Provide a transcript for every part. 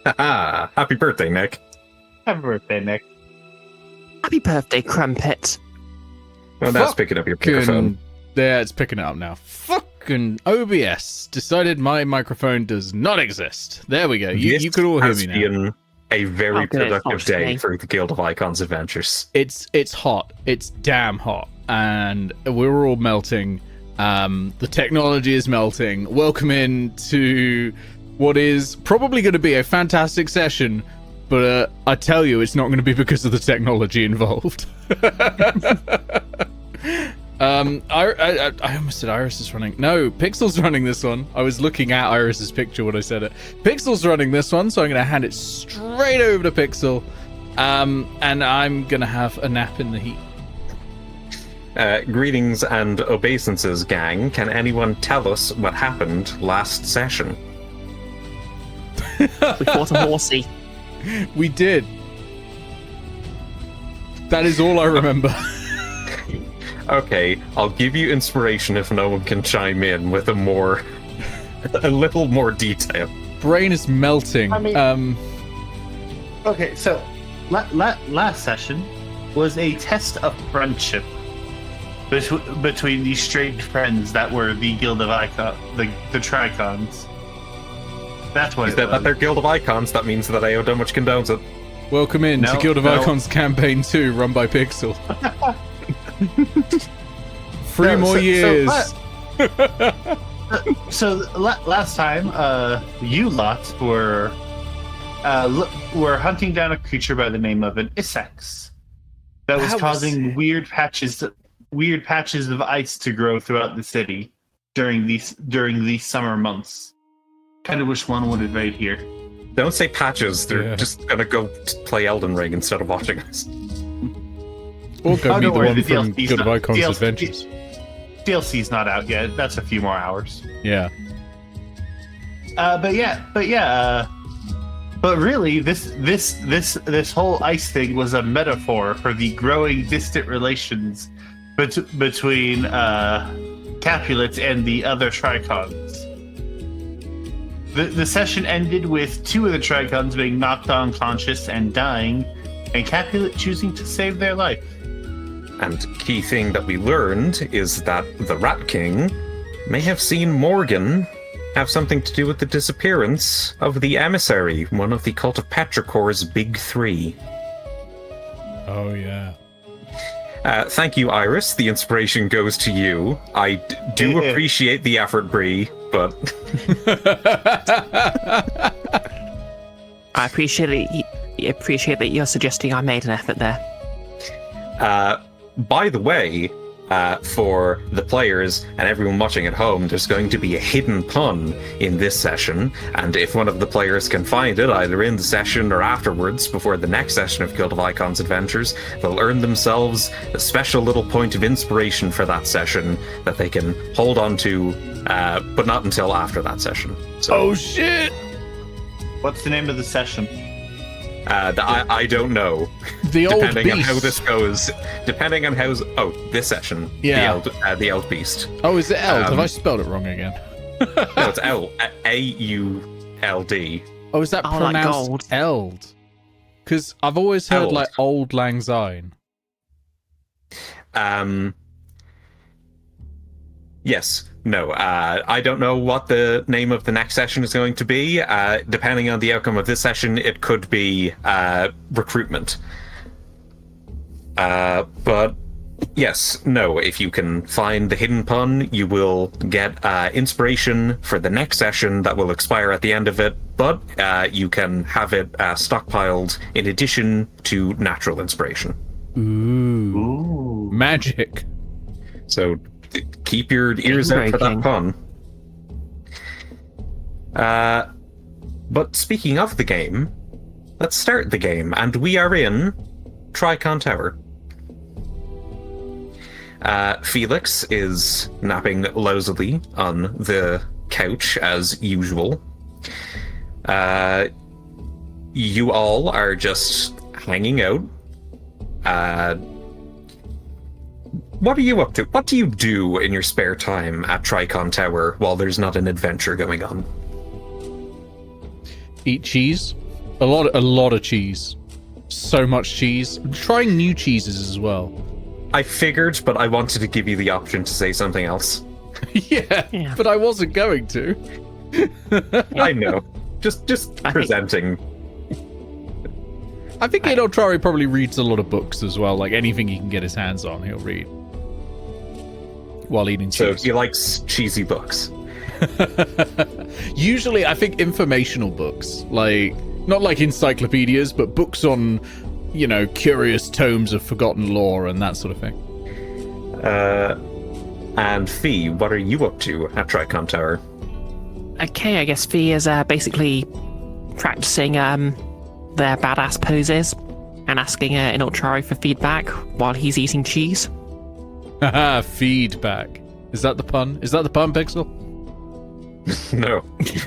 Haha! Happy birthday, Nick. Happy birthday, Nick. Happy birthday, Crumpet. Well, that's picking up your microphone. Yeah, it's picking it up now. Fucking OBS decided my microphone does not exist. There we go. You could all hear me now. Been a very productive day me. for the Guild of Icons adventures. It's hot. It's damn hot, and we're all melting. The technology is melting. Welcome in to what is probably going to be a fantastic session, but I tell you, it's not going to be because of the technology involved. I almost said Iris is running. No, Pixel's running this one. I was looking at Iris's picture when I said it. Pixel's running this one, so I'm going to hand it straight over to Pixel. And I'm going to have a nap in the heat. Greetings and obeisances, gang. Can anyone tell us what happened last session? We fought a horsey. We did. That is all I remember. Okay, I'll give you inspiration if no one can chime in with a little more detail. Brain is melting. I mean, okay, so last session was a test of friendship between these strange friends that were the Guild of Icons, the Trycons. That's what Is that they're Guild of Icons? That means that Aetos much condones it. Welcome in to Guild of Icons Campaign 2, run by Pixel. 3 more years. Last time, you lot were hunting down a creature by the name of an Issex that was causing weird patches of ice to grow throughout the city during these summer months. Kind of wish one would invade here. Don't say patches. They're just gonna go play Elden Ring instead of watching us. Or go meet the one from DLC's Guild of Icons Adventures. DLC's not out yet. That's a few more hours. Yeah. But really, this whole ice thing was a metaphor for the growing distant relations between Capulets and the other Trycons. The session ended with 2 of the Trycons being knocked unconscious and dying, and Capulet choosing to save their life. And key thing that we learned is that the Rat King may have seen Morgan have something to do with the disappearance of the emissary, one of the Cult of Petrichor's big 3. Oh, yeah. Thank you, Iris. The inspiration goes to you. I do appreciate the effort, Bree, but... I appreciate that you're suggesting I made an effort there. By the way, for the players and everyone watching at home, there's going to be a hidden pun in this session, and if one of the players can find it, either in the session or afterwards, before the next session of Guild of Icons Adventures, they'll earn themselves a special little point of inspiration for that session that they can hold on to, but not until after that session. So, oh shit! What's the name of the session? I don't know. The old depending beast. on how this goes. Depending on how... Oh, this session. Yeah. The Eld Beast. Oh, is it Eld? Have I spelled it wrong again? No, it's A-U-L-D. Oh, is that Oh, like pronounced gold. Eld? Because I've always heard Eld. like Auld Lang Syne. Yes. No, I don't know what the name of the next session is going to be. Depending on the outcome of this session, it could be recruitment. But yes, no, if you can find the hidden pun, you will get inspiration for the next session that will expire at the end of it, but you can have it stockpiled in addition to natural inspiration. Ooh. Magic. So keep your ears out for that pun. But speaking of the game, let's start the game, and we are in Trycon Tower. Felix is napping lousily on the couch as usual. You all are just hanging out. What are you up to? What do you do in your spare time at Trycon Tower while there's not an adventure going on? Eat cheese. A lot of cheese. So much cheese. I'm trying new cheeses as well. I figured, but I wanted to give you the option to say something else. Yeah, but I wasn't going to. I know. Just presenting. I think Inoltrare probably reads a lot of books as well. Like anything he can get his hands on, he'll read while eating cheese. So he likes cheesy books. Usually, I think informational books, like not like encyclopedias, but books on, curious tomes of forgotten lore and that sort of thing. And Fee, what are you up to at Trycon Tower? Okay, I guess Fee is basically practicing their badass poses and asking Inoltrare for feedback while he's eating cheese. Haha, feedback. Is that the pun? Is that the pun, Pixel? No.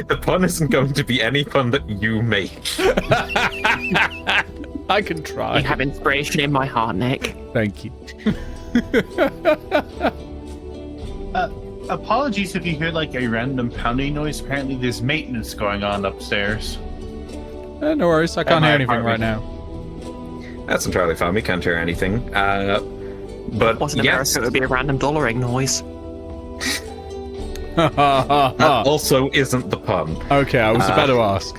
The pun isn't going to be any pun that you make. I can try. You have inspiration in my heart, Nick. Thank you. Apologies if you hear like a random pounding noise. Apparently there's maintenance going on upstairs. No worries, I can't hear anything right now. That's entirely fine. We can't hear anything. But What in yes, America it would be a random dollaring noise. that also isn't the pun. Okay, I was about to ask.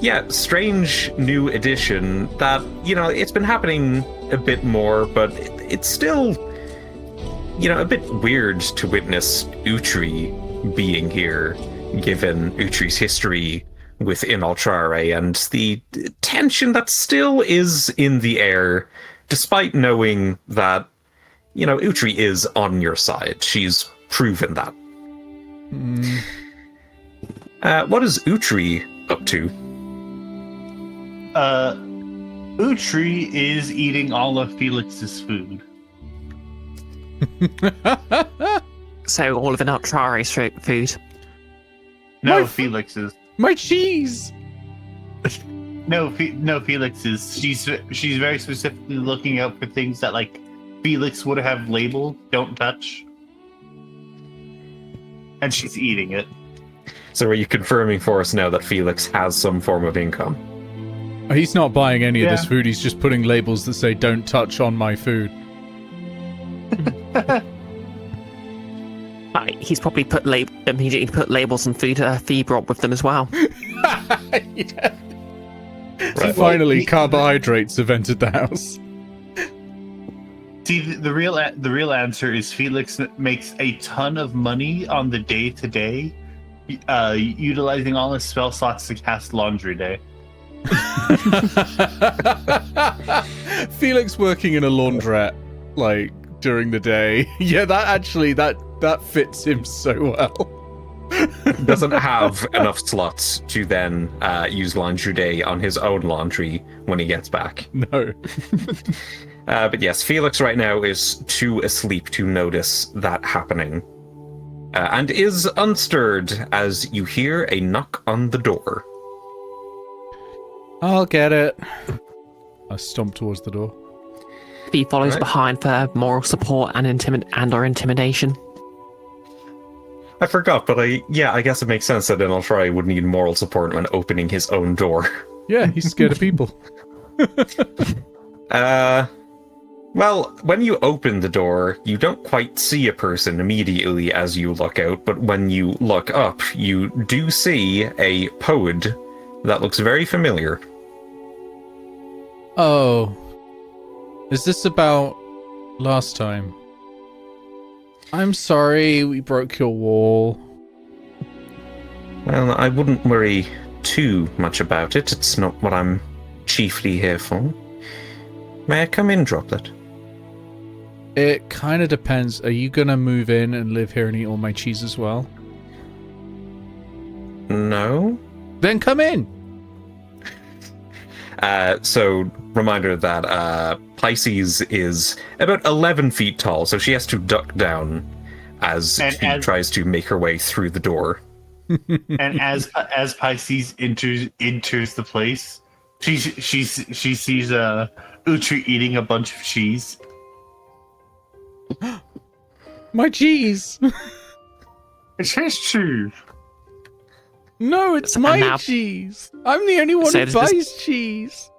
Yeah, strange new addition that, it's been happening a bit more, but it's still, a bit weird to witness Utri being here, given Utri's history with Inoltrare and the tension that still is in the air, despite knowing that, Utri is on your side. She's proven that. What is Utri up to? Utri is eating all of Felix's food. So all of Inoltrare's food. No, Felix's. My cheese! No, Felix's. She's very specifically looking out for things that like Felix would have labeled "Don't touch," and she's eating it. So are you confirming for us now that Felix has some form of income? He's not buying any of this food, he's just putting labels that say "Don't touch on my food." He's probably immediately put labels and food Fee brought with them as well. Yeah. Right. Finally, carbohydrates have entered the house. See, the real answer is Felix makes a ton of money on the day-to-day, utilizing all his spell slots to cast Laundry Day. Felix working in a laundrette, like, during the day. Yeah, that fits him so well. Doesn't have enough slots to then use Laundry Day on his own laundry when he gets back. No. But yes, Felix right now is too asleep to notice that happening. And is unstirred as you hear a knock on the door. I'll get it. I stomp towards the door. Fee follows Right. behind for moral support and or intimidation. I forgot, but I guess it makes sense that Inoltrare would need moral support when opening his own door. Yeah, he's scared of people. Well, when you open the door, you don't quite see a person immediately as you look out, but when you look up, you do see a poed that looks very familiar. Oh. Is this about last time? I'm sorry we broke your wall. Well, I wouldn't worry too much about it. It's not what I'm chiefly here for. May I come in, Droplet? It kind of depends. Are you gonna move in and live here and eat all my cheese as well? No? Then come in! So, reminder that Pisces is about 11 feet tall, so she has to duck down as she tries to make her way through the door. And as Pisces enters the place, she sees Utri eating a bunch of cheese. My cheese! It's his cheese. No, it's And my now- cheese. I'm the only one So who does this- buys cheese.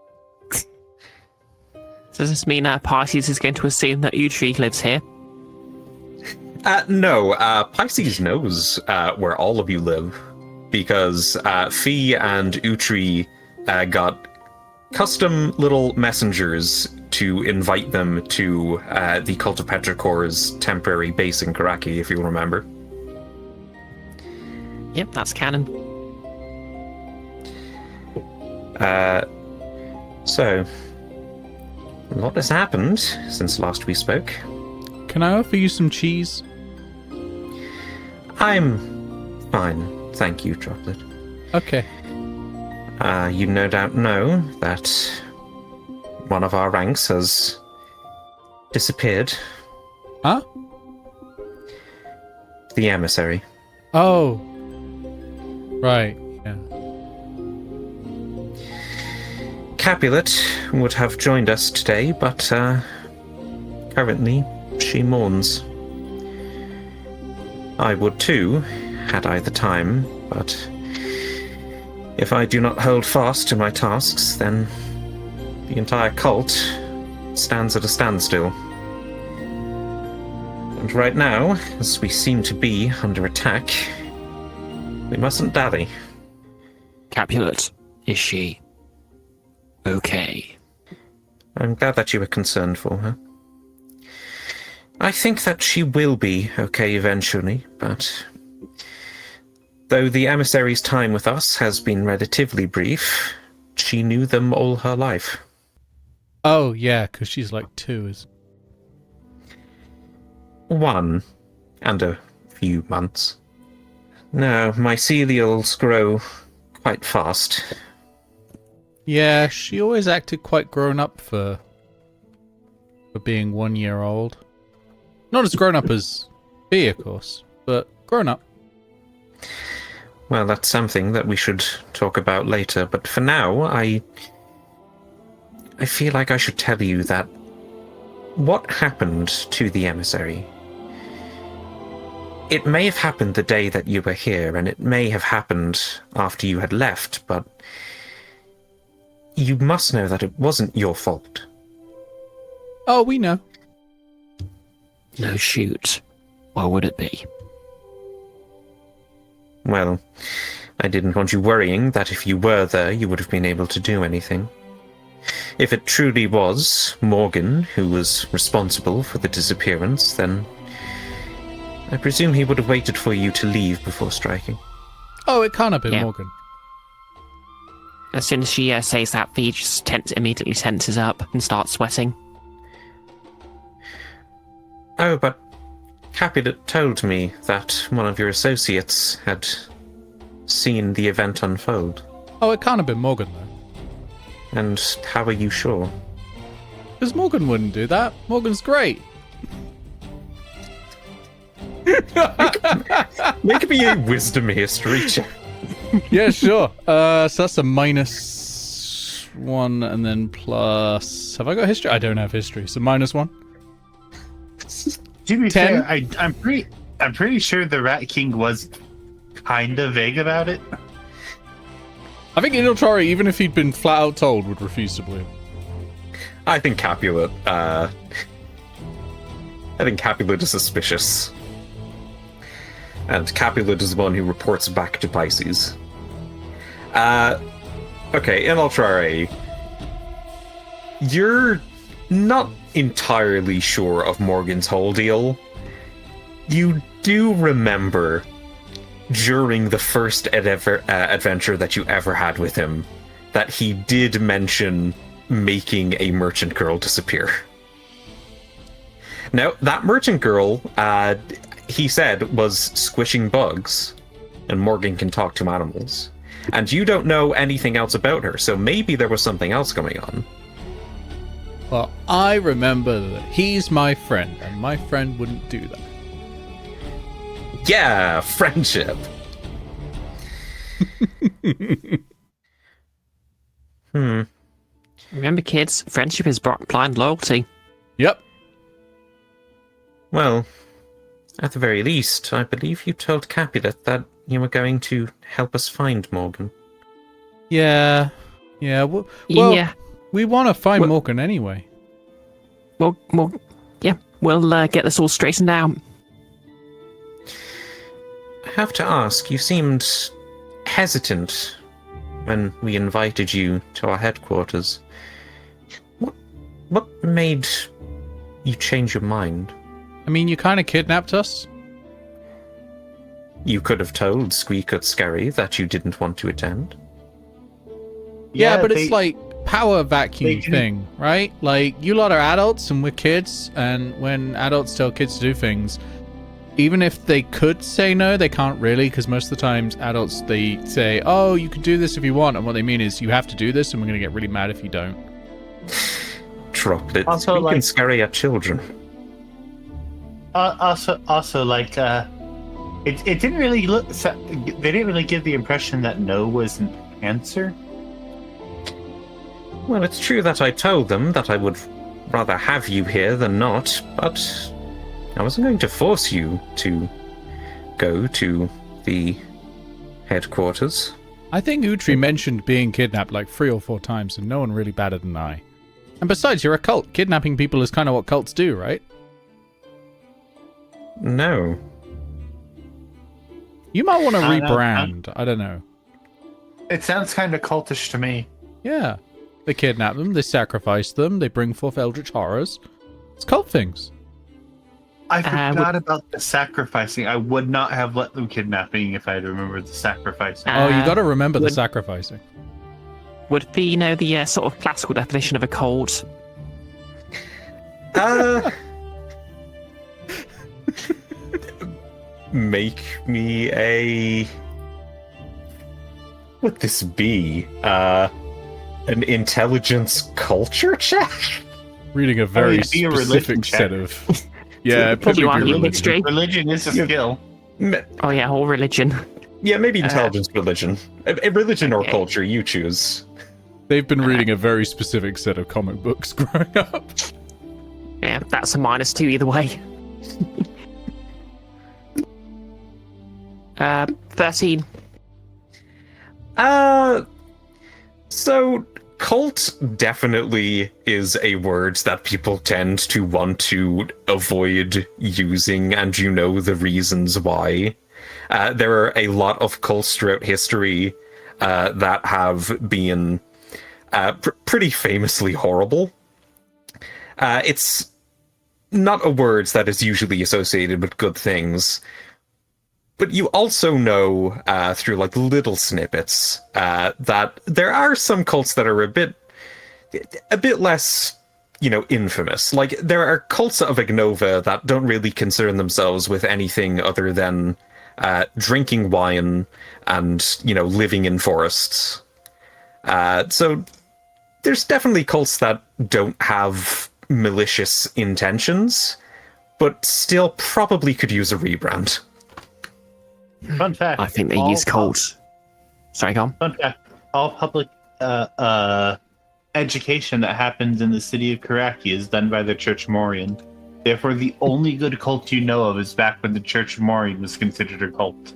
Does this mean Pisces is going to assume that Utri lives here? No, Pisces knows where all of you live because Fee and Utri got custom little messengers to invite them to the Cult of Petrichor's temporary base in Korakii, if you remember. Yep, that's canon. So, a lot has happened since last we spoke. Can I offer you some cheese? I'm fine, thank you, Chocolate. Okay. You no doubt know that one of our ranks has disappeared. Huh? The emissary. Oh. Right. Yeah. Capulet would have joined us today, but currently she mourns. I would too, had I the time, but if I do not hold fast to my tasks, then the entire cult stands at a standstill. And right now, as we seem to be under attack, we mustn't dally. Capulet, is she okay? I'm glad that you were concerned for her. I think that she will be okay eventually, but though the emissary's time with us has been relatively brief, she knew them all her life. Oh, yeah, because she's like 2, is. One, and a few months. No, mycelials grow quite fast. Yeah, she always acted quite grown up for being 1 year old. Not as grown up as B, of course, but grown up. Well, that's something that we should talk about later, but for now, I feel like I should tell you that what happened to the emissary. It may have happened the day that you were here, and it may have happened after you had left, but you must know that it wasn't your fault. Oh, we know. No shoot. Why would it be? Well, I didn't want you worrying that if you were there, you would have been able to do anything. If it truly was Morgan who was responsible for the disappearance, then I presume he would have waited for you to leave before striking. Oh, it can't have been Yeah. Morgan. As soon as she says that, Fee just immediately tenses up and starts sweating. Oh, but Capulet told me that one of your associates had seen the event unfold. Oh, it can't have been Morgan, though. And how are you sure? Because Morgan wouldn't do that. Morgan's great. Make me a wisdom history check. Yeah, sure. So that's a -1 and then plus... Have I got history? I don't have history. So -1. To be 10? fair, I'm pretty sure the Rat King was kind of vague about it. I think Inoltrare, even if he'd been flat out told, would refuse to believe. I think Capulet, is suspicious. And Capulet is the one who reports back to Pisces. Okay, Inoltrare, you're not entirely sure of Morgan's whole deal. You do remember during the first adventure that you ever had with him that he did mention making a merchant girl disappear. Now, that merchant girl, he said, was squishing bugs, and Morgan can talk to animals. And you don't know anything else about her, so maybe there was something else going on. Well, I remember that he's my friend, and my friend wouldn't do that. Yeah, friendship. Remember, kids, friendship is blind loyalty. Yep. Well, At the very least, I believe you told Capulet that you were going to help us find Morgan. Yeah. Well, Yeah. we want to find Well- Morgan anyway. Well, yeah. We'll get this all straightened out. I have to ask, you seemed hesitant when we invited you to our headquarters. What made you change your mind? I mean, you kind of kidnapped us. You could have told Squeak at Scurry that you didn't want to attend. Yeah, but they- it's like power vacuum they can- thing, right? Like, you lot are adults and we're kids, and when adults tell kids to do things, even if they could say no, they can't really, because most of the times adults, they say, oh, you can do this if you want, and what they mean is you have to do this and we're going to get really mad if you don't. Dropped it. Also, Squeak like- and Scurry are children. Also, like, it didn't really look. They didn't really give the impression that no was an answer. Well, it's true that I told them that I would rather have you here than not, but I wasn't going to force you to go to the headquarters. I think Utri mentioned being kidnapped like 3 or 4 times, and no one really batted an eye. And besides, you're a cult. Kidnapping people is kind of what cults do, right? No. You might want to I don't- rebrand. I don't know. It sounds kind of cultish to me. Yeah. They kidnap them, they sacrifice them, they bring forth eldritch horrors. It's cult things. I forgot about the sacrificing. I would not have let them kidnapping if I had remembered the sacrificing. Oh, you got to remember the would- sacrificing. Would Fee know the sort of classical definition of a cult? Make me a... Would this be? An intelligence culture check? Reading a very it'd be a religion specific set of... Yeah, it'd probably you want be your religion. history? Religion is a Yeah. skill. Oh yeah, or religion. Yeah, maybe intelligence, religion. Religion or okay. culture, you choose. They've been reading a very specific set of comic books growing up. Yeah, that's a -2 either way. 13. So cult definitely is a word that people tend to want to avoid using, and you know the reasons why. There are a lot of cults throughout history that have been pretty famously horrible. It's not a word that is usually associated with good things. But you also know through like little snippets that there are some cults that are a bit less, infamous. Like there are cults of Ignova that don't really concern themselves with anything other than drinking wine and living in forests. So there's definitely cults that don't have malicious intentions, but still probably could use a rebrand. Fun fact. I think they all use cult. Sorry, go on. Fun fact. All public education that happens in the city of Korakii is done by the Church of Morian. Therefore, the only good cult you know of is back when the Church of Morian was considered a cult.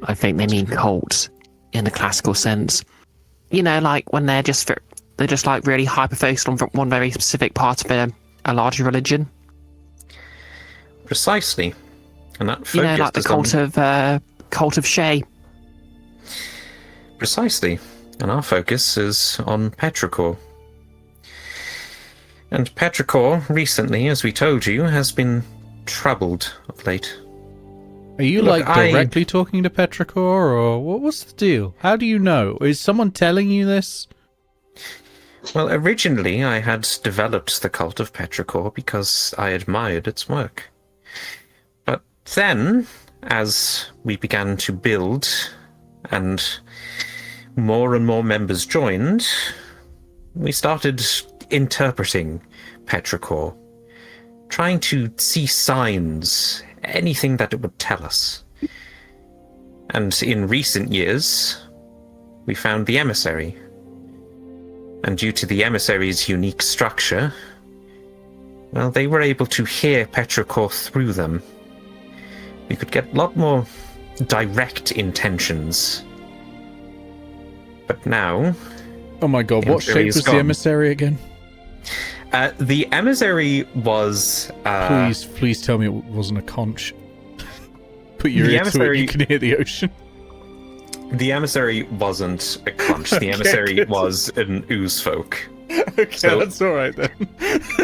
I think they mean cult in the classical sense. Like when they're just like really hyper focused on one very specific part of a larger religion. Precisely. And that Like the cult of Shay. Precisely. And our focus is on Petrichor. And Petrichor, recently, as we told you, has been troubled of late. Are you Look, directly talking to Petrichor, or what's the deal? How do you know? Is someone telling you this? Well, originally I had developed the Cult of Petrichor because I admired its work. But then, as we began to build and more and more members joined, we started interpreting Petrichor, trying to see signs, anything that it would tell us. And in recent years, we found the emissary. And due to the emissary's unique structure, well, they were able to hear Petrichor through them. We could get a lot more direct intentions. But now... Oh my god, what shape was the emissary again? The emissary was... Please tell me it wasn't a conch. Put your ear to it, you can hear the ocean. The emissary wasn't a conch. The emissary was an ooze folk. Okay, so, that's alright then.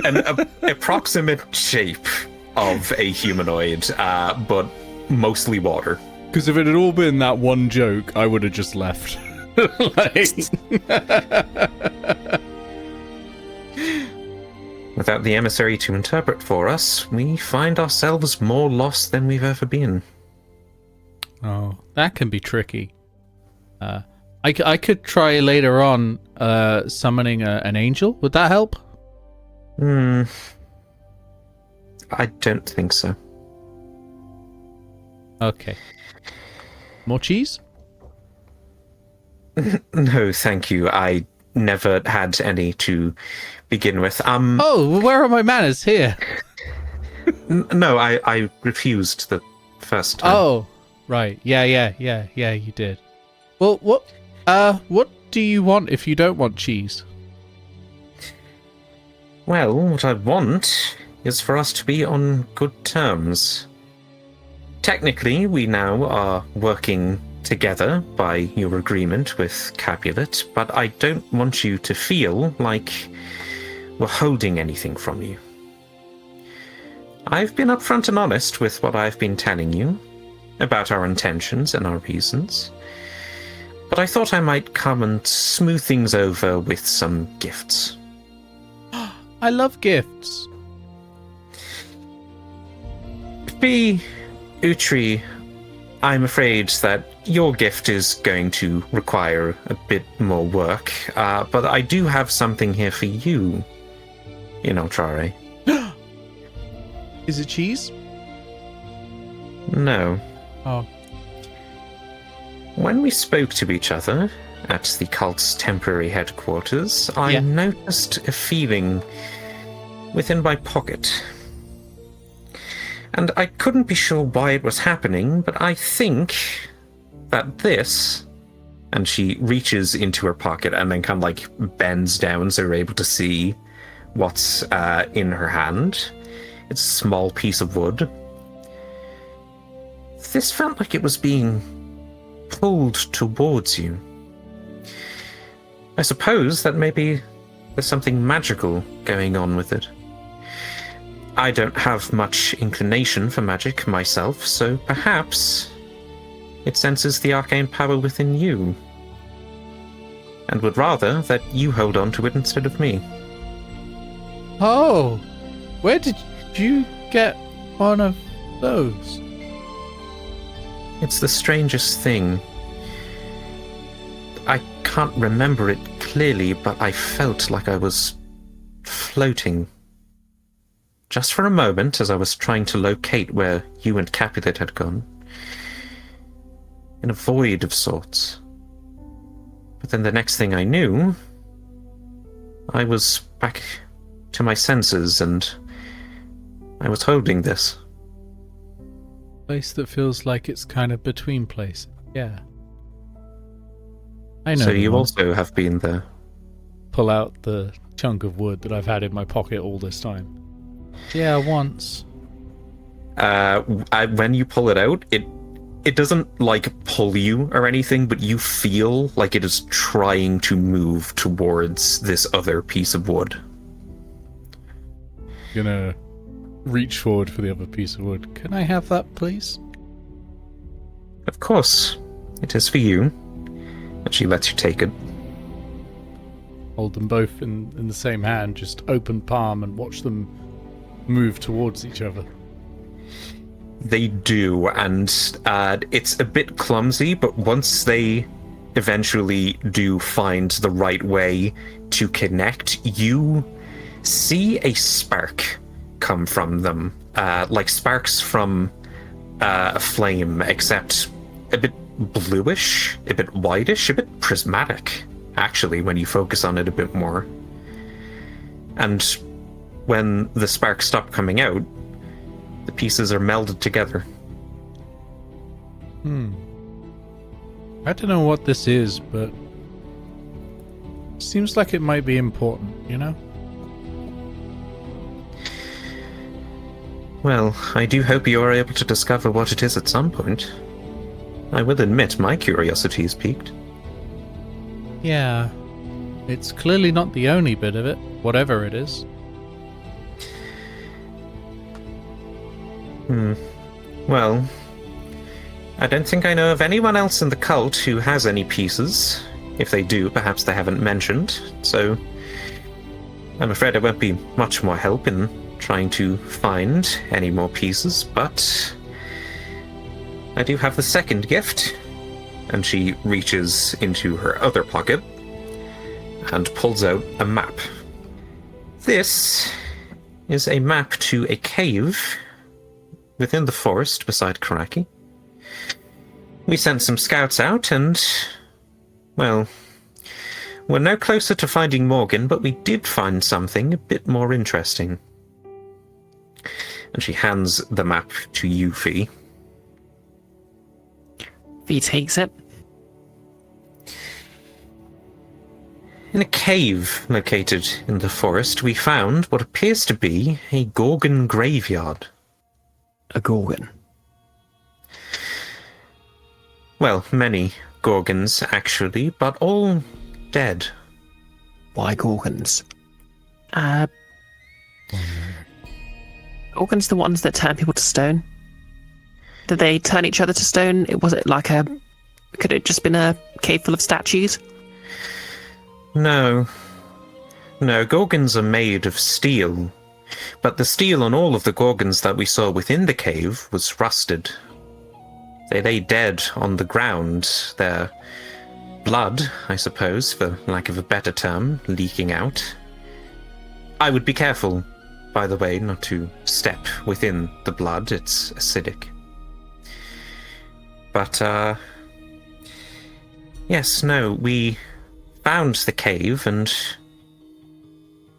An approximate shape of a humanoid, but mostly water. Because if it had all been that one joke, I would have just left. Without the emissary to interpret for us, we find ourselves more lost than we've ever been. Oh, that can be tricky. I could try later on summoning an angel. Would that help? I don't think so. Okay. More cheese? No, thank you. I never had any to begin with. Oh, where are my manners? Here. No, I refused the first time. Oh, right. Yeah, you did. Well, what do you want if you don't want cheese? Well, what I want is for us to be on good terms. Technically, we now are working together by your agreement with Capulet, but I don't want you to feel like we're holding anything from you. I've been upfront and honest with what I've been telling you about our intentions and our reasons, but I thought I might come and smooth things over with some gifts. I love gifts. Utri, I'm afraid that your gift is going to require a bit more work, but I do have something here for you, Inoltrare. Is it cheese? No. Oh. When we spoke to each other at the cult's temporary headquarters, I noticed a feeling within my pocket. And I couldn't be sure why it was happening, but I think that this... And she reaches into her pocket and then kind of like bends down so we're able to see what's in her hand. It's a small piece of wood. This felt like it was being pulled towards you. I suppose that maybe there's something magical going on with it. I don't have much inclination for magic myself, so perhaps it senses the arcane power within you, and would rather that you hold on to it instead of me. Oh, where did you get one of those? It's the strangest thing. I can't remember it clearly, but I felt like I was floating. Just for a moment, as I was trying to locate where you and Capulet had gone. In a void of sorts. But then the next thing I knew, I was back to my senses and I was holding this. Place that feels like it's kind of between places. Yeah. I know. So you also have been there. Pull out the chunk of wood that I've had in my pocket all this time. Yeah, once. When you pull it out, it doesn't like pull you or anything, but you feel like it is trying to move towards this other piece of wood. Gonna reach forward for the other piece of wood. Can I have that, please? Of course. It is for you. And she lets you take it. Hold them both in the same hand, just open palm and watch them move towards each other. They do, and it's a bit clumsy, but once they eventually do find the right way to connect, you see a spark come from them, like sparks from a flame, except a bit bluish, a bit whitish, a bit prismatic, actually, when you focus on it a bit more. And when the sparks stop coming out, the pieces are melded together. I don't know what this is, but seems like it might be important, you know? Well, I do hope you are able to discover what it is at some point. I will admit my curiosity is piqued. Yeah. It's clearly not the only bit of it, whatever it is. Well, I don't think I know of anyone else in the cult who has any pieces. If they do, perhaps they haven't mentioned, so I'm afraid I won't be much more help in trying to find any more pieces, but I do have the second gift. And she reaches into her other pocket and pulls out a map. This is a map to a cave within the forest beside Korakii. We sent some scouts out and, well, we're no closer to finding Morgan, but we did find something a bit more interesting. And she hands the map to you, Fee. Fee takes it. In a cave located in the forest, we found what appears to be a Gorgon graveyard. A Gorgon. Well, many Gorgons, actually, but all dead. Why Gorgons? Gorgons the ones that turn people to stone? Did they turn each other to stone? Was it like a... Could it just been a cave full of statues? No. No, Gorgons are made of steel. But the steel on all of the Gorgons that we saw within the cave was rusted. They lay dead on the ground, their blood, I suppose, for lack of a better term, leaking out. I would be careful, by the way, not to step within the blood. It's acidic. But, yes, no, we found the cave and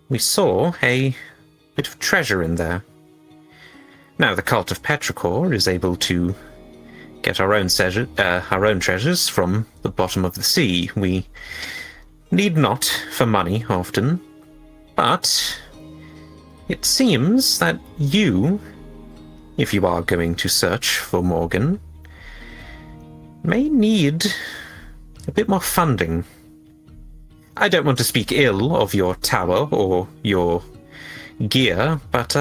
we saw a bit of treasure in there. Now, the Cult of Petrichor is able to get our own treasures from the bottom of the sea. We need not for money often, but it seems that you, if you are going to search for Morgan, may need a bit more funding. I don't want to speak ill of your tower or your gear, but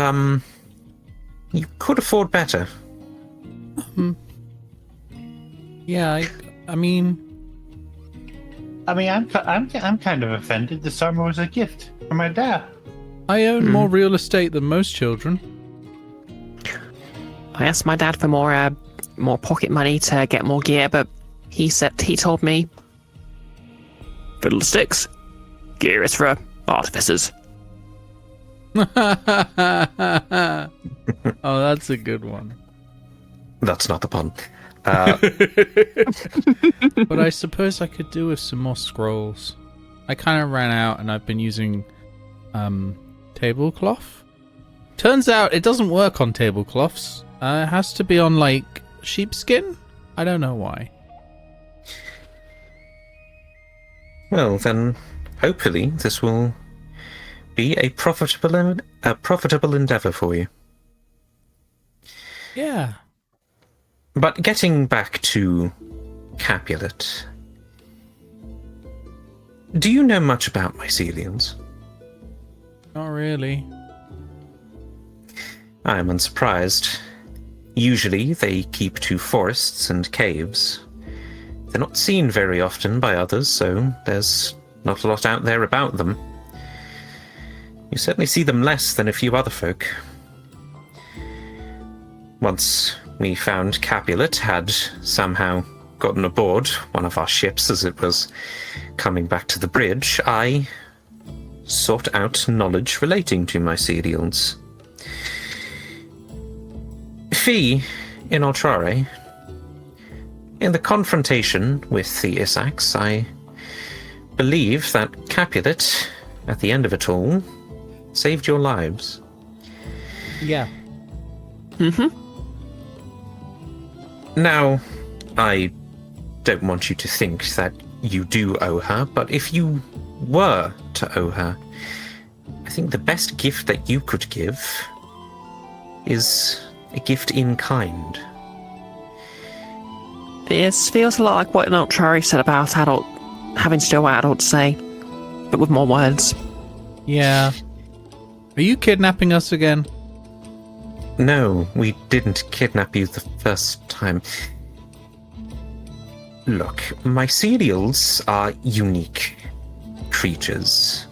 you could afford better. Yeah, I mean, I'm kind of offended. This armor was a gift from my dad. I own more real estate than most children. I asked my dad for more pocket money to get more gear, but he told me, fiddlesticks, gear is for artificers. Oh, that's a good one. That's not the pun. But I suppose I could do with some more scrolls. I kind of ran out and I've been using tablecloth. Turns out it doesn't work on tablecloths. It has to be on, like, sheepskin? I don't know why. Well, then, hopefully this will be a profitable endeavor for you. Yeah. But getting back to Capulet, do you know much about mycelians? Not really. I am unsurprised. Usually they keep to forests and caves. They're not seen very often by others, so there's not a lot out there about them. You certainly see them less than a few other folk. Once we found Capulet had somehow gotten aboard one of our ships as it was coming back to the bridge, I sought out knowledge relating to mycelials. Fee, Inoltrare, in the confrontation with the Isaaks, I believe that Capulet, at the end of it all, saved your lives. Yeah. Mm-hmm. Now, I don't want you to think that you do owe her, but if you were to owe her, I think the best gift that you could give is a gift in kind. This feels a lot like what Inoltrare said about having to do what adults say, but with more words. Yeah. Are you kidnapping us again? No, we didn't kidnap you the first time. Look, mycelials are unique creatures.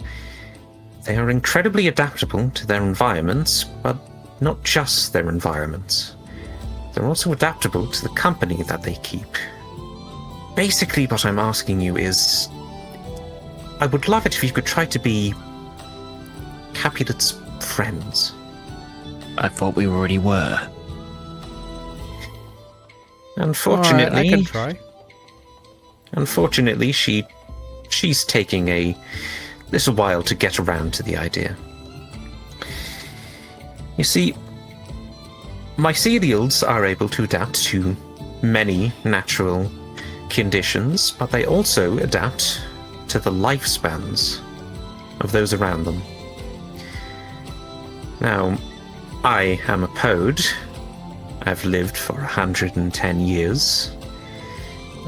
They are incredibly adaptable to their environments, but not just their environments. They're also adaptable to the company that they keep. Basically, what I'm asking you is, I would love it if you could try to be Capulet's friends. I thought we already were. Unfortunately, All right, I can try. Unfortunately, she's taking a little while to get around to the idea. You see, mycelials are able to adapt to many natural conditions, but they also adapt to the lifespans of those around them. Now, I am a pod. I've lived for 110 years.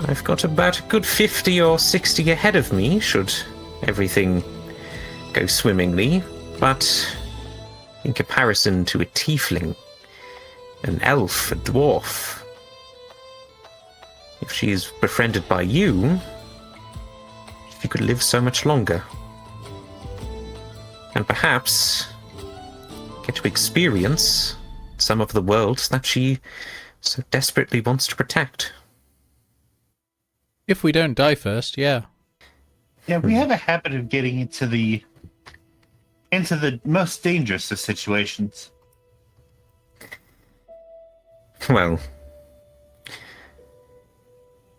I've got about a good 50 or 60 ahead of me, should everything go swimmingly, but in comparison to a tiefling, an elf, a dwarf, if she is befriended by you, she could live so much longer. And perhaps get to experience some of the worlds that she so desperately wants to protect. If we don't die first, yeah. Yeah, we have a habit of getting into the most dangerous of situations. Well,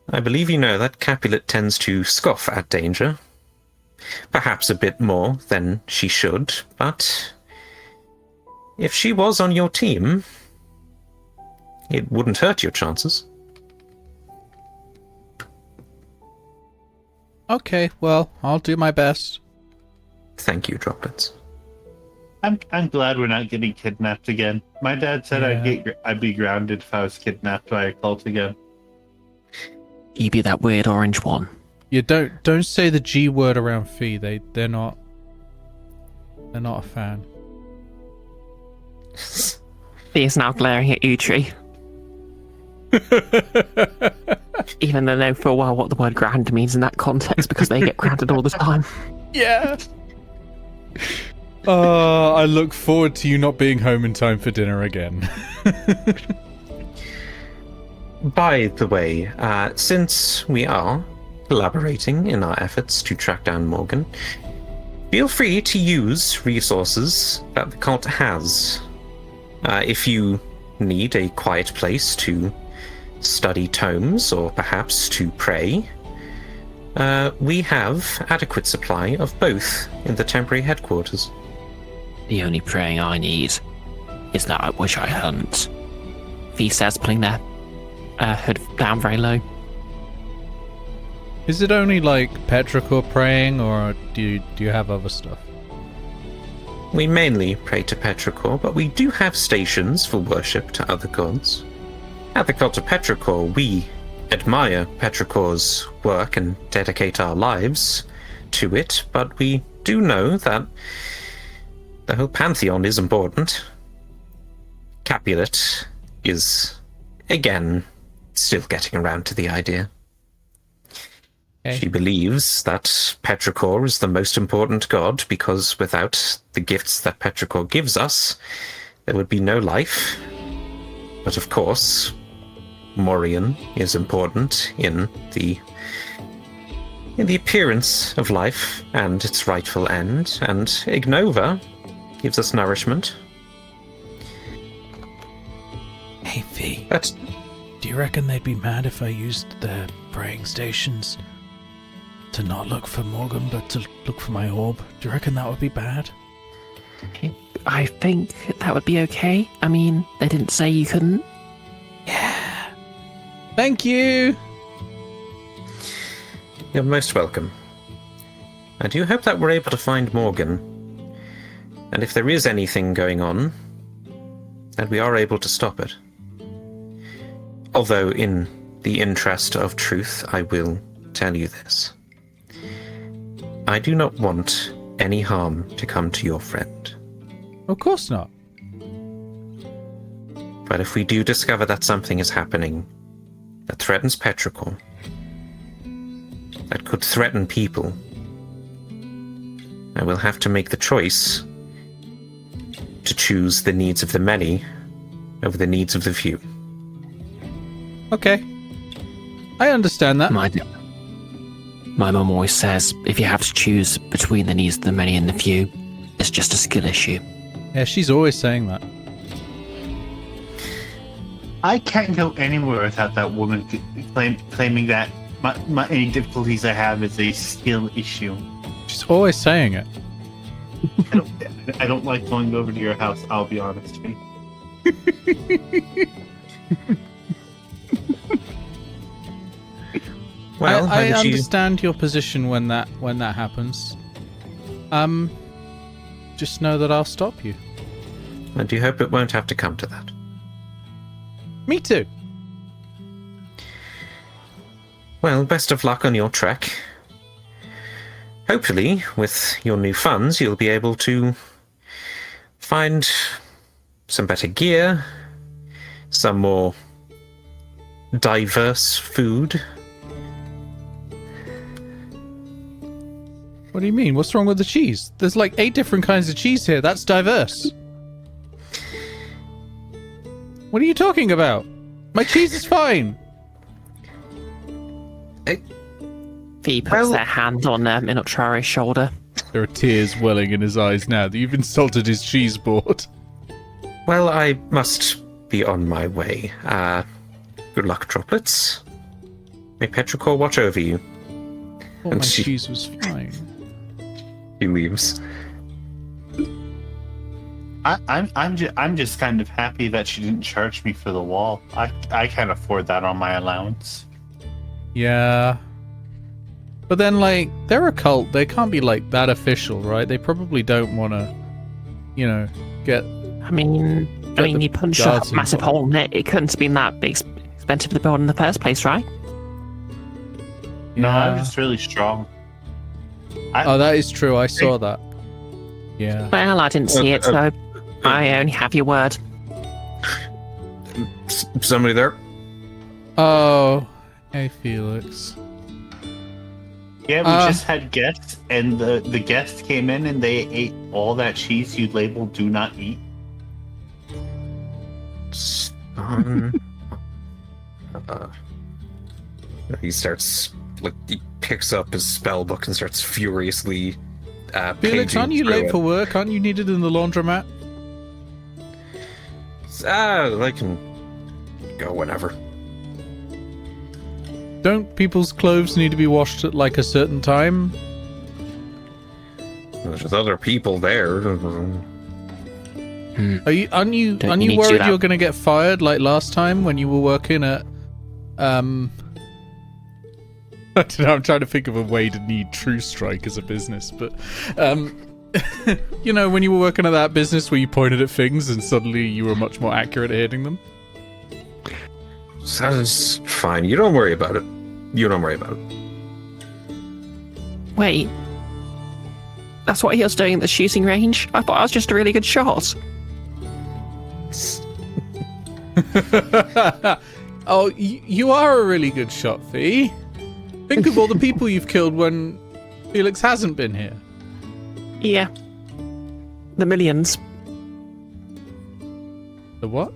I believe you know that Capulet tends to scoff at danger. Perhaps a bit more than she should, but if she was on your team, it wouldn't hurt your chances. Okay, well, I'll do my best. Thank you, Droplets. I'm glad we're not getting kidnapped again. My dad said I'd be grounded if I was kidnapped by a cult again. You be that weird orange one. You don't say the G word around Fee. They're not a fan. He is now glaring at Utri. Even though they know full well what the word ground means in that context because they get grounded all the time. Yeah. I look forward to you not being home in time for dinner again. By the way, since we are collaborating in our efforts to track down Morgan, feel free to use resources that the cult has. If you need a quiet place to study tomes or perhaps to pray, we have adequate supply of both in the temporary headquarters. The only praying I need is that I wish I hadn't. Fee says, putting their hood down very low. Is it only like Petrichor praying, or do you have other stuff? We mainly pray to Petrichor, but we do have stations for worship to other gods. At the Cult of Petrichor, we admire Petrichor's work and dedicate our lives to it, but we do know that the whole pantheon is important. Capulet is, again, still getting around to the idea. Okay. She believes that Petrichor is the most important god because without the gifts that Petrichor gives us, there would be no life. But of course, Morian is important in the appearance of life and its rightful end, and Ignova gives us nourishment. Hey, Fee, But do you reckon they'd be mad if I used their praying stations to not look for Morgan, but to look for my orb? Do you reckon that would be bad? I think that would be okay. I mean, they didn't say you couldn't. Thank you. You're most welcome. I do hope that we're able to find Morgan. And if there is anything going on, that we are able to stop it. Although, in the interest of truth, I will tell you this. I do not want any harm to come to your friend. Of course not. But if we do discover that something is happening that threatens Petrichor, that could threaten people, I will have to make the choice to choose the needs of the many over the needs of the few. Okay. I understand that. My mum always says if you have to choose between the needs of the many and the few, it's just a skill issue. Yeah, she's always saying that. I can't go anywhere without that woman claiming that any difficulties I have is a skill issue. She's always saying it. I don't like going over to your house, I'll be honest with you. Well, I how did you... understand your position when that happens. Just know that I'll stop you. I do hope it won't have to come to that. Me too. Well, best of luck on your trek. Hopefully, with your new funds, you'll be able to find some better gear, some more diverse food. What do you mean? What's wrong with the cheese? There's like 8 different kinds of cheese here. That's diverse. What are you talking about? My cheese is fine. Fee puts their hand on Inoltrare's shoulder. There are tears welling in his eyes now that you've insulted his cheese board. Well, I must be on my way. Good luck, droplets. May Petrichor watch over you. Oh, my cheese was fine. He leaves. I'm just kind of happy that she didn't charge me for the wall. I can't afford that on my allowance. Yeah. But then, like, they're a cult. They can't be, like, that official, right? They probably don't want to, you know, get... I mean, you punched a massive hole in it. It couldn't have been that expensive to build in the first place, right? No, I'm just really strong. Oh, that is true. I saw that. Yeah. Well, I didn't see it, so I only have your word. Somebody there? Oh, hey, Felix. Yeah, we just had guests, and the guests came in and they ate all that cheese you labeled "do not eat." He starts, like, he picks up his spell book and starts furiously Felix, aren't you late for work? Aren't you needed in the laundromat? I can go whenever. Don't people's clothes need to be washed at, like, a certain time? There's other people there. Aren't you need worried to you're going to get fired like last time when you were working at I don't know, I'm trying to think of a way to need True Strike as a business, but you know, when you were working at that business where you pointed at things and suddenly you were much more accurate at hitting them? Sounds fine. You don't worry about it. You don't worry about it. Wait. That's what he was doing at the shooting range? I thought I was just a really good shot. Oh, you are a really good shot, Fee. Think of all the people you've killed when Felix hasn't been here. Yeah. The millions. The what?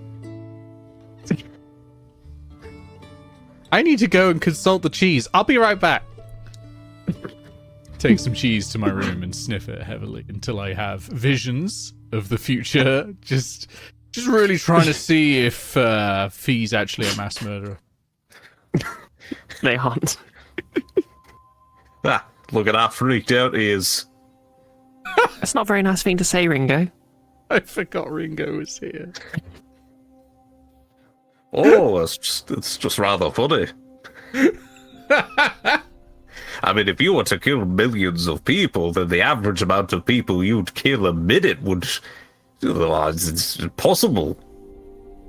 I need to go and consult the cheese. I'll be right back. Take some cheese to my room and sniff it heavily until I have visions of the future. Just really trying to see if Fee's actually a mass murderer. They aren't. Look at that freaked out he is. That's not a very nice thing to say, Ringo. I forgot Ringo was here. Oh, it's just rather funny. I mean, if you were to kill millions of people, then the average amount of people you'd kill a minute would... It's impossible.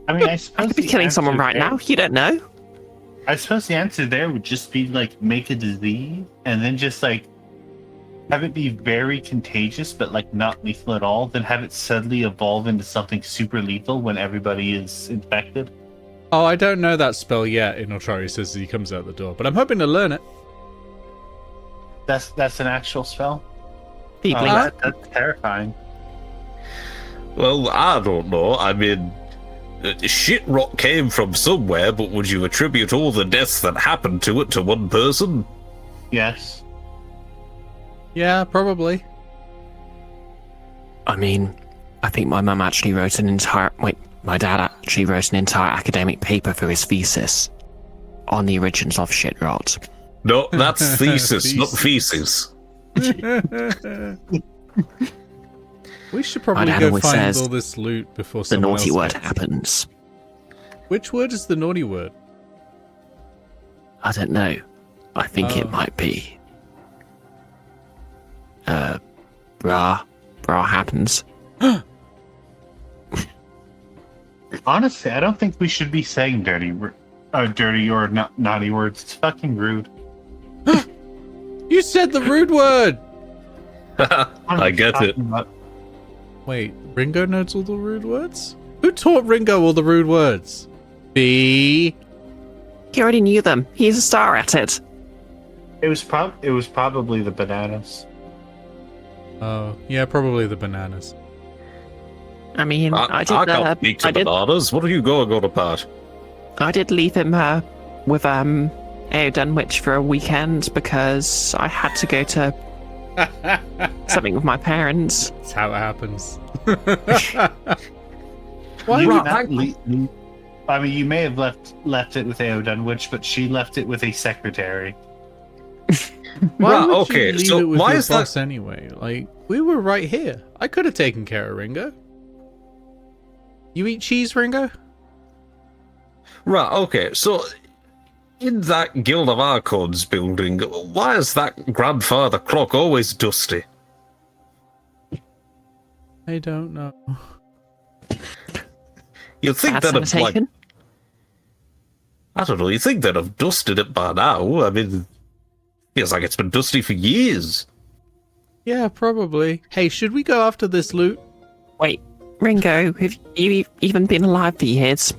I mean, I I suppose could be the killing someone answer right there- now. You don't know. I suppose the answer there would just be like make a disease and then just like have it be very contagious, but like not lethal at all. Then have it suddenly evolve into something super lethal when everybody is infected. Oh, I don't know that spell yet, Inoltrare says as he comes out the door, but I'm hoping to learn it. That's an actual spell. Feebly. That's terrifying. Well, I don't know. I mean, shit rot came from somewhere, but would you attribute all the deaths that happened to it to one person? Yes. Yeah, probably. I mean, I think my mum actually wrote an entire... Wait, my dad actually wrote an entire academic paper for his thesis on the origins of shit rot. No, that's thesis, not feces. We should My probably dad go always find says all this loot before The someone naughty else word gets it. happens. Which word is the naughty word? I don't know. I think Oh. it might be... Bra happens. Honestly, I don't think we should be saying dirty or naughty words. It's fucking rude. You said the rude word! I get it. Wait, Ringo knows all the rude words? Who taught Ringo all the rude words? B. He already knew them. He's a star at it. It was probably the bananas. Oh, yeah, probably the bananas. I mean, I I did. can't speak to I did. bananas. What are you going on about? I did leave him with Dunwich for a weekend because I had to go to something with my parents. That's how it happens. Why Right, I mean, you may have left it with A.O. Dunwich, but she left it with a secretary. Why Right, would okay, you leave so it with why your is that- boss anyway? Like, we were right here. I could have taken care of Ringo. You eat cheese, Ringo? Right, okay, so in that Guild of Archons building, why is that grandfather clock always dusty? I don't know. You'd think Bad that have, like, sanitation. I don't know, you'd think they'd have dusted it by now. I mean, feels like it's been dusty for years. Yeah, probably. Hey, should we go after this loot? Wait, Ringo, have you even been alive for years?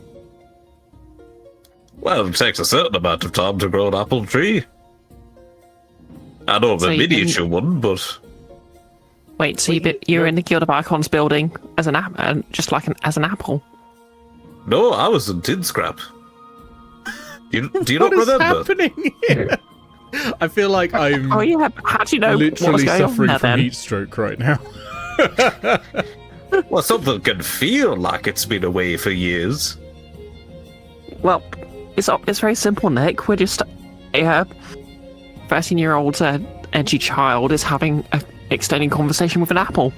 Well, it takes a certain amount of time to grow an apple tree. I know of So a you miniature one, but Wait, so you were in the Guild of Icons building as an just like as an apple? no, I was in Tin Scrap. Do you What not is remember? happening here? I feel like I'm Oh yeah, how do you know what was literally going on suffering there from then? heat stroke right now. Well, something can feel like it's been away for years. Well, it's very simple, Nick. We're just a 13-year-old edgy child is having an extending conversation with an apple.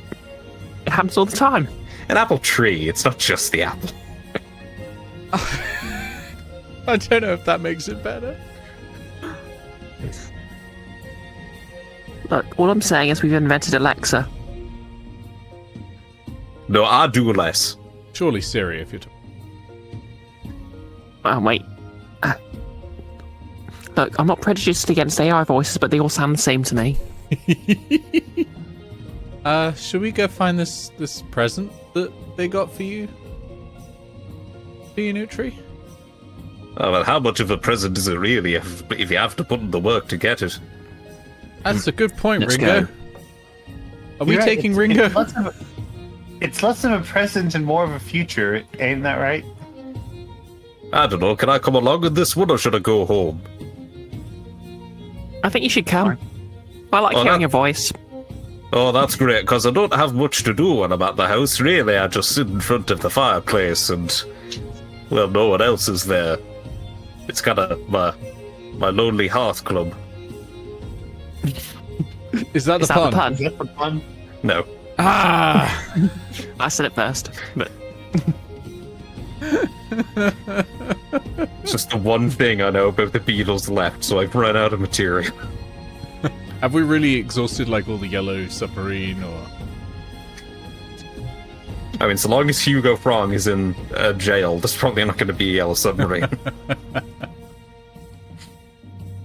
It happens all the time. An apple tree, it's not just the apple. I don't know if that makes it better. Look, all I'm saying is we've invented Alexa. No, I do less. Surely Siri, if you're talking. Oh, wait. Look, I'm not prejudiced against AI voices, but they all sound the same to me. Should we go find this present that they got for you? For you, Utri? Oh, well, how much of a present is it really if you have to put in the work to get it? That's a good point, Let's Ringo. go. Are we You're right, taking Ringo? It's less of a present and more of a future, ain't that right? I don't know, can I come along with this one or should I go home? I think you should come. I like Oh, hearing that- your voice. Oh, that's great, because I don't have much to do when I'm at the house, really. I just sit in front of the fireplace and, well, no one else is there. It's kind of my lonely hearth club. Is that the Is that pun? the pun? Is that the pun? No. Ah! I said it first, but It's just the one thing I know about the Beatles left, so I've run out of material. Have we really exhausted like all the yellow submarine or? I mean, so long as Hugo Frong is in jail, there's probably not going to be a yellow submarine.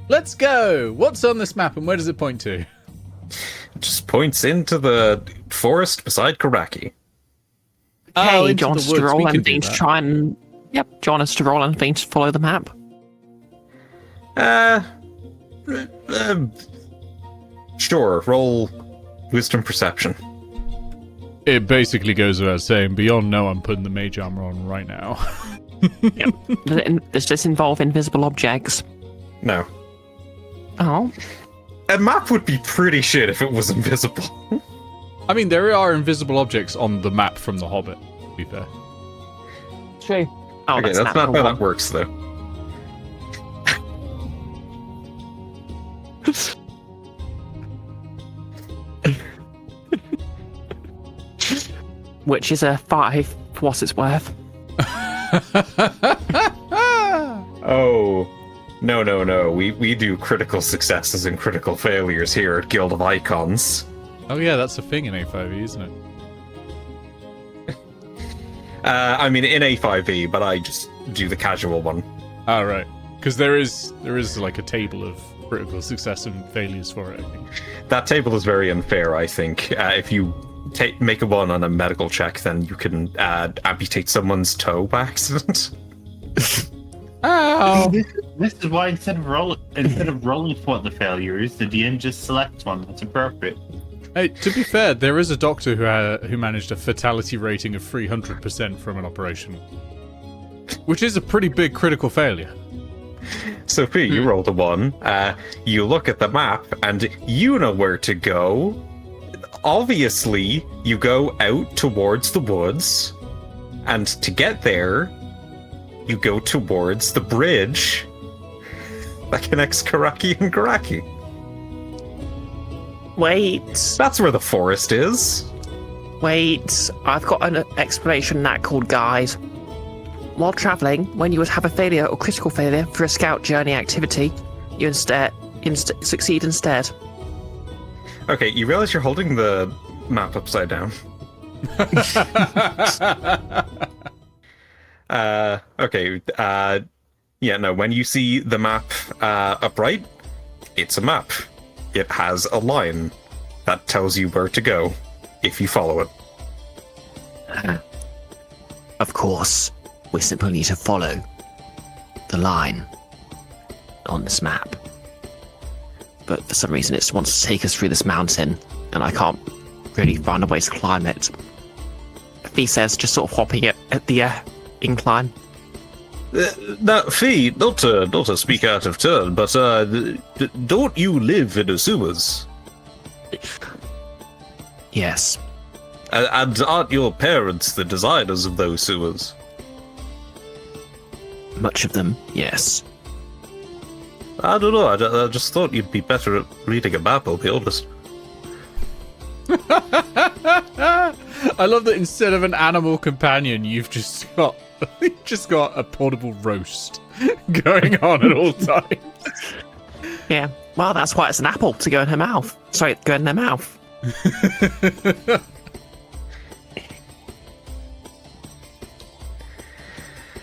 Let's go! What's on this map and where does it point to? It just points into the forest beside Korakii. Oh, hey, into John the to woods. roll We can do anything to that. try and John us to roll anything to follow the map. Sure, roll wisdom perception. It basically goes without saying, beyond no, I'm putting the mage armor on right now. Does this involve invisible objects? No. Oh, A map would be pretty shit if it was invisible. I mean, there are invisible objects on the map from The Hobbit, to be fair. true. Oh, Okay, that's not natural how one. that works, though. Which is a 5 for what it's worth. Oh, no. We do critical successes and critical failures here at Guild of Icons. Oh yeah, that's a thing in A5e, isn't it? I mean, in A5e, but I just do the casual one. Oh right, because there is like a table of critical success and failures for it, I think. That table is very unfair, I think. If you make a one on a medical check, then you can amputate someone's toe by accident. Ow! This is why instead of rolling for the failures, the DM just selects one that's appropriate. Hey, to be fair, there is a doctor who managed a fatality rating of 300% from an operation, which is a pretty big critical failure. Sophie, you rolled a 1. You look at the map, and you know where to go. Obviously, you go out towards the woods, and to get there, you go towards the bridge that connects Korakii and Korakii. Wait, That's where the forest is. wait. I've got an explanation that called guide. While travelling, when you would have a failure or critical failure for a scout journey activity, you succeed instead. Okay, you realize you're holding the map upside down. Okay, yeah, no, when you see the map upright, it's a map. It has a line that tells you where to go if you follow it. Of course, we simply need to follow the line on this map. But for some reason it wants to take us through this mountain, and I can't really find a way to climb it. Fee says, just sort of hopping it at the incline. Now, Fee, not to speak out of turn, but don't you live in the sewers? Yes, And aren't your parents the designers of those sewers? much of them, yes. I don't know, I just thought you'd be better at reading a map, I'll be honest. I love that instead of an animal companion, you've just got a portable roast going on at all times. Yeah, well, that's why it's an apple to go in her mouth. Sorry, go in their mouth.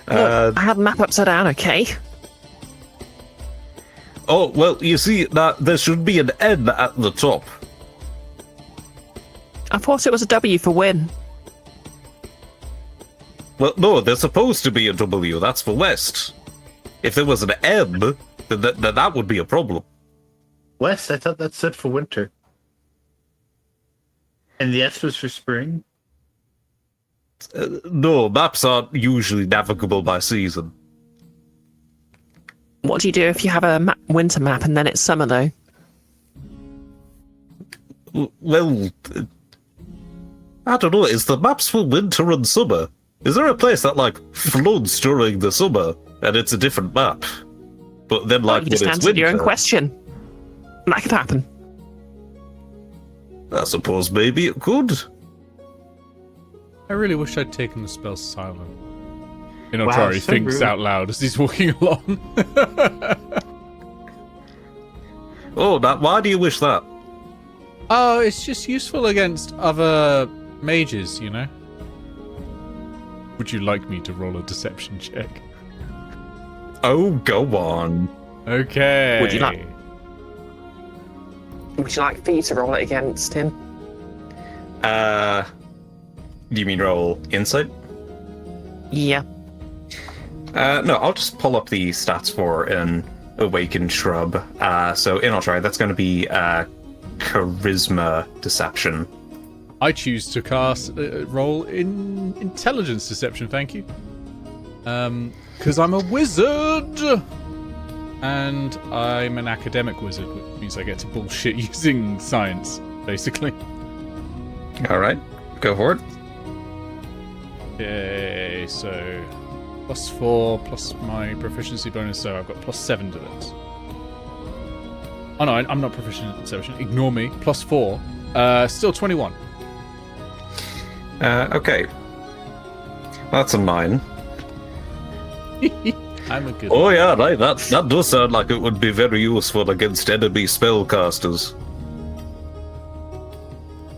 Look, I had the map upside down, okay? Oh, well, you see, there should be an N at the top. I thought it was a W for win. Well, no, there's supposed to be a W, that's for west. If there was an M, then that would be a problem. West, I thought that stood for winter. And the S was for spring? No, maps aren't usually navigable by season. What do you do if you have a winter map and then it's summer, though? Well, I don't know, is the maps for winter and summer? Is there a place that, like, floods during the summer, and it's a different map? But then, like, You when just it's answered your own winter, question. That could happen. I suppose maybe it could. I really wish I'd taken the spell silent. Wow, Inoltrare so thinks rude. out loud as he's walking along. Oh, why do you wish that? Oh, it's just useful against other mages, you know? Would you like me to roll a deception check? Oh, go on. Okay. Would you like for you to roll it against him? Do you mean roll insight? Yeah. No, I'll just pull up the stats for an awakened shrub. So Inoltrare, that's going to be charisma deception. I choose to cast roll in intelligence deception, thank you. Because I'm a wizard! And I'm an academic wizard, which means I get to bullshit using science, basically. All right, go for it. Okay, so +4 plus my proficiency bonus, so I've got +7 to this. Oh no, I'm not proficient in deception. Ignore me. +4. Still 21. Okay. That's a 9. I'm a good. Oh yeah, right. That does sound like it would be very useful against enemy spellcasters.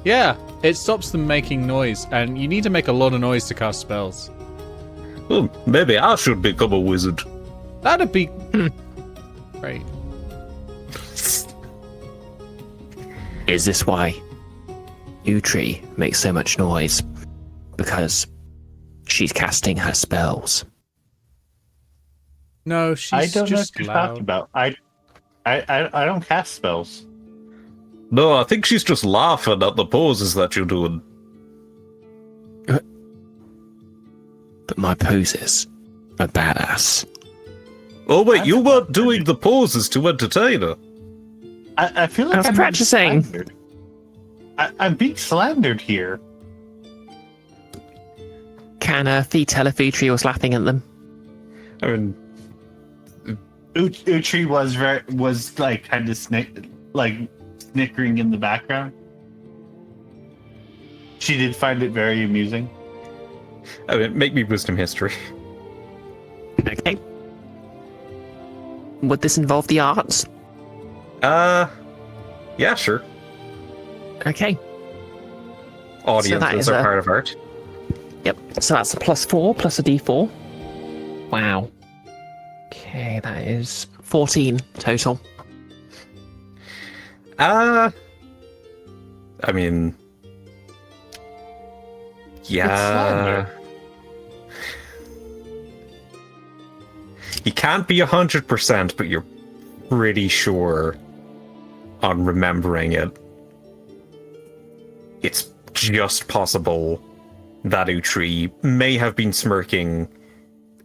Yeah, it stops them making noise, and you need to make a lot of noise to cast spells. Well, maybe I should become a wizard. That'd be great. Is this why Utri makes so much noise? Because she's casting her spells. No, she's I don't know just what you're loud. talking about. I don't cast spells. No, I think she's just laughing at the poses that you're doing. But my poses are badass. Oh wait, you weren't doing the poses to entertain her. I feel like I was I'm being practicing. slandered. I'm being slandered here. Can Fee tell if Utri was laughing at them? I mean, Utri was like kind of snickering in the background. She did find it very amusing. make me wisdom history. Okay. Would this involve the arts? Yeah, sure. Okay. Audiences is are a- part of art. Yep. So that's a +4 plus a d4. Wow. Okay, that is 14 total. I mean, yeah. You can't be 100%, but you're pretty sure on remembering it. It's just possible that Utri may have been smirking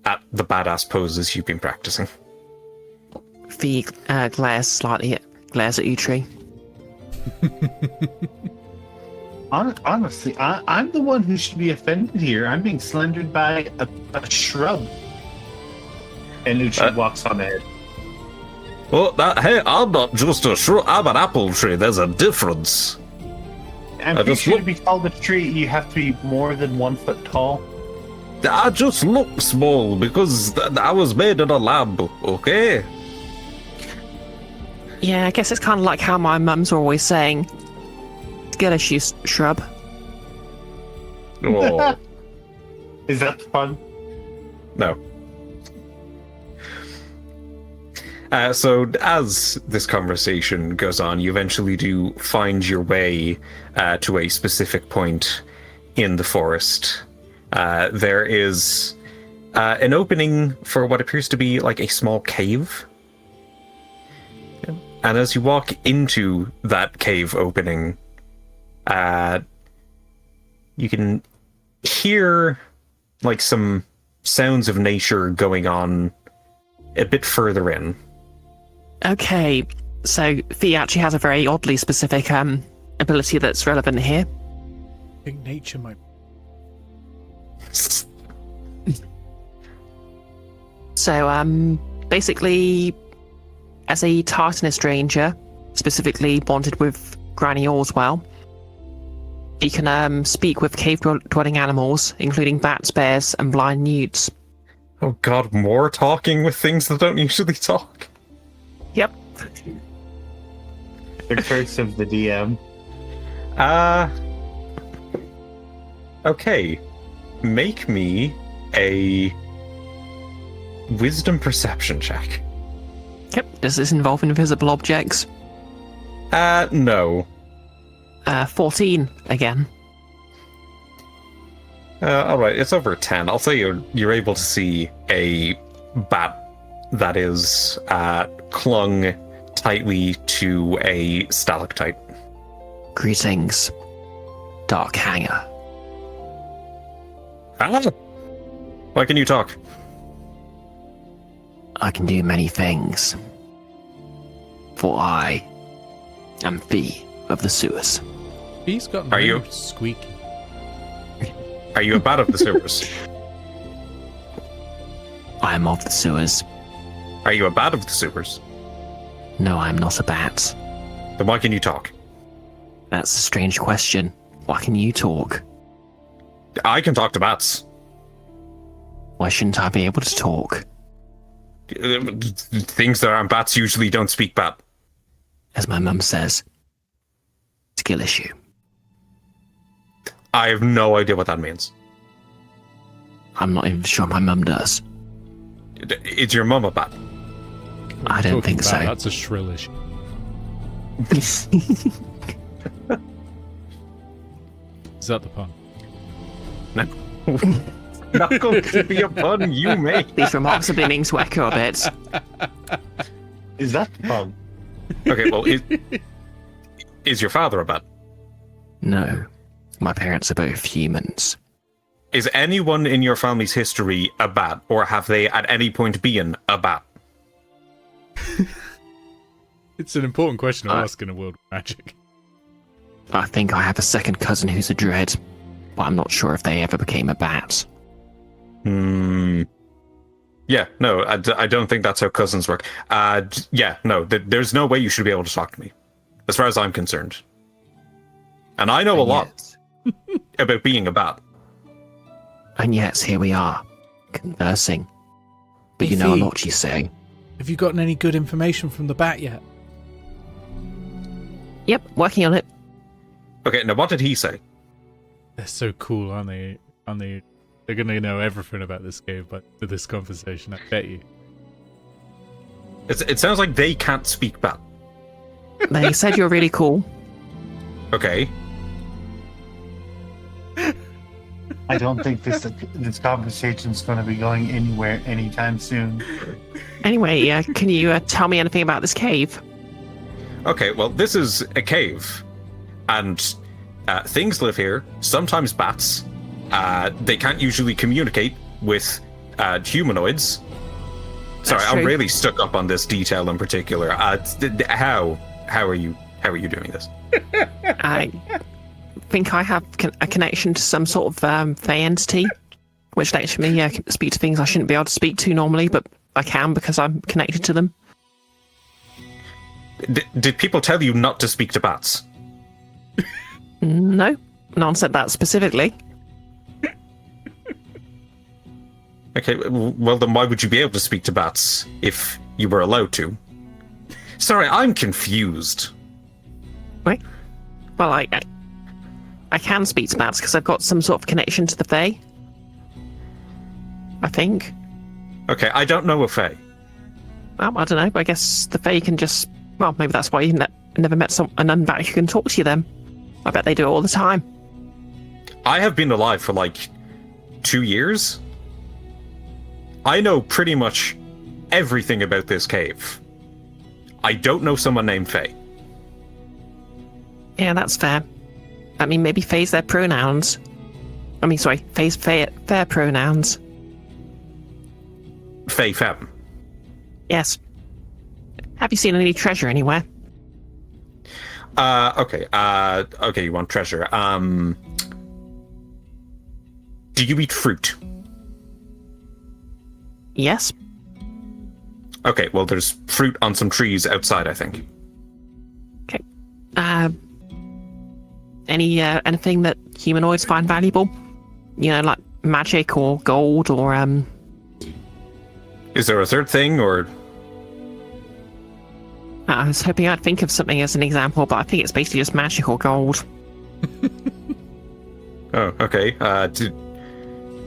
at the badass poses you've been practicing. Fee glares at Utri. Honestly, I'm the one who should be offended here. I'm being slandered by a shrub. And Utri walks on ahead. Oh, hey, I'm not just a shrub, I'm an apple tree. There's a difference. I'm I pretty just sure to look- be called a tree, you have to be more than 1 foot tall. I just look small because I was made in a lab, okay? Yeah, I guess it's kind of like how my mums were always saying, "Get a shrub." Oh, Is that the pun? no. So as this conversation goes on, you eventually do find your way to a specific point in the forest. There is an opening for what appears to be like a small cave. And as you walk into that cave opening, you can hear like some sounds of nature going on a bit further in. Okay, so Fee actually has a very oddly specific ability that's relevant here. I think nature might. So, basically, as a Titanist ranger, specifically bonded with Granny Allswell, He can speak with cave-dwelling animals, including bats, bears, and blind newts. Oh god, more talking with things that don't usually talk. Yep. The curse of the DM. Okay. Make me a wisdom perception check. Yep. Does this involve invisible objects? No. 14 again. Alright, it's over 10. I'll say you're able to see a bat that is clung tightly to a stalactite. Greetings, Dark Hanger. Why can you talk? I can do many things. For I am Fee of the Sewers. He's got no Are you- squeaky. Are you a bat of the sewers? I am of the sewers. Are you a bat of the sewers? No, I am not a bat. Then why can you talk? That's a strange question. Why can you talk? I can talk to bats. Why shouldn't I be able to talk? Things that aren't bats usually don't speak bat. As my mum says, skill issue. I have no idea what that means. I'm not even sure my mum does. Is your mum a bat? I don't Talking think so. about, that's a shrillish. Is that the pun? Not going to be a pun you make. These remarks are beginning to echo a bit. Is that the problem? Okay, well, is your father a bat? No, my parents are both humans. Is anyone in your family's history a bat, or have they at any point been a bat? It's an important question to ask in a world of magic. I think I have a second cousin who's a dread, but I'm not sure if they ever became a bat. Yeah, no, I don't think that's how cousins work. Yeah, no, there's no way you should be able to talk to me, as far as I'm concerned. And I know a lot about being a bat. And yet, here we are, conversing. But you know a lot, you say. Have you gotten any good information from the bat yet? Yep, working on it. Okay, now what did he say? They're so cool, aren't they? They're gonna know everything about this game, but to this conversation, I bet you. It sounds like they can't speak bat. They said you're really cool. Okay. I don't think this conversation's going to be going anywhere anytime soon. Anyway, can you tell me anything about this cave? Okay, well, this is a cave, and things live here, sometimes bats. They can't usually communicate with humanoids. Sorry, That's I'm true. really stuck up on this detail in particular. How are you doing this? I think I have a connection to some sort of fey entity, which lets me speak to things I shouldn't be able to speak to normally, but I can because I'm connected to them. Did people tell you not to speak to bats? No, no one said that specifically. Okay, well then why would you be able to speak to bats if you were allowed to? Sorry, I'm confused. Right. Well, I can speak to bats because I've got some sort of connection to the Fae. I think. Okay, I don't know a fae. Well, I don't know. I guess the Fae can just... Well, maybe that's why you never met an unback who can talk to you then. I bet they do it all the time. I have been alive for like 2 years. I know pretty much everything about this cave. I don't know someone named Faye. Yeah, that's fair. I mean, maybe Fae's their pronouns. I mean, sorry, Fae's fair pronouns. Faye Fem. Yes. Have you seen any treasure anywhere? Okay, you want treasure. Do you eat fruit? Yes. Okay, well, there's fruit on some trees outside, I think. Okay. anything that humanoids find valuable? You know, like magic or gold or Is there a third thing, or I was hoping I'd think of something as an example, but I think it's basically just magic or gold. oh, okay.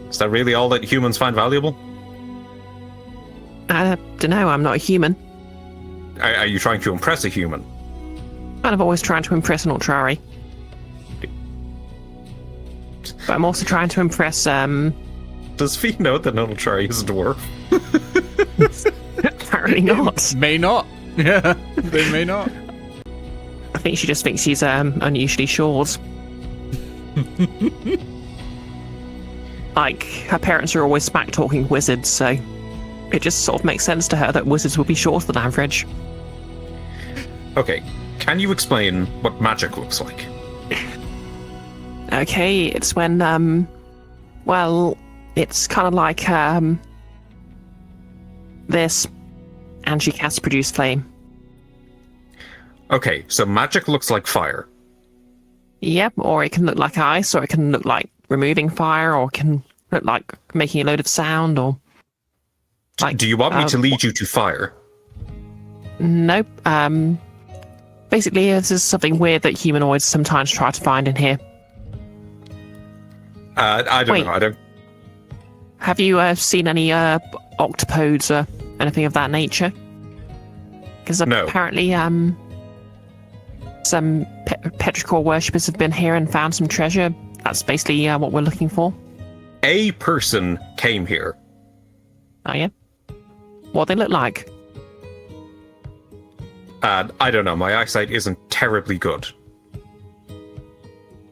Is that really all that humans find valuable? I don't know. I'm not a human. Are you trying to impress a human? Kind of always trying to impress an Inoltrare. But I'm also trying to impress, Does Fee know that Inoltrare is a dwarf? apparently not. May not. Yeah, they may not. I think she just thinks he's, unusually short. Like, her parents are always smack-talking wizards, so it just sort of makes sense to her that wizards would be shorter than average. Okay, can you explain what magic looks like? Okay, it's when, well, it's kind of like, this, and she casts Produce Flame. Okay, so magic looks like fire. Yep, or it can look like ice, or it can look like removing fire, or it can look like making a load of sound, or... like, Do you want me to lead you to fire? Nope, basically this is something weird that humanoids sometimes try to find in here. I don't Wait. know, I don't... Have you seen any octopodes or anything of that nature? Because No. apparently some petrichor worshippers have been here and found some treasure. That's basically what we're looking for. A person came here. Oh yeah? What they look like? I don't know, my eyesight isn't terribly good.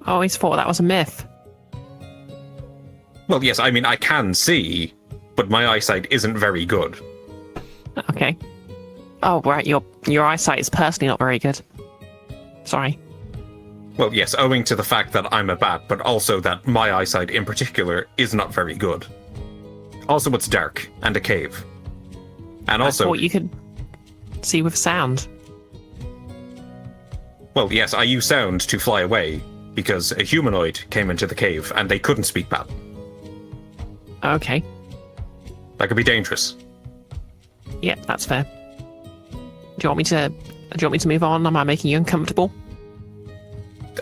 I always thought that was a myth. Well, yes, I mean, I can see, but my eyesight isn't very good. Okay. Oh right, your eyesight is personally not very good. Sorry. Well, yes, owing to the fact that I'm a bat, but also that my eyesight in particular is not very good. Also, it's dark, and a cave. And I also... thought you could see with sound. Well, yes, I use sound to fly away, because a humanoid came into the cave, and they couldn't speak bat. Okay. That could be dangerous. Yeah, that's fair. Do you want me to move on? Am I making you uncomfortable?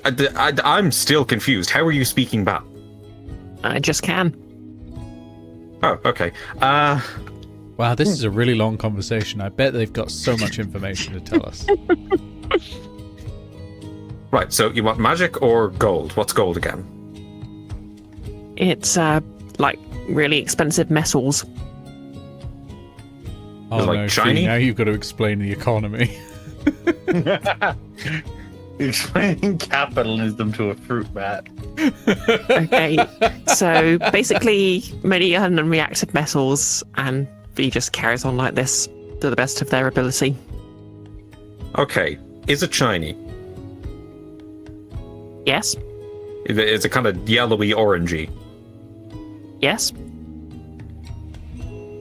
I'm still confused. How are you speaking bat? I just can. Oh, okay. Wow, this is a really long conversation. I bet they've got so much information to tell us. Right, so you want magic or gold? What's gold again? It's like really expensive metals. Oh Is it, like, no, shiny? Fee, now you've got to explain the economy. Explaining capitalism to a fruit bat. Okay, so basically many unreacted metals, and he just carries on like this to the best of their ability. Okay, is it shiny? Yes, Is it kind of yellowy orangey? yes.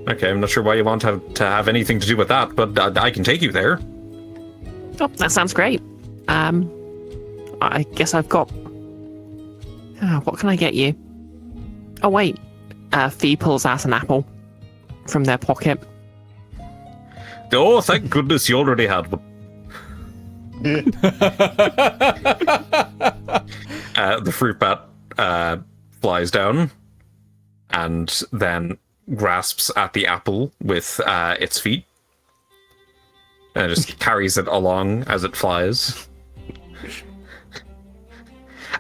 Okay, I'm not sure why you want to have anything to do with that, but I can take you there. Oh, that sounds great. I guess I've got... what can I get you? Oh, wait. Fee pulls out an apple from their pocket. Oh, thank goodness you already had one. The fruit bat flies down and then grasps at the apple with its feet and just carries it along as it flies.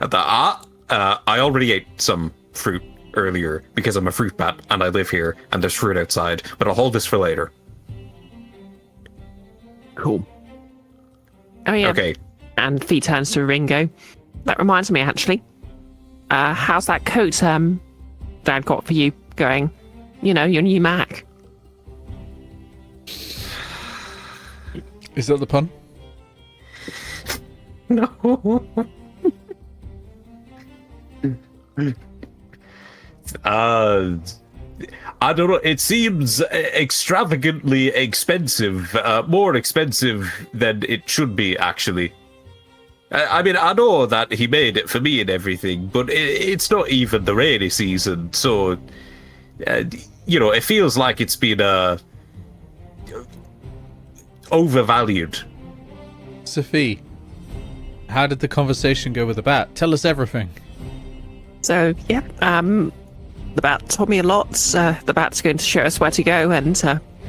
I already ate some fruit earlier because I'm a fruit bat and I live here and there's fruit outside, but I'll hold this for later. Cool. Oh, yeah. Okay. And Fee turns to Ringo. That reminds me, actually. How's that coat Dad got for you going? You know, your new Mac. Is that the pun? No. I don't know. It seems extravagantly expensive. More expensive than it should be, actually. I mean, I know that he made it for me and everything, but it's not even the rainy season, so it feels like it's been overvalued. Sophie, how did the conversation go with the bat? Tell us everything. So, yeah, the bat told me a lot. The bat's going to show us where to go, and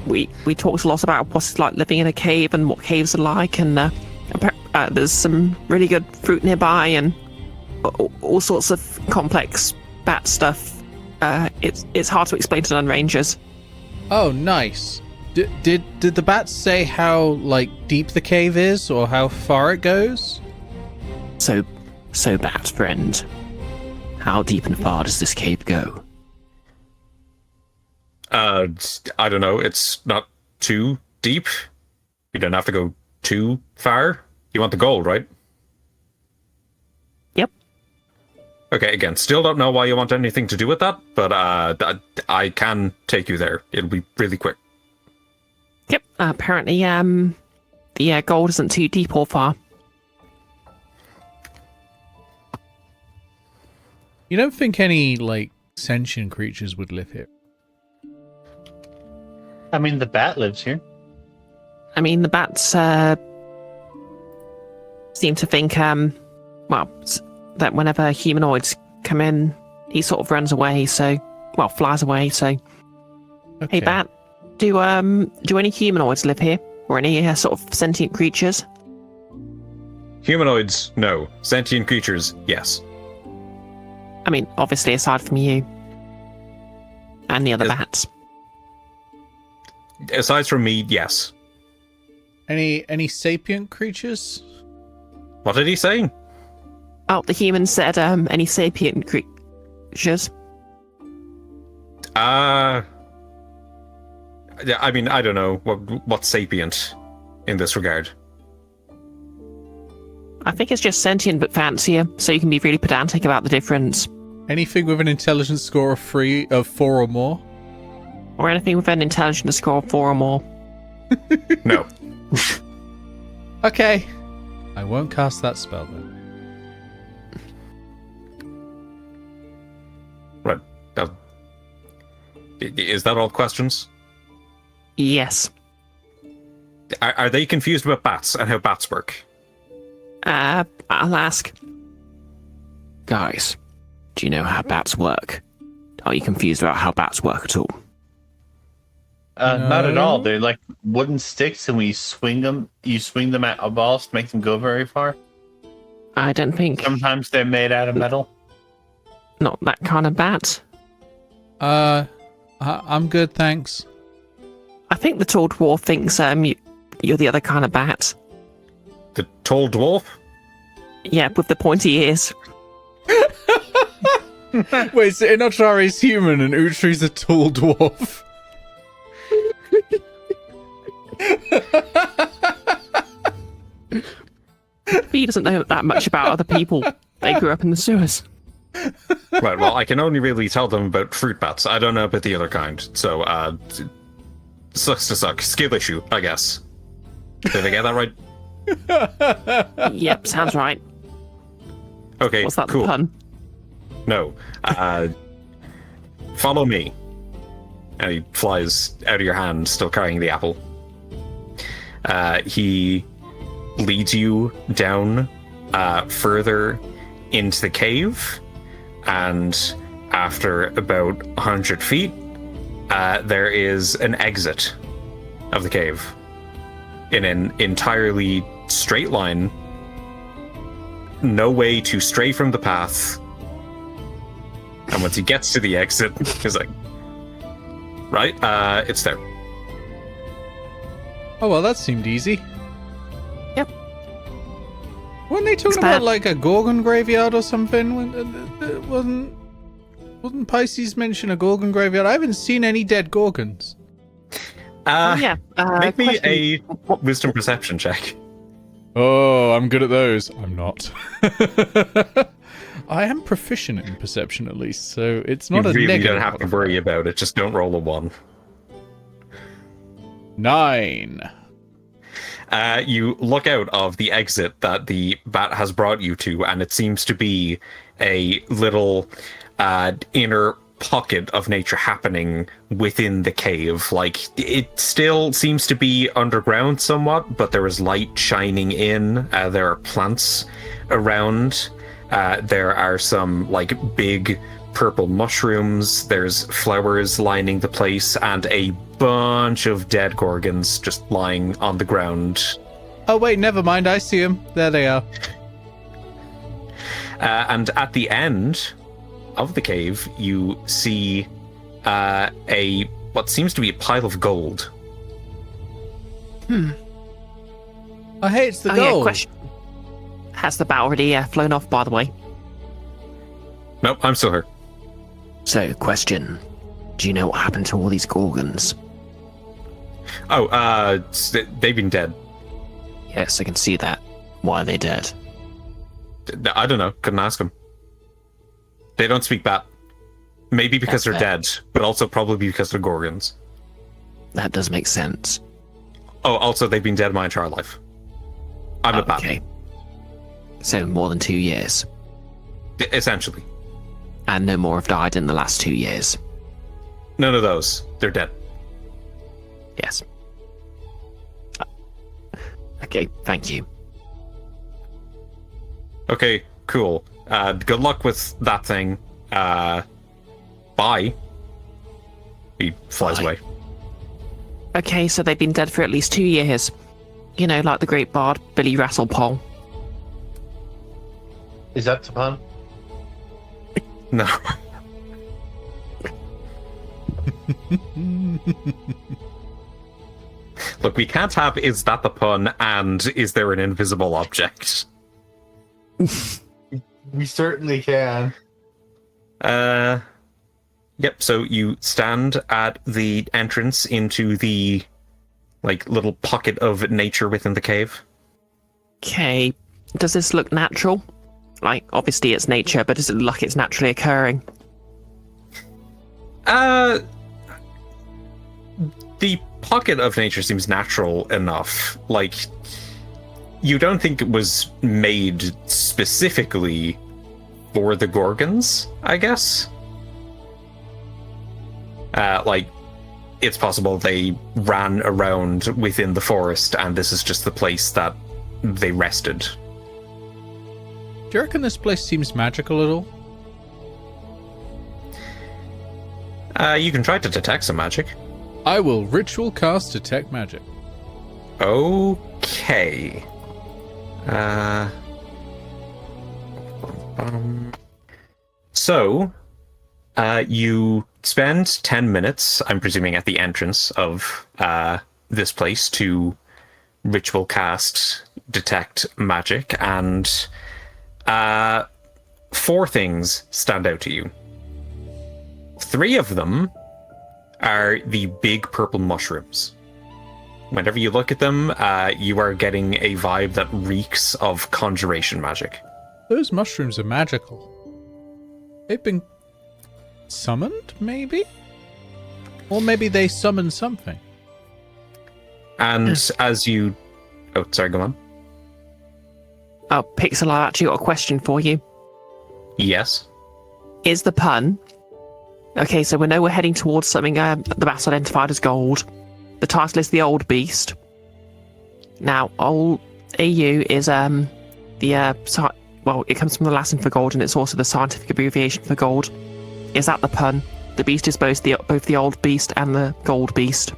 we talked a lot about what's like living in a cave and what caves are like, and there's some really good fruit nearby and all sorts of complex bat stuff. It's hard to explain to non-rangers. Oh, nice. Did the bats say how deep the cave is or how far it goes? So bat friend, how deep and far does this cave go? I don't know. It's not too deep. You don't have to go too far. You want the gold, right? Yep. Okay, again, still don't know why you want anything to do with that, but I can take you there. It'll be really quick. Yep. Apparently, the gold isn't too deep or far. You don't think any sentient creatures would live here? I mean, the bat lives here. I mean, the bats seem to think, that whenever humanoids come in, he sort of runs away. Flies away. So, Okay. hey, bat, do any humanoids live here, or any sort of sentient creatures? Humanoids, no. Sentient creatures, yes. I mean, obviously, aside from you and the other Yes. bats. Aside from me, yes. Any sapient creatures? What did he say? Oh, the human said, any sapient creatures. Yeah, I mean, I don't know what's sapient in this regard. I think it's just sentient but fancier, so you can be really pedantic about the difference. Anything with an intelligence score of 4 or more? Or anything with an intelligence score of 4 or more. No. Okay. I won't cast that spell then. Right. Is that all questions? Yes. Are they confused about bats and how bats work? I'll ask. Guys, do you know how bats work? Are you confused about how bats work at all? Not at No. all. They're like wooden sticks, and you swing them at a balls to make them go very far. I don't think... Sometimes they're made out of metal. Not that kind of bat. I'm good, thanks. I think the tall dwarf thinks you're the other kind of bat. The tall dwarf? Yeah, with the pointy ears. Wait, so Inoltrare is human and Utri's a tall dwarf? He doesn't know that much about other people. They grew up in the sewers. Right, well, I can only really tell them about fruit bats. I don't know about the other kind. So, sucks to suck. Skill issue, I guess. Did I get that right? Yep, sounds right. Okay, What's that, cool. the pun? No. Follow me. And he flies out of your hand, still carrying the apple. He leads you down further into the cave, and after about 100 feet, there is an exit of the cave in an entirely straight line. No way to stray from the path. And once he gets to the exit, he's like, right, it's there. Oh, well, that seemed easy. Yep. Weren't they talking about like a Gorgon graveyard or something? Wasn't Pisces mention a Gorgon graveyard? I haven't seen any dead Gorgons. Yeah. Make me question. a wisdom perception check. Oh, I'm good at those. I'm not. I am proficient in perception, at least, so it's not You a really negative. don't have to worry about it. Just don't roll a 1. 9. You look out of the exit that the bat has brought you to, and it seems to be a little inner pocket of nature happening within the cave. Like, it still seems to be underground somewhat, but there is light shining in. There are plants around. There are some, like, big purple mushrooms. There's flowers lining the place, and a bunch of dead gorgons just lying on the ground. Oh, wait, never mind. I see them. There they are. And at the end of the cave, you see what seems to be a pile of gold. Oh, hey, it's the Yeah, gold. question. Has the bat already flown off, by the way? Nope, I'm still here. So, question. Do you know what happened to all these gorgons? Oh, they've been dead. Yes, I can see that. Why are they dead? I don't know. Couldn't ask them. They don't speak bat. Maybe because That's they're fair. dead, but also probably because they're gorgons. That does make sense. Oh, also, they've been dead my entire life. I'm a bat. Okay. So, more than 2 years. Essentially. And no more have died in the last 2 years. None of those. They're dead. Yes. Okay, thank you. Okay, cool. Good luck with that thing. Bye. He flies Bye. away. Okay, so they've been dead for at least 2 years. You know, like the great bard Billy Rasslepole. Is that the pun? No. Look, we can't have is that the pun and is there an invisible object? We certainly can. Yep, so you stand at the entrance into the, like, little pocket of nature within the cave. Okay, does this look natural? Like, obviously it's nature, but does it look like it's naturally occurring? The pocket of nature seems natural enough. Like, you don't think it was made specifically for the Gorgons, I guess? Like, it's possible they ran around within the forest and this is just the place that they rested. Do you reckon this place seems magical at all? You can try to detect some magic. I will ritual cast detect magic. Okay. So, you spend 10 minutes, I'm presuming, at the entrance of this place to ritual cast detect magic, and 4 things stand out to you. 3 of them are the big purple mushrooms. Whenever you look at them, you are getting a vibe that reeks of conjuration magic. Those mushrooms are magical. They've been summoned, maybe? Or maybe they summoned something. And as you... Oh, sorry, go on. Oh, Pixel, I've actually got a question for you. Yes. Is the pun... Okay, so we know we're heading towards something the bat's identified as gold. The title is The Old Beast. Now, Old AU is well, it comes from the Latin for gold, and it's also the scientific abbreviation for gold. Is that the pun? The beast is both the old beast and the gold beast.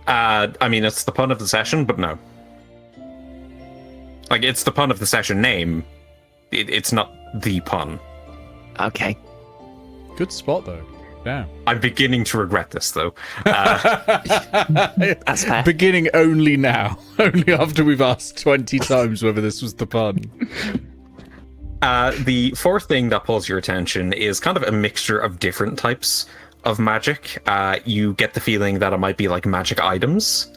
I mean, it's the pun of the session, but no. Like, it's the pun of the session name. It's not the pun. Okay. Good spot, though. Damn. I'm beginning to regret this, though. That's fair. Beginning only now. Only after we've asked 20 times whether this was the pun. The 4th thing that pulls your attention is kind of a mixture of different types of magic. You get the feeling that it might be like magic items,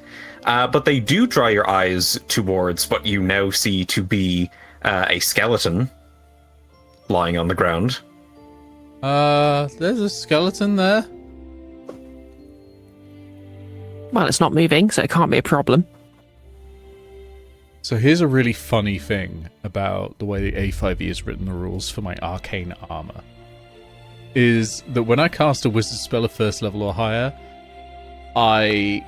but they do draw your eyes towards what you now see to be a skeleton lying on the ground. There's a skeleton there. Well, it's not moving, so it can't be a problem. So here's a really funny thing about the way the A5e has written the rules for my arcane armor. Is that when I cast a wizard spell of first level or higher, I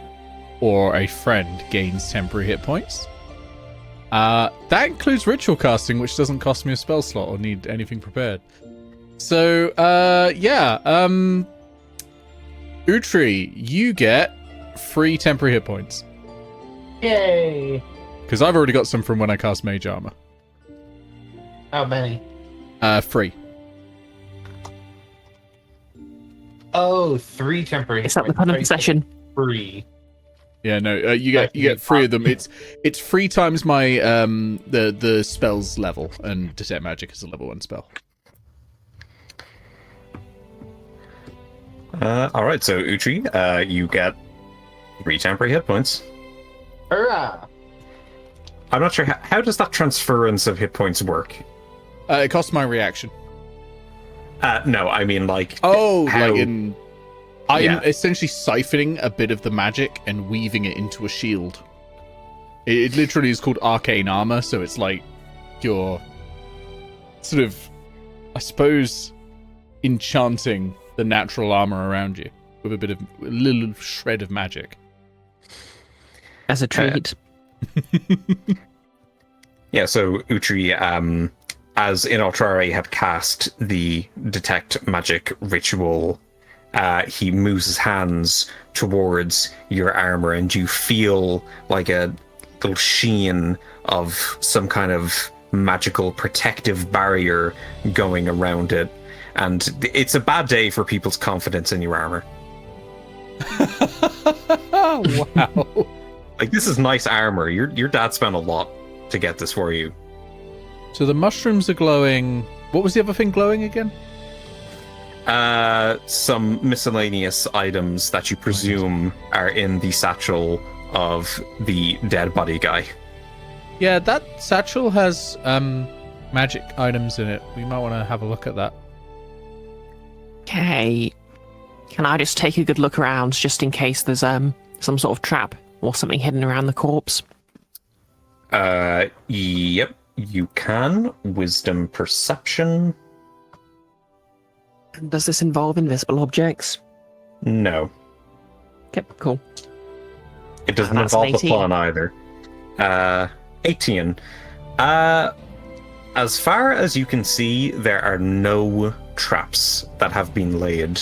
or a friend gains temporary hit points. That includes ritual casting, which doesn't cost me a spell slot or need anything prepared. So, Utri, you get free temporary hit points. Yay! Because I've already got some from when I cast Mage Armor. How many? 3. Oh, 3 temporary. Is that the fun of the session? 3. Yeah, no, you get 3 of them. It's 3 times my the spell's level, and Detect Magic is a level 1 spell. Alright, so Utri, you get 3 temporary hit points. Hurrah! I'm not sure, how does that transference of hit points work? It costs my reaction. No, I mean, like... Oh, how... like in... I'm essentially siphoning a bit of the magic and weaving it into a shield. It literally is called arcane armor, so it's like you're sort of, I suppose, enchanting the natural armor around you with a little shred of magic. As a treat. Yeah, so Utri, as Inoltrare had cast the Detect Magic ritual, he moves his hands towards your armor, and you feel like a little sheen of some kind of magical protective barrier going around it. And it's a bad day for people's confidence in your armor. Wow. Like, this is nice armor. Your dad spent a lot to get this for you. So the mushrooms are glowing. What was the other thing glowing again? Some miscellaneous items that you presume are in the satchel of the dead body guy. Yeah, that satchel has magic items in it. We might want to have a look at that. Okay. Can I just take a good look around just in case there's some sort of trap or something hidden around the corpse? Yep, you can. Wisdom perception. Does this involve invisible objects? No. Okay, cool. It doesn't That's involve the 18. pawn either. 18. As far as you can see, there are no traps that have been laid.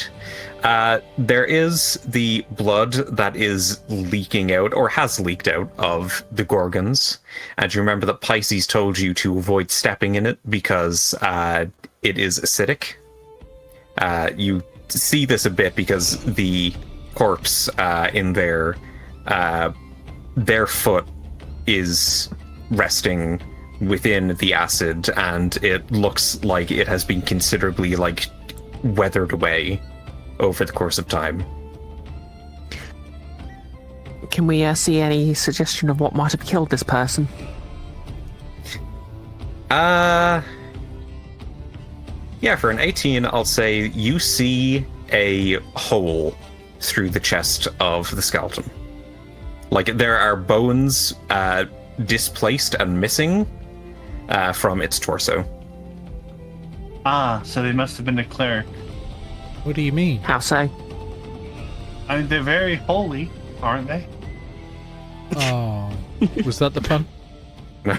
There is the blood that is leaking out, or has leaked out, of the Gorgons. And you remember that Pisces told you to avoid stepping in it because it is acidic. You see this a bit because the corpse in their foot is resting within the acid, and it looks like it has been considerably weathered away over the course of time. Can we see any suggestion of what might have killed this person? Yeah, for an 18, I'll say you see a hole through the chest of the skeleton. Like, there are bones displaced and missing from its torso. Ah, so they must have been a cleric. What do you mean? How so? I mean, they're very holy, aren't they? Oh, was that the pun? No.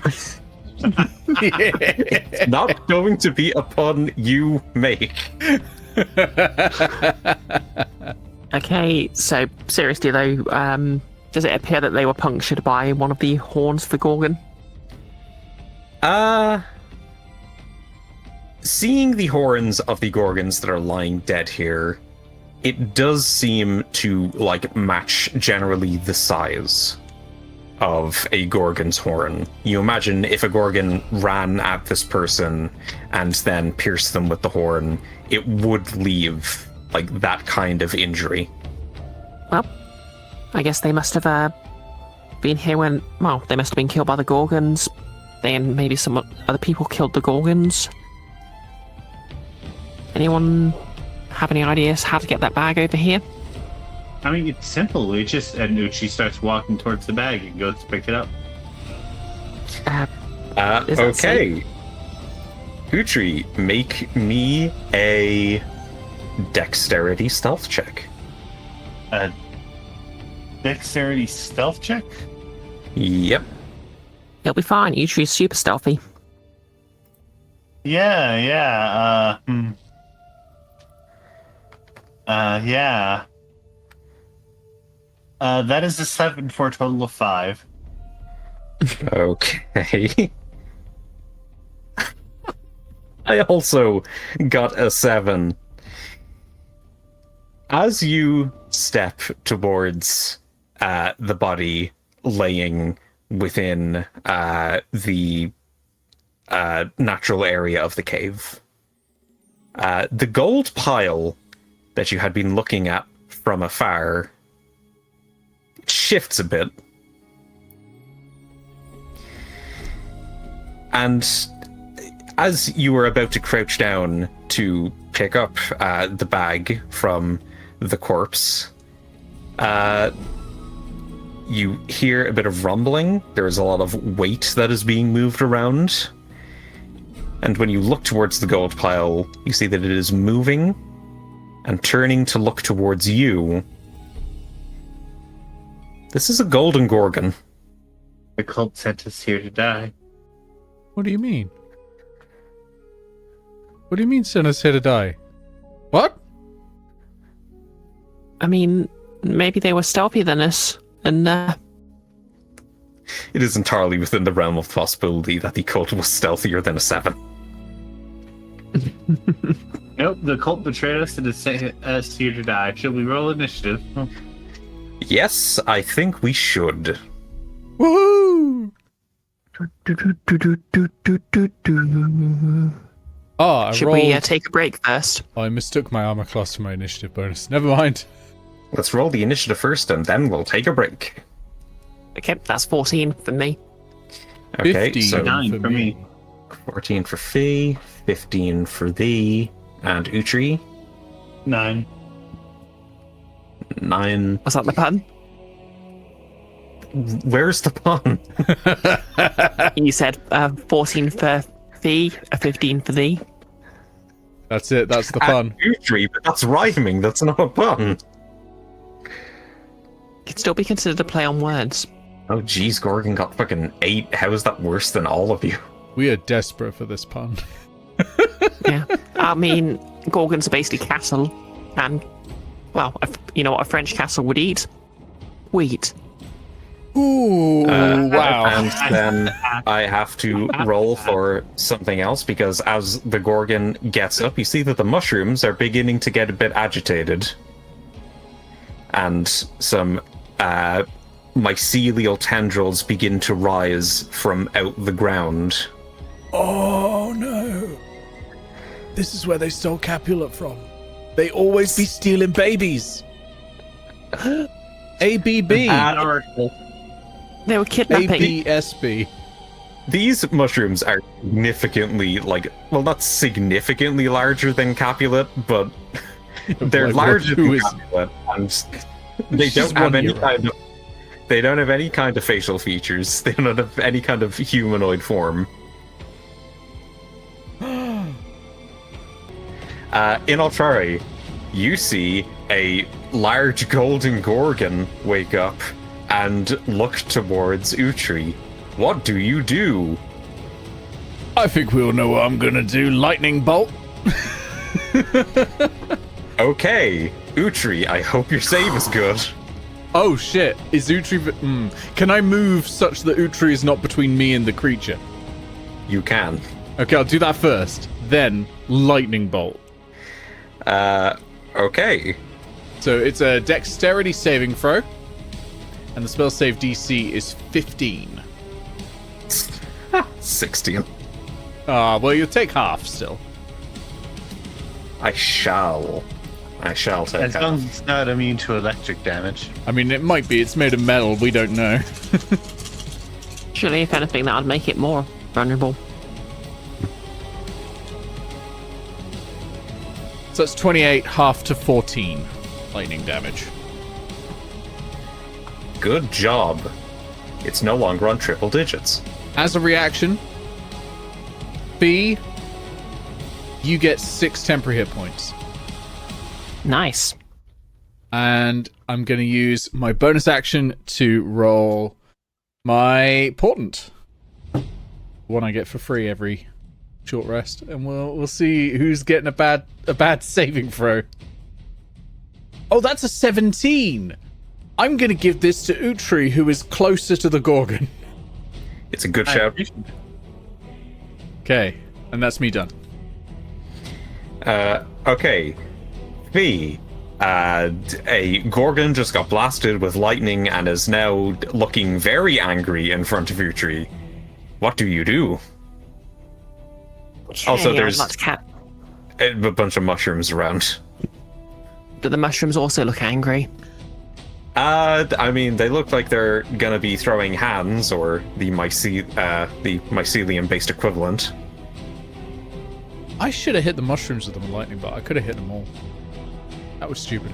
It's not going to be a pun you make. Okay, so seriously though, does it appear that they were punctured by one of the horns of the Gorgon? Seeing the horns of the Gorgons that are lying dead here, it does seem to match generally the size of a Gorgon's horn. You imagine if a Gorgon ran at this person and then pierced them with the horn, it would leave that kind of injury. Well, I guess they must have been here when, they must have been killed by the Gorgons. Then maybe some other people killed the Gorgons. Anyone have any ideas how to get that bag over here? I mean, it's simple. And Uchi starts walking towards the bag and goes to pick it up. Is that Okay. Utri, make me a dexterity stealth check. Dexterity stealth check? Yep. He'll be fine. Utri's super stealthy. Yeah. Yeah. That is a 7 for a total of 5. Okay. I also got a 7. As you step towards the body laying within the natural area of the cave, the gold pile that you had been looking at from afar shifts a bit. And as you were about to crouch down to pick up the bag from the corpse, you hear a bit of rumbling. There is a lot of weight that is being moved around. And when you look towards the gold pile, you see that it is moving and turning to look towards you. This is a golden gorgon. The cult sent us here to die. What do you mean? What do you mean send us here to die? What? I mean, maybe they were stealthier than us, and It is entirely within the realm of possibility that the cult was stealthier than a 7. Nope, the cult betrayed us and sent us here to die. Shall we roll initiative? Yes, I think we should. Woohoo! Oh, I should rolled... we take a break first? Oh, I mistook my armor class for my initiative bonus. Never mind. Let's roll the initiative first, and then we'll take a break. Okay, that's 14 for me. Okay, 15 so 9 for me. 14 for Fee, 15 for thee, and Utri, 9. 9. Was that the pun? Where's the pun? You said 14 for thee, a 15 for thee. That's it. That's the fun. Utri, but that's rhyming. That's not a pun. Could still be considered a play on words. Oh, geez, Gorgon got fucking 8. How is that worse than all of you? We are desperate for this pun. Yeah, I mean, Gorgons are basically cattle, and well, you know what a French castle would eat? Wheat. Ooh, wow. And then I have to roll for something else, because as the Gorgon gets up, you see that the mushrooms are beginning to get a bit agitated. And some mycelial tendrils begin to rise from out the ground. Oh no. This is where they stole Capulet from. They always be stealing babies. ABB. They were kidnapping. ABSB. These mushrooms are significantly, not significantly larger than Capulet, but they're Like, larger who than is- Capulet, and they She's don't have 1 any year kind of. They don't have any kind of facial features. They don't have any kind of humanoid form. Inoltrare, you see a large golden gorgon wake up and look towards Utri. What do you do? I think we all know what I'm gonna do. Lightning bolt. Okay, Utri, I hope your save is good. Oh shit! Is Utri? Can I move such that Utri is not between me and the creature? You can. Okay, I'll do that first. Then lightning bolt. Okay. So it's a dexterity saving throw, and the spell save DC is 15. 16. Well, you'll take half still. I shall take As that. long as it's not immune to electric damage. I mean, it might be. It's made of metal. We don't know. Surely, if anything, that would make it more vulnerable. So it's 28, half to 14 lightning damage. Good job. It's no longer on triple digits. As a reaction, B, you get 6 temporary hit points. Nice. And I'm going to use my bonus action to roll my portent. One I get for free every short rest, and we'll see who's getting a bad saving throw. Oh, that's a 17. I'm going to give this to Utri, who is closer to the Gorgon. It's a good shout. Okay, and that's me done. Okay. V. A Gorgon just got blasted with lightning and is now looking very angry in front of Utri. What do you do? Also, there's a bunch of mushrooms around. Do the mushrooms also look angry? I mean, they look like they're gonna be throwing hands, or the mycelium-based equivalent. I should have hit the mushrooms with the lightning, but I could have hit them all. That was stupid.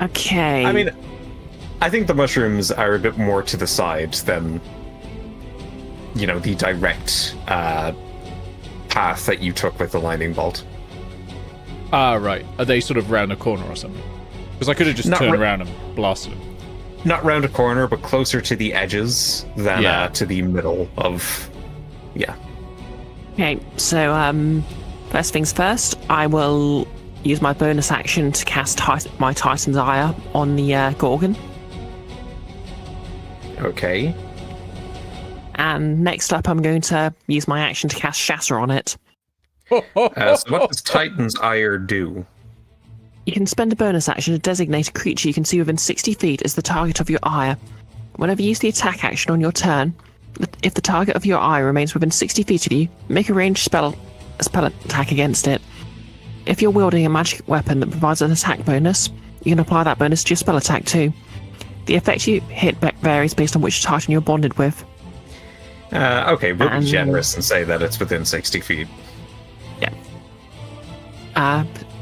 Okay. I mean, I think the mushrooms are a bit more to the side than, you know, the direct path that you took with the lightning bolt. Ah, right. Are they sort of round a corner or something? Because I could have just turned around and blasted them. Not round a corner, but closer to the edges than to the middle of... Yeah. Okay, so first things first, I will use my bonus action to cast my Titan's Ire on the Gorgon. Okay. And next up, I'm going to use my action to cast Shatter on it. So what does Titan's Ire do? You can spend a bonus action to designate a creature you can see within 60 feet as the target of your ire. Whenever you use the attack action on your turn, if the target of your ire remains within 60 feet of you, make a ranged spell attack against it. If you're wielding a magic weapon that provides an attack bonus, you can apply that bonus to your spell attack too. The effect you hit varies based on which Titan you're bonded with. Okay, we'll be generous and say that it's within 60 feet. Yeah.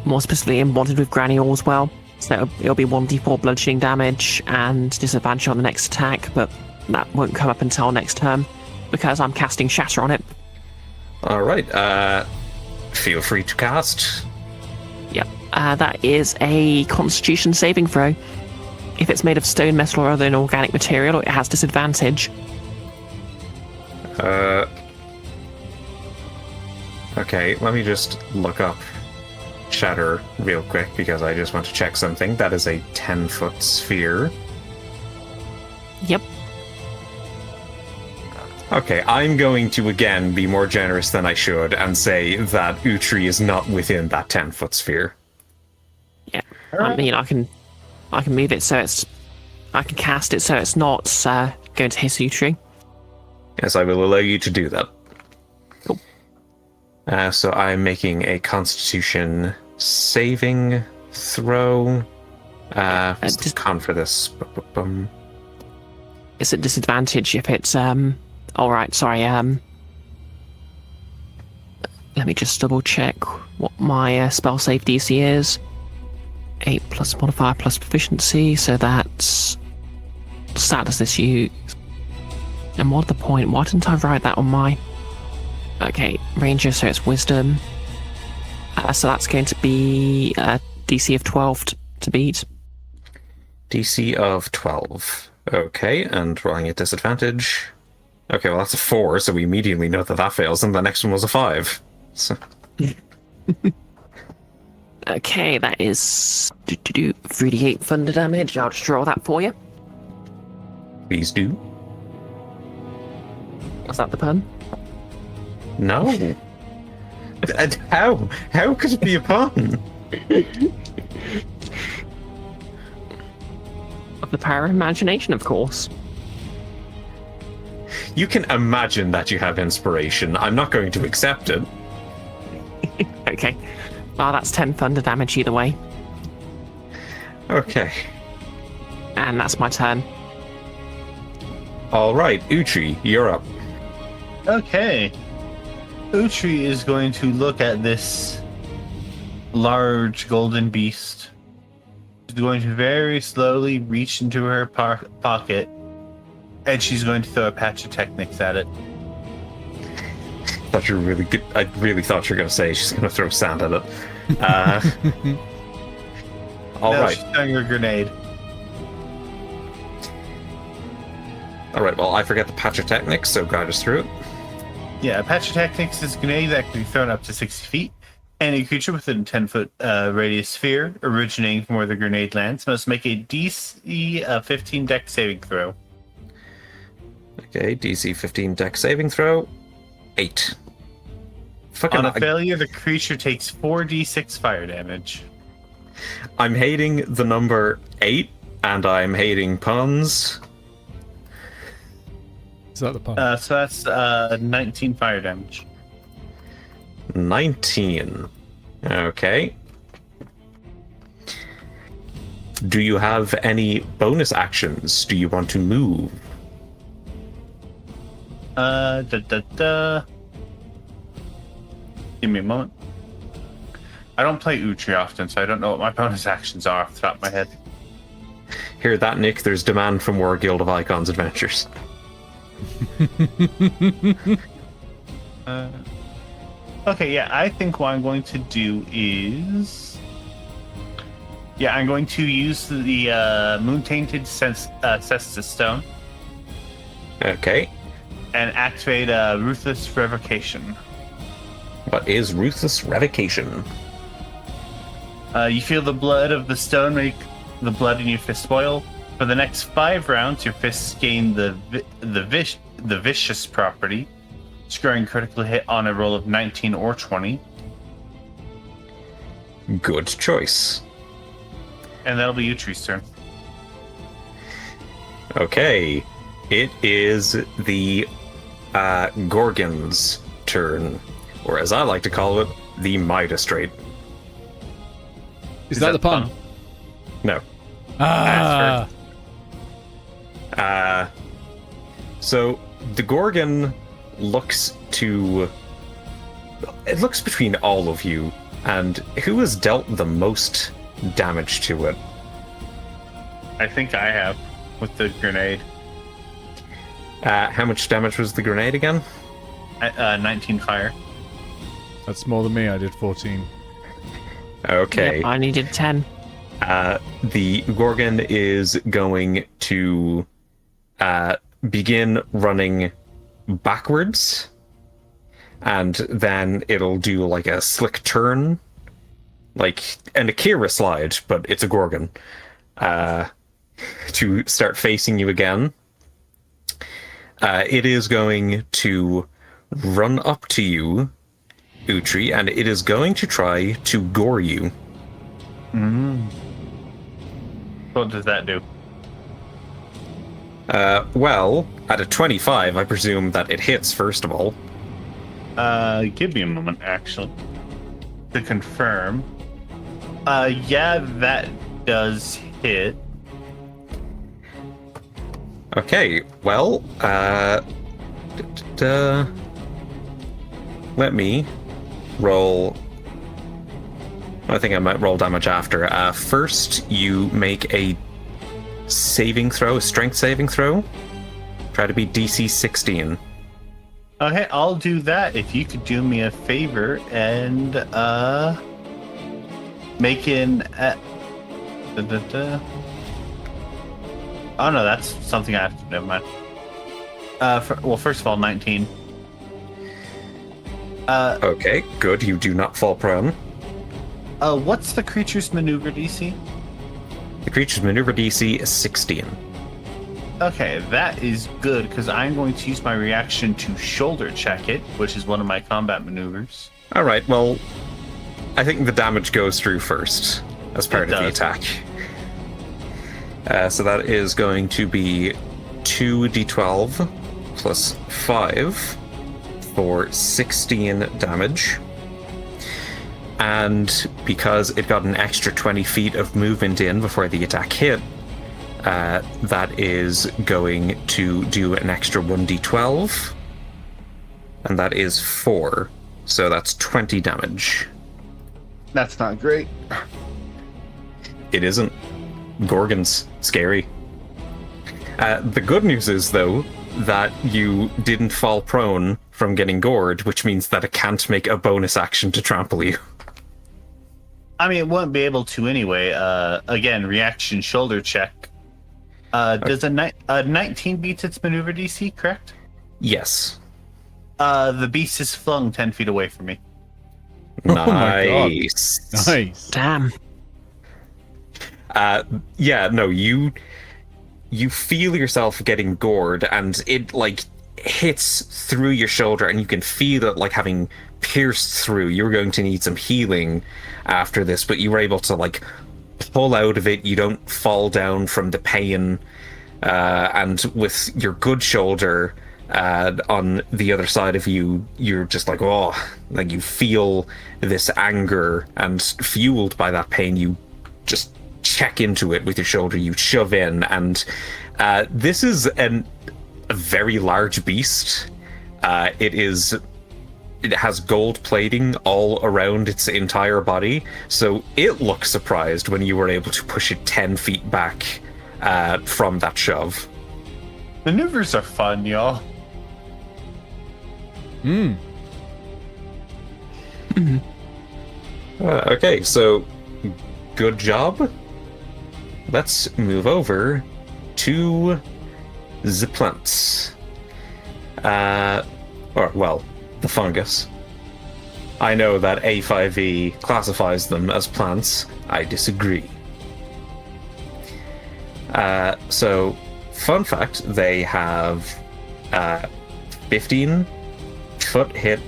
More specifically, I'm bonded with Granny as well, so it'll be 1d4 bludgeoning damage and disadvantage on the next attack, but that won't come up until next turn because I'm casting Shatter on it. Alright, feel free to cast. Yep, that is a Constitution saving throw. If it's made of stone, metal, or other inorganic material, it has disadvantage. Okay, let me just look up Shatter real quick because I just want to check something. That is a 10-foot sphere. Yep. Okay, I'm going to again be more generous than I should and say that Utri is not within that 10-foot sphere. Yeah. I mean, I can move it so I can cast it so it's not going to hit Utri. Yes, I will allow you to do that. Cool. So I'm making a Constitution saving throw. What's the con for this? It's a disadvantage if it's alright, sorry, let me just double check what my spell save DC is. 8 plus modifier plus proficiency, so that's stat does this use? And what's the point? Why didn't I write that on my... Okay, ranger, so it's wisdom. So that's going to be a DC of 12 to beat. DC of 12. Okay, and rolling at disadvantage. Okay, well that's a 4, so we immediately know that fails, and the next one was a 5. So... Okay, that is 3d8 thunder damage. I'll just roll that for you. Please do. Was that the pun? No. How? How could it be a pun? Of the power of imagination, of course. You can imagine that you have inspiration. I'm not going to accept it. Okay. Well, that's 10 thunder damage either way. Okay. And that's my turn. Alright, Utri, you're up. Okay. Utri is going to look at this large golden beast. She's going to very slowly reach into her pocket And she's going to throw a patch of techniques at it. Thought you were really good. I really thought you were going to say she's going to throw sand at it. All no, right. she's throwing her grenade. All right. Well, I forget the patch of techniques, so guide us through it. Yeah, a patch of techniques is a grenade that can be thrown up to 60 feet. Any creature within a 10-foot radius sphere originating from where the grenade lands must make a DC 15 dex saving throw. Okay, DC 15 dex saving throw. 8. Fucking, On a failure, the creature takes 4d6 fire damage. I'm hating the number 8, and I'm hating puns. Is that the pun? So that's 19 fire damage. 19. Okay. Do you have any bonus actions? Do you want to move? Give me a moment. I don't play Utri often, so I don't know what my bonus actions are off the top of my head. Hear that, Nick? There's demand for more Guild of Icons adventures. Okay, yeah, I think what I'm going to do is... Yeah, I'm going to use the Moon-Tainted Cestus Stone Okay. and activate Ruthless Revocation. What is Ruthless Revocation? You feel the blood of the stone make the blood in your fist boil. For the next 5 rounds, your fists gain the vicious property, scoring critical hit on a roll of 19 or 20. Good choice. And that'll be Utri's turn. Okay. It is the Gorgon's turn. Or as I like to call it, the Midastrate. Is that the pun? No. Ah, So the Gorgon looks to... It looks between all of you, and who has dealt the most damage to it? I think I have, with the grenade. How much damage was the grenade again? 19 fire. that's more than me. I did 14. Okay. Yep, I needed 10. The Gorgon is going to begin running backwards, and then it'll do like a slick turn, like an Akira slide, but it's a Gorgon, to start facing you again. It is going to run up to you, Utri, and it is going to try to gore you. What does that do? Well, at a 25, I presume that it hits, first of all. Give me a moment, actually, to confirm. Yeah, that does hit. Okay, well, let me roll. I think I might roll damage after. First, you make a saving throw, a strength saving throw. Try to be DC 16. Okay, I'll do that if you could do me a favor and make an. Oh no, that's something I have to. Never mind. Well, first of all, 19. Okay, good. You do not fall prone. What's the creature's maneuver DC? The creature's maneuver DC is 16. Okay, that is good because I'm going to use my reaction to shoulder check it, which is one of my combat maneuvers. All right. Well, I think the damage goes through first as part of the attack. So that is going to be 2d12 plus 5 for 16 damage. And because it got an extra 20 feet of movement in before the attack hit, that is going to do an extra 1d12. And that is 4. So that's 20 damage. That's not great. It isn't. Gorgon's scary. The good news is, though, that you didn't fall prone from getting gored, which means that it can't make a bonus action to trample you. I mean, it wouldn't be able to anyway. Again, reaction shoulder check. Does a 19 beats its maneuver DC, correct? Yes. The beast is flung 10 feet away from me. Nice. Nice. Damn. Yeah, no, you feel yourself getting gored, and it like hits through your shoulder, and you can feel it like having pierced through. You're going to need some healing after this, but you were able to like pull out of it. You don't fall down from the pain, and with your good shoulder on the other side of you, you're just like, oh, like you feel this anger, and fueled by that pain, you just check into it with your shoulder. You shove in, and this is a very large beast. It has gold plating all around its entire body, so it looks surprised when you were able to push it 10 feet back from that shove. Maneuvers are fun, y'all. Okay, so good job. Let's move over to the plants. The fungus. I know that A5e classifies them as plants. I disagree. So, fun fact, they have 15 foot hit,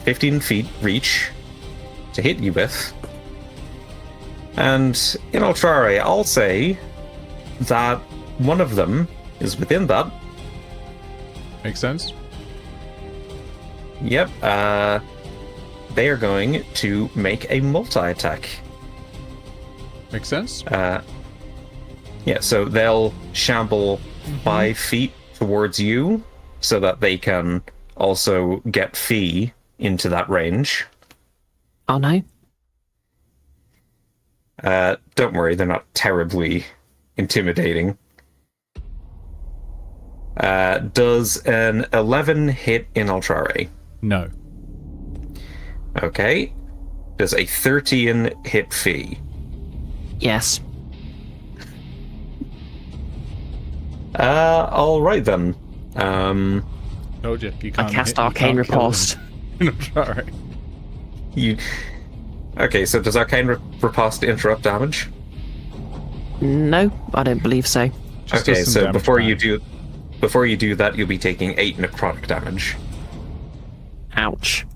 15 feet reach to hit you with. And Inoltrare, I'll say that one of them is within that. Makes sense. Yep, they are going to make a multi-attack. Makes sense. Yeah, so they'll shamble 5 feet towards you so that they can also get Fee into that range. Oh no. Don't worry, they're not terribly intimidating. Does an 11 hit Inoltrare? No. Okay. Does a 13 hit Fee? Yes. All right then. Told you. You can't. I cast Arcane Riposte. Sorry. You. Okay, so does Arcane Riposte interrupt damage? No, I don't believe so. Just Okay, does some so damage before you back. do that, you'll be taking 8 necrotic damage. Ouch.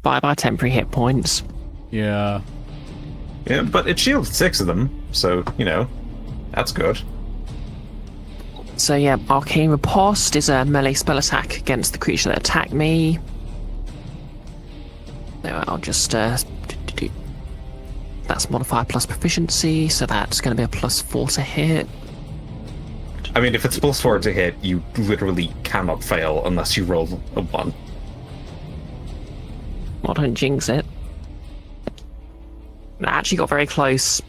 Bye bye temporary hit points. Yeah. Yeah, but it shields 6 of them, so that's good. So yeah, Arcane Riposte is a melee spell attack against the creature that attacked me. So I'll just that's modifier plus proficiency, so that's going to be a +4 to hit. I mean, if it's +4 to hit, you literally cannot fail unless you roll a 1. Well, don't jinx it. I actually got very close.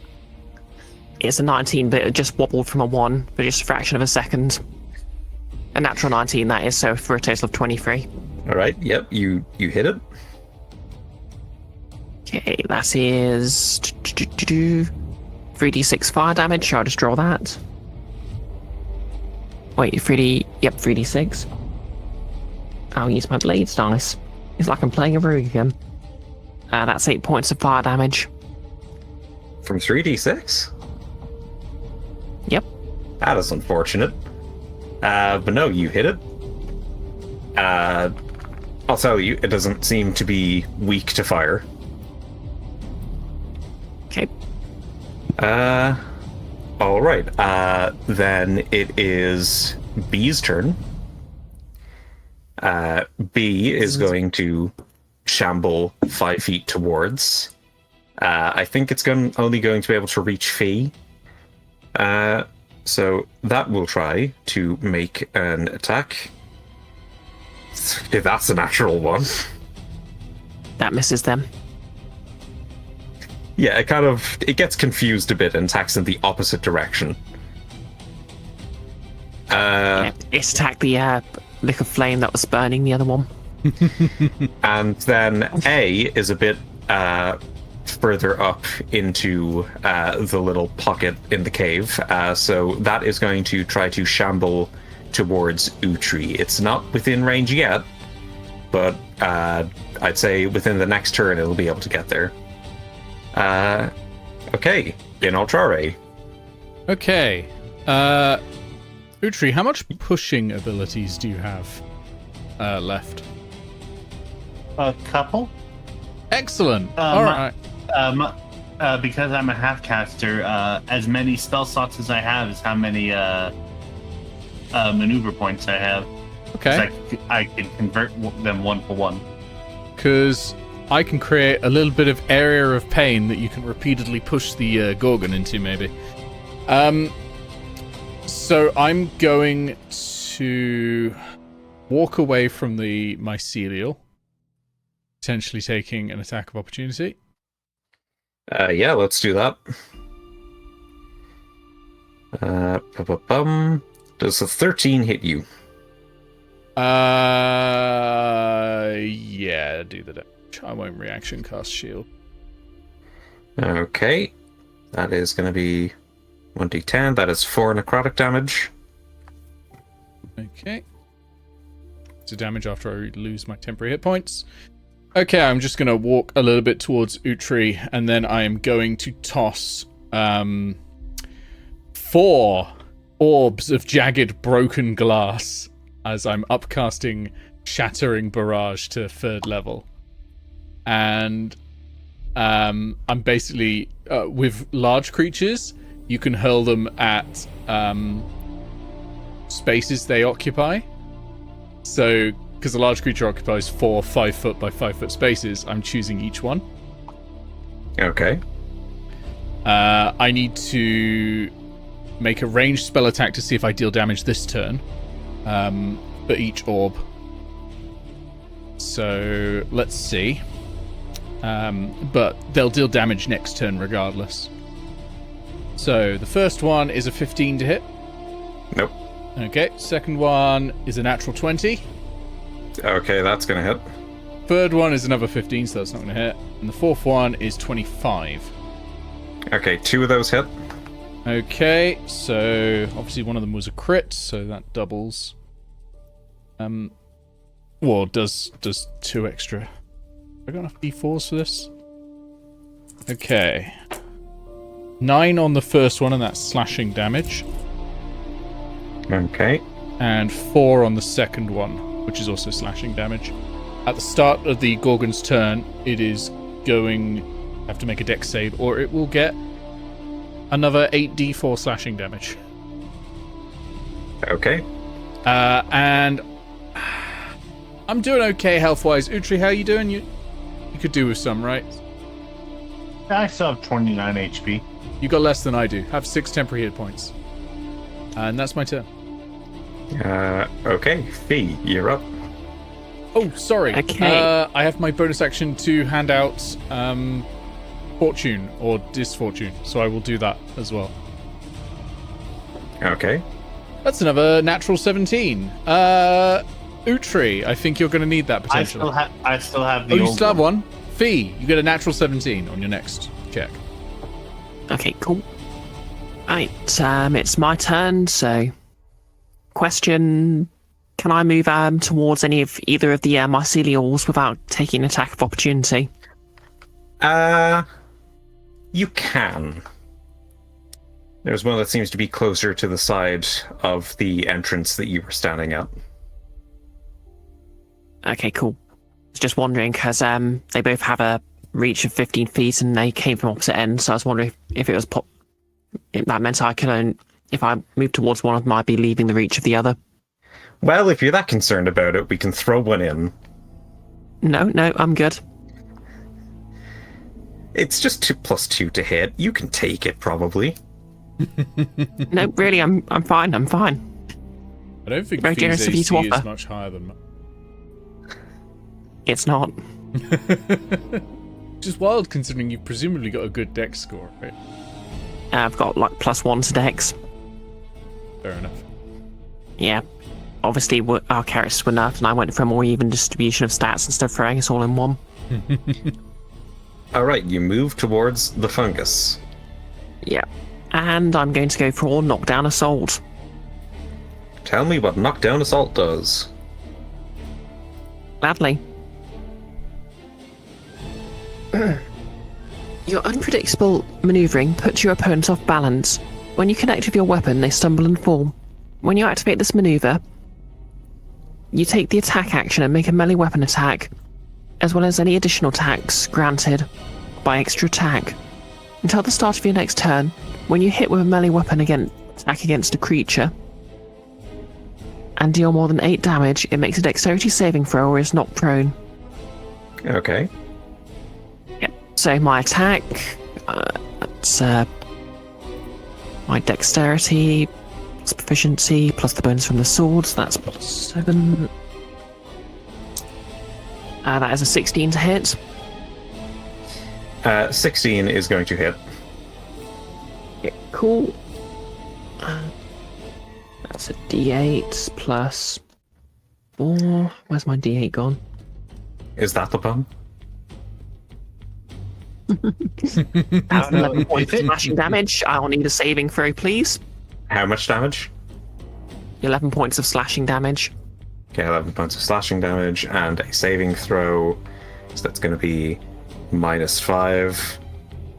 It's a 19, but it just wobbled from a 1 for just a fraction of a second. A natural 19, that is, so for a total of 23. All right, yep, you hit it. Okay, that is 3d6 fire damage. I'll just draw that. Wait, 3d6. I'll use my blades dice. It's like I'm playing a rogue again. That's 8 points of fire damage. From 3d6? Yep. That is unfortunate. But no, you hit it. I'll tell you, it doesn't seem to be weak to fire. Okay. Alright. Then it is B's turn. B is going to shamble 5 feet towards. I think it's only going to be able to reach Fee. So that will try to make an attack. That's a natural 1. That misses them. Yeah, it gets confused a bit and attacks in the opposite direction. It's attacked the lick of flame that was burning the other one. And then A is a bit further up into the little pocket in the cave. So that is going to try to shamble towards Utri. It's not within range yet, but I'd say within the next turn it'll be able to get there. Okay, Inoltrare. Okay. Utri, how much pushing abilities do you have left? A couple. Excellent. All right. Because I'm a half caster, as many spell slots as I have is how many maneuver points I have. Okay. I can convert them one for one. Because I can create a little bit of area of pain that you can repeatedly push the Gorgon into, maybe. So I'm going to walk away from the mycelial, potentially taking an attack of opportunity. Yeah, let's do that. Does a 13 hit you? Yeah, do the damage. I won't reaction cast shield. Okay. That is going to be 1d10. That is 4 necrotic damage. Okay. So damage after I lose my temporary hit points. Okay, I'm just going to walk a little bit towards Utri, and then I am going to toss 4 orbs of jagged broken glass as I'm upcasting Shattering Barrage to 3rd level. And I'm basically, with large creatures, you can hurl them at spaces they occupy. So, because a large creature occupies 4 5-foot by 5-foot spaces, I'm choosing each one. Okay. I need to make a ranged spell attack to see if I deal damage this turn for each orb. So, let's see. But they'll deal damage next turn regardless. So, the first one is a 15 to hit. Nope. Okay, second one is a natural 20. Okay, that's going to hit. Third one is another 15, so that's not going to hit. And the fourth one is 25. Okay, 2 of those hit. Okay, so obviously one of them was a crit, so that doubles. Well, does 2 extra. Have I got enough d4s for this? Okay. 9 on the first one, and that's slashing damage. Okay. And 4 on the second one, which is also slashing damage. At the start of the Gorgon's turn, it is going to have to make a dex save, or it will get another 8d4 slashing damage. Okay. And I'm doing okay health-wise. Utri, how you doing? You could do with some, right? I still have 29 HP. You got less than I do. Have 6 temporary hit points. And that's my turn. Okay. Fee, you're up. Oh, sorry. Okay. I have my bonus action to hand out fortune or disfortune, so I will do that as well. Okay. That's another natural 17. Utri, I think you're going to need that potentially. I still have the Oh, you old still have one? Fee, you get a natural 17 on your next check. Okay, cool. Right, it's my turn, so... Question... Can I move towards either of the mycelials without taking an attack of opportunity? You can. There's one that seems to be closer to the side of the entrance that you were standing at. Okay, cool. I was just wondering, because they both have a reach of 15 feet and they came from opposite ends, so I was wondering if it was if that meant I could if I move towards one of them, I'd be leaving the reach of the other. Well, if you're that concerned about it, we can throw one in. No, I'm good. It's just 2+2 to hit. You can take it, probably. No, really, I'm fine. I don't think Very Fee's generous of you to AC is offer. much higher than mine. It's not. Which is wild considering you've presumably got a good dex score, right? I've got like +1 to dex. Fair enough. Yeah. Obviously, our characters were nerfed, and I went for a more even distribution of stats instead of throwing us all in one. Alright, you move towards the fungus. Yeah. And I'm going to go for knockdown assault. Tell me what knockdown assault does. Gladly. Your unpredictable maneuvering puts your opponent off balance. When you connect with your weapon, they stumble and fall. When you activate this maneuver, you take the attack action and make a melee weapon attack, as well as any additional attacks granted by extra attack. Until the start of your next turn, when you hit with a melee weapon attack against a creature and deal more than 8 damage, it makes a dexterity saving throw or is knocked prone. Okay. Yep. So my attack, that's my dexterity plus proficiency plus the bonus from the sword, so that's plus 7. That is a 16 to hit. 16 is going to hit. Yeah, cool. That's a d8 plus 4. Where's my d8 gone? Is that the pun? That's 11 points of slashing damage. I'll need a saving throw, please. How much damage? 11 points of slashing damage. Okay, 11 points of slashing damage and a saving throw. So that's going to be -5,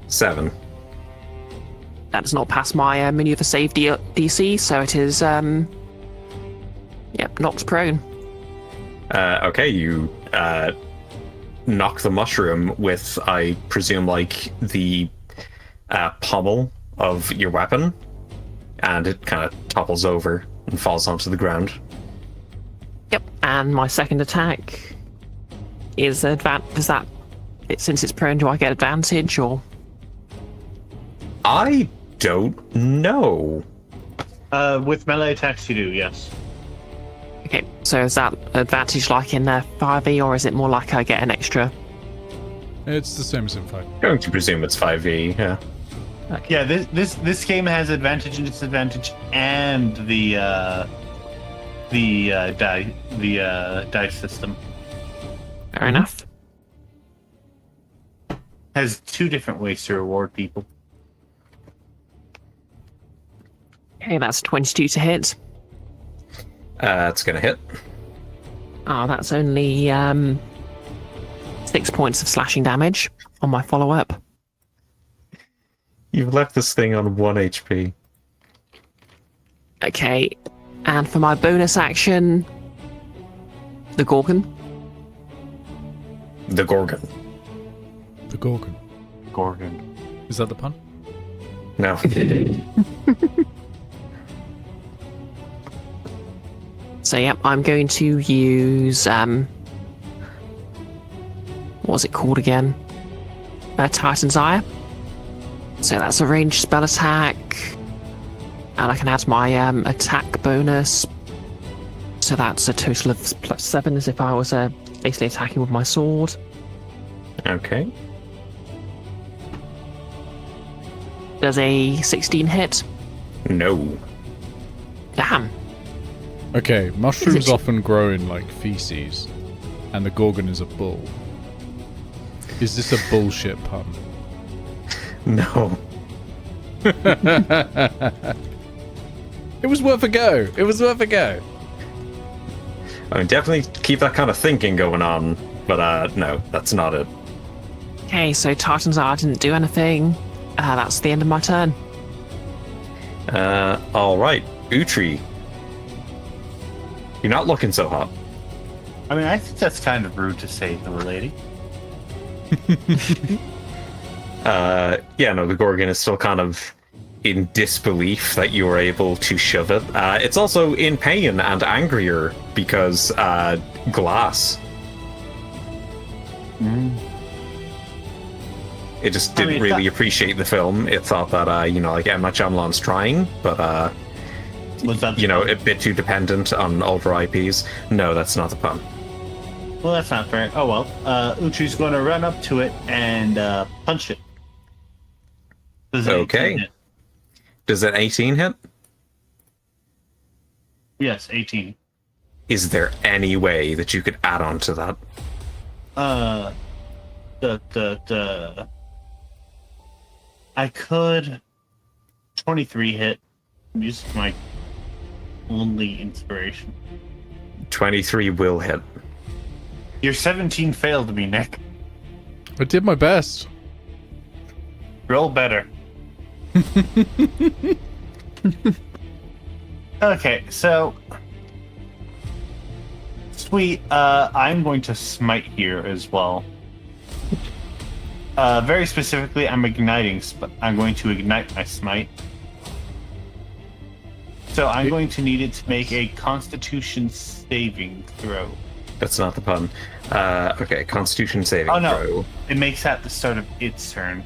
7. That does not pass my maneuver save DC, so it is, knocked prone. Okay, you knock the mushroom with, I presume, like, the pommel of your weapon, and it kind of topples over and falls onto the ground. Yep, and my second attack is since it's prone, do I get advantage, or? I don't know. With melee attacks, you do, yes. Okay, so is that advantage like in 5e, or is it more like I get an extra? It's the same as in 5. Going to presume it's 5e, yeah. Okay. Yeah, this game has advantage and disadvantage, and the dice system Fair enough. has 2 different ways to reward people. Okay, that's 22 to hit. It's going to hit. Oh, that's only 6 points of slashing damage on my follow-up. You've left this thing on 1 HP. Okay, and for my bonus action, the Gorgon. The Gorgon. The Gorgon. Gorgon. Is that the pun? No. So yep, I'm going to use what was it called again? Titan's Ire. So that's a ranged spell attack, and I can add my attack bonus. So that's a total of +7, as if I was basically attacking with my sword. Okay. Does a 16 hit? No. Damn. Okay, mushrooms Is it- often grow in like feces, and the Gorgon is a bull. Is this a bullshit pun? No. It was worth a go. It was worth a go. I mean, definitely keep that kind of thinking going on, but no, that's not it. Okay, so Titan's Ire didn't do anything. That's the end of my turn. Alright. Utri. You're not looking so hot. I mean, I think that's kind of rude to say to the lady. Yeah, no, the Gorgon is still kind of in disbelief that you were able to shove it. It's also in pain and angrier because glass. It just didn't really appreciate the film. It thought that, like M. Night Shyamalan's trying, but, Was that a bit too dependent on older IPs. No, that's not the pun. Well, that's not fair. Oh well. Utri's going to run up to it and punch it. Does an Okay. 18 hit? Does an 18 hit? Yes, 18. Is there any way that you could add on to that? I could 23 hit. Use my only inspiration. 23 will hit. Your 17 failed me, Nick. I did my best. Roll better. Okay, so sweet. I'm going to smite here as well. Very specifically, I'm going to ignite my smite. So I'm going to need it to make a Constitution saving throw. That's not the pun. Okay, Constitution saving Oh no, throw. it makes that the start of its turn.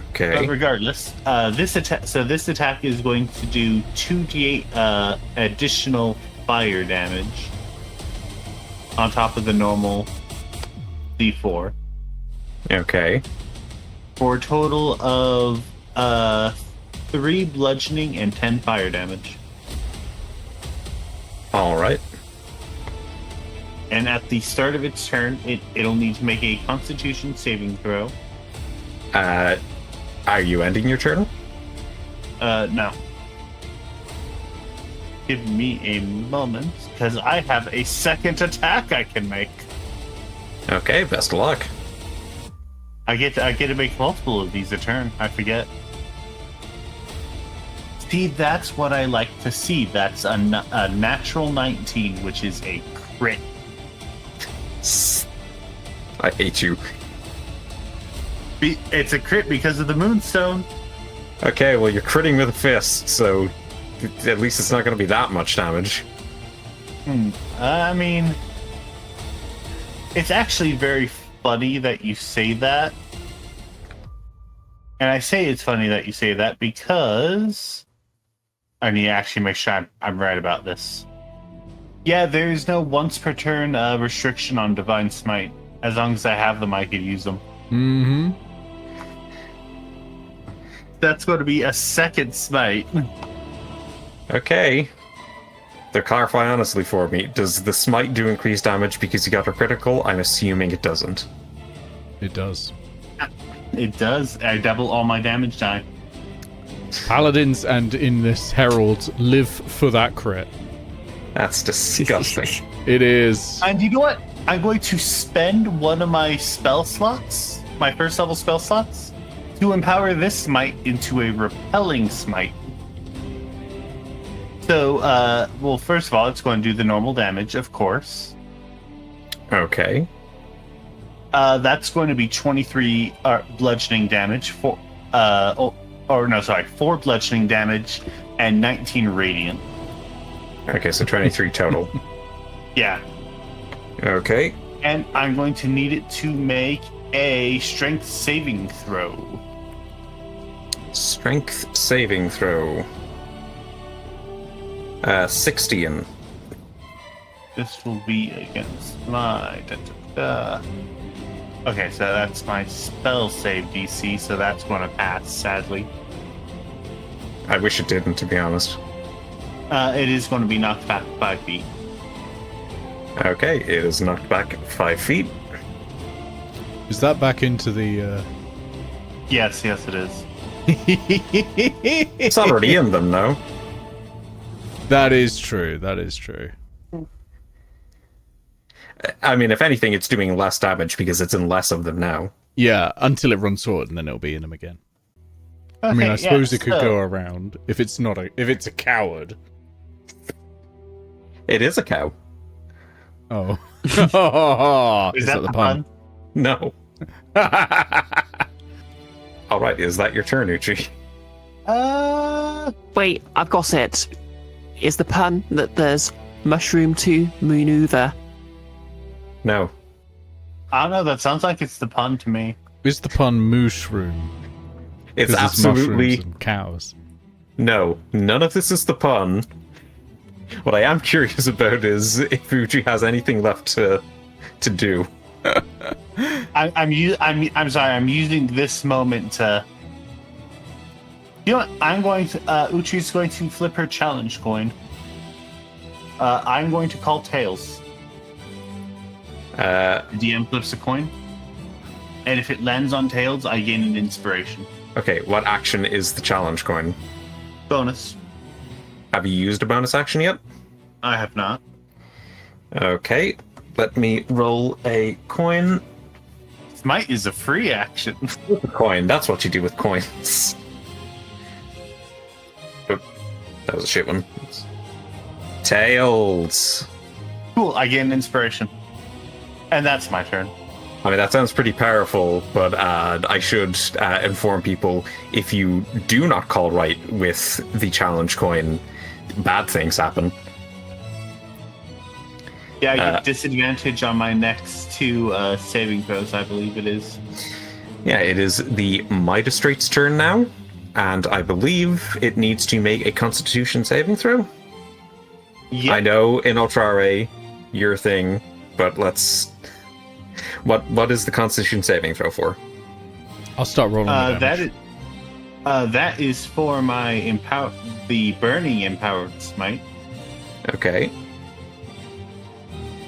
Okay. But regardless, this attack is going to do 2d8 additional fire damage on top of the normal d4 Okay. for a total of 3 bludgeoning and 10 fire damage. All right. And at the start of its turn, it'll need to make a Constitution saving throw. Are you ending your turn? No. Give me a moment, because I have a second attack I can make. Okay, best of luck. I get to make multiple of these a turn. I forget. See, that's what I like to see. That's a natural 19, which is a crit. I hate you. It's a crit because of the Moonstone. Okay, well, you're critting with a fist, so at least it's not going to be that much damage. I mean, it's actually very funny that you say that. And I say it's funny that you say that because I need to actually make sure I'm right about this. Yeah, there is no once per turn restriction on Divine Smite. As long as I have them, I could use them. Mm-hmm. That's going to be a second smite. Okay. They're clarify honestly for me. Does the smite do increased damage because you got a critical? I'm assuming it doesn't. It does. It does. I double all my damage die. Paladins and in this Herald live for that crit. That's disgusting. It is. And you know what? I'm going to spend one of my spell slots, my first level spell slots, to empower this smite into a repelling smite. So, well, first of all, it's going to do the normal damage, of course. Okay. That's going to be 23 bludgeoning damage, 4 bludgeoning damage and 19 radiant. Okay, so 23 total. Yeah. Okay. And I'm going to need it to make a strength saving throw. Strength saving throw. 16. This will be against my... Okay, so that's my spell save DC, so that's going to pass, sadly. I wish it didn't, to be honest. It is going to be knocked back 5 feet. Okay, it is knocked back 5 feet. Is that back into the... Yes, it is. It's already in them, though. That is true. That is true. I mean, if anything, it's doing less damage because it's in less of them now. Yeah, until it runs short, and then it'll be in them again. Okay, I mean, I suppose it could so- go around if it's not if it's a coward. It is a cow. Oh, Is that the pun? No. All right, is that your turn, Utri? Wait, I've got it. Is the pun that there's mushroom to maneuver? No. I don't know, that sounds like it's the pun to me. Is the pun mushroom? It's 'Cause there's absolutely mushrooms and cows. no. None of this is the pun. What I am curious about is if Utri has anything left to do. I'm sorry, I'm using this moment to... You know what? I'm going to... Utri's going to flip her challenge coin. I'm going to call tails. The DM flips a coin, and if it lands on tails, I gain an inspiration. Okay, what action is the challenge coin? Bonus. Have you used a bonus action yet? I have not. Okay, let me roll a coin. Smite is a free action. A coin, that's what you do with coins. Oop, that was a shit one. Tails. Cool, I gain an inspiration. And that's my turn. I mean, that sounds pretty powerful, but I should inform people, if you do not call right with the challenge coin, bad things happen. Yeah, I get disadvantage on my next 2 saving throws, I believe it is. Yeah, it is the Magistrate's turn now, and I believe it needs to make a Constitution saving throw. Yep. I know, Inoltrare, your thing, but let's... What is the Constitution saving throw for? I'll start rolling the damage. That is for my the burning empowered smite. Okay.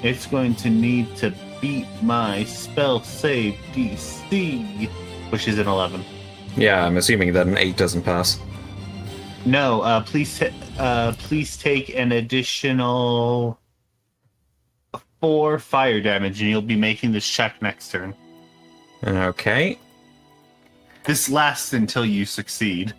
It's going to need to beat my spell save DC, which is an 11. Yeah, I'm assuming that an 8 doesn't pass. No, please take an additional 4 fire damage, and you'll be making this check next turn. Okay. This lasts until you succeed.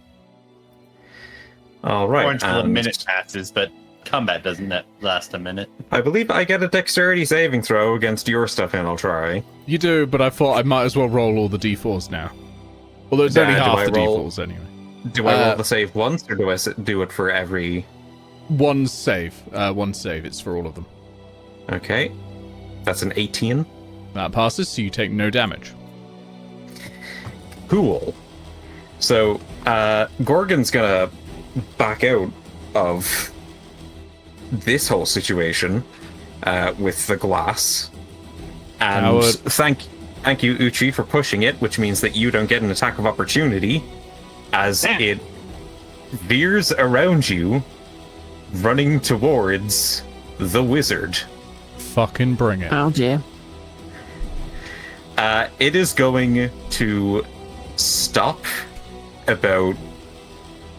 All right. Or until a and minute passes, but combat doesn't last a minute. I believe I get a dexterity saving throw against your stuff, Inoltrare. You do, but I thought I might as well roll all the d4s now. Although it's only Do half I the roll- d4s anyway. Do I roll the save once, or do I do it for every... One save. One save. It's for all of them. Okay. That's an 18. That passes, so you take no damage. Cool. So, Gorgon's gonna back out of this whole situation with the glass. And Howard. thank you, Utri, for pushing it, which means that you don't get an attack of opportunity as it veers around you, running towards the wizard. Fucking bring it. Oh dear. It is going to stop about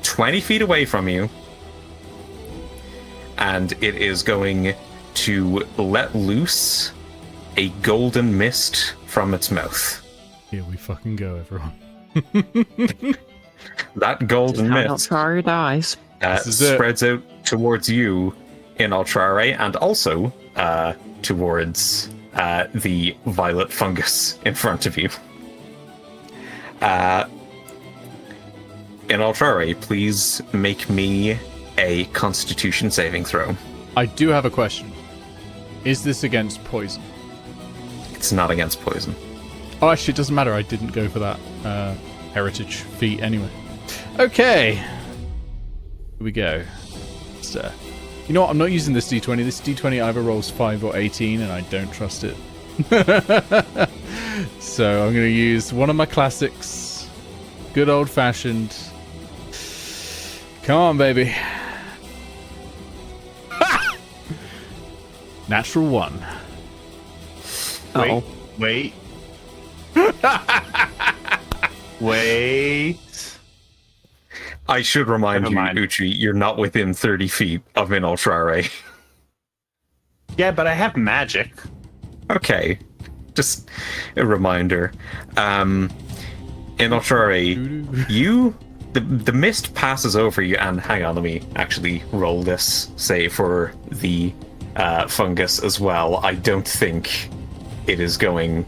20 feet away from you, and it is going to let loose a golden mist from its mouth. Here we fucking go, everyone. That golden How mist Inoltrare dies. This is it. spreads out towards you, Inoltrare, and also towards the violet fungus in front of you. Inoltrare, please make me a Constitution saving throw. I do have a question. Is this against poison? It's not against poison. Oh, actually, it doesn't matter. I didn't go for that heritage feat anyway. Okay. Here we go. So, you know what? I'm not using this d20. This d20 either rolls 5 or 18, and I don't trust it. So I'm going to use one of my classics. Good old-fashioned. Come on, baby. Natural 1. Oh. Wait. Wait. I should remind Never you, mind. Utri, you're not within 30 feet of Inoltrare. Yeah, but I have magic. Okay. Just a reminder. Inoltrare, the mist passes over you, and hang on, let me actually roll this, say, for the fungus as well. I don't think it is going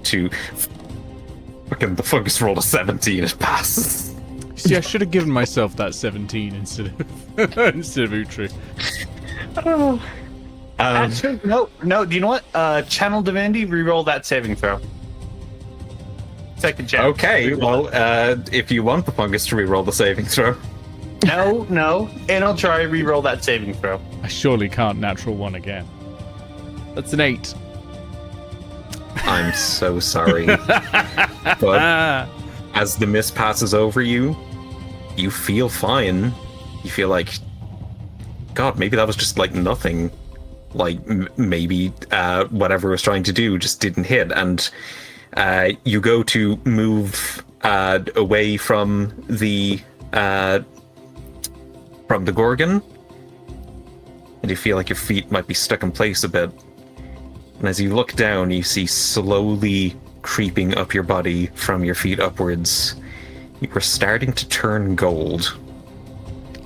to... Fucking the fungus rolled a 17, it passes. See, I should have given myself that 17 instead of Utri. Actually, no. Do you know what? Channel Divinity, reroll that saving throw. Second check. Okay, Reroll well, if you want the fungus to reroll the saving throw. it. No. And I'll try reroll that saving throw. I surely can't natural 1 again. That's an 8. I'm so sorry. But as the mist passes over you, you feel fine. You feel like god, maybe that was just like nothing. Like maybe whatever it was trying to do just didn't hit, and you go to move away from the Gorgon, and you feel like your feet might be stuck in place a bit. And as you look down, you see slowly creeping up your body from your feet upwards, you are starting to turn gold.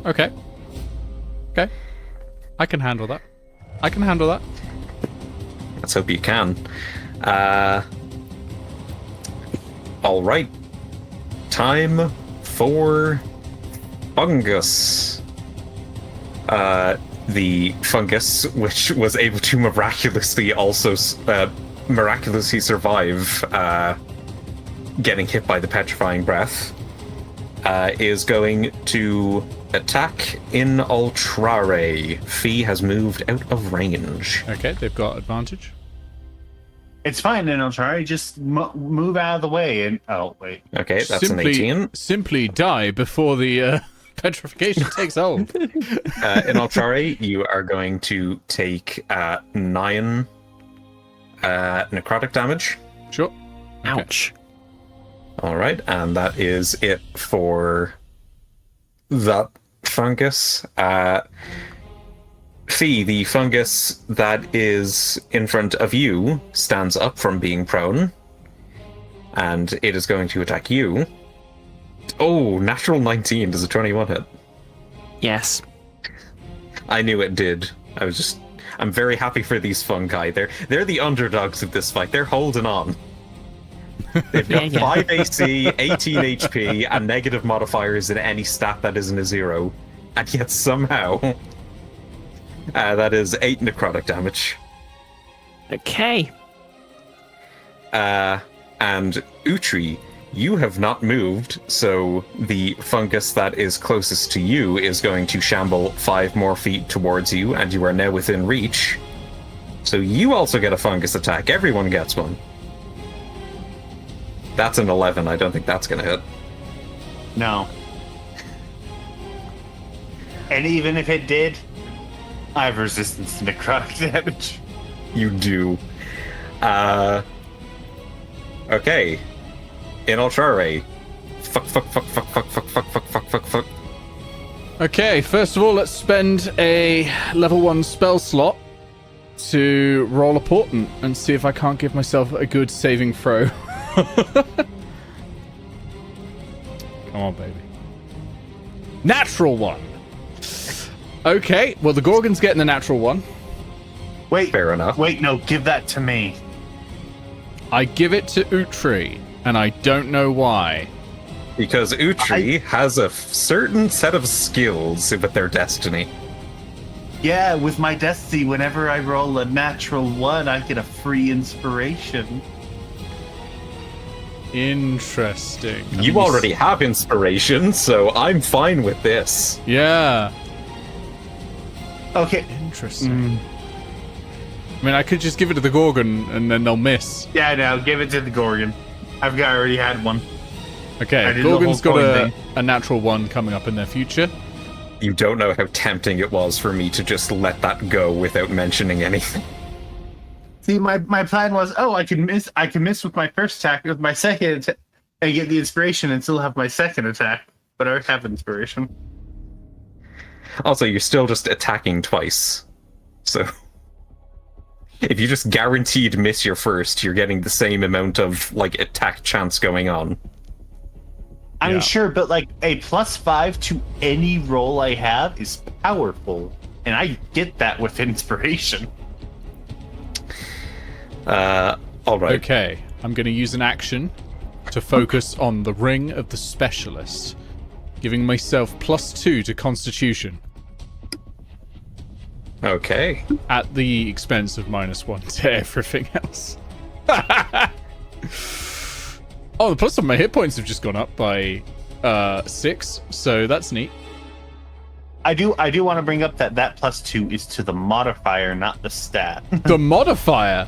Okay. I can handle that. Let's hope you can. All right. Time for fungus. The fungus, which was able to miraculously survive getting hit by the petrifying breath, is going to attack Inoltrare. Fee has moved out of range. Okay, they've got advantage. It's fine, Inoltrare. Just move out of the way. And oh wait. Okay, that's an 18. Simply die before the petrification takes hold. Inoltrare, you are going to take 9 necrotic damage. Sure. Ouch. All right, and that is it for that fungus. Fee, the fungus that is in front of you stands up from being prone, and it is going to attack you. Oh, natural 19. Does a 21 hit? Yes. I knew it did. I'm very happy for these fungi. They're the underdogs of this fight. They're holding on. They've got 5 AC, 18 HP, and negative modifiers in any stat that isn't a 0. And yet somehow, that is 8 necrotic damage. Okay. And Utri, you have not moved, so the fungus that is closest to you is going to shamble 5 more feet towards you, and you are now within reach. So you also get a fungus attack. Everyone gets one. That's an 11. I don't think that's going to hit. No. And even if it did, I have resistance to necrotic damage. You do. Okay. Inoltrare. Fuck. Okay, first of all, let's spend a level 1 spell slot to roll a portent and see if I can't give myself a good saving throw. Come on, baby. Natural 1. Okay, well, the Gorgon's getting the natural 1. Wait. Fair enough. Wait, no, give that to me. I give it to Utri, and I don't know why. Because Utri has a certain set of skills with their destiny. Yeah, with my destiny, whenever I roll a natural 1, I get a free inspiration. Interesting. You already have inspiration, so I'm fine with this. Yeah. Okay. Interesting. I mean, I could just give it to the Gorgon, and then they'll miss. Yeah, no, give it to the Gorgon. I already had one. Okay, Gorgon's got a natural 1 coming up in their future. You don't know how tempting it was for me to just let that go without mentioning anything. See, my plan was, I can miss with my first attack, with my second attack, and get the inspiration and still have my second attack. But I have inspiration. Also, you're still just attacking twice. So, if you just guaranteed miss your first, you're getting the same amount of, attack chance going on. I'm sure, but, a +5 to any roll I have is powerful. And I get that with inspiration. All right. Okay, I'm going to use an action to focus on the Ring of the Specialist, giving myself +2 to Constitution. Okay. At the expense of -1 to everything else. Oh, the plus on my hit points have just gone up by 6, so that's neat. I do want to bring up that +2 is to the modifier, not the stat. The modifier?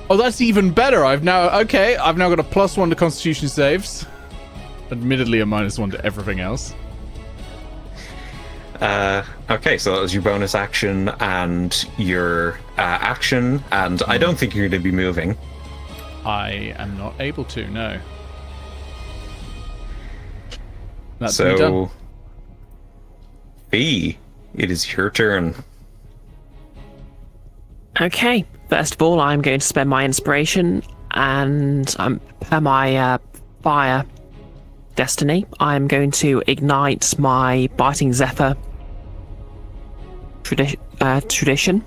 Oh, that's even better. I've now got a +1 to Constitution saves. Admittedly, a -1 to everything else. Okay, so that was your bonus action and your action, and I don't think you're going to be moving. I am not able to, no. That's me done. So, B, it is your turn. Okay, first of all, I'm going to spend my inspiration, and per my fire destiny, I'm going to ignite my biting zephyr tradition.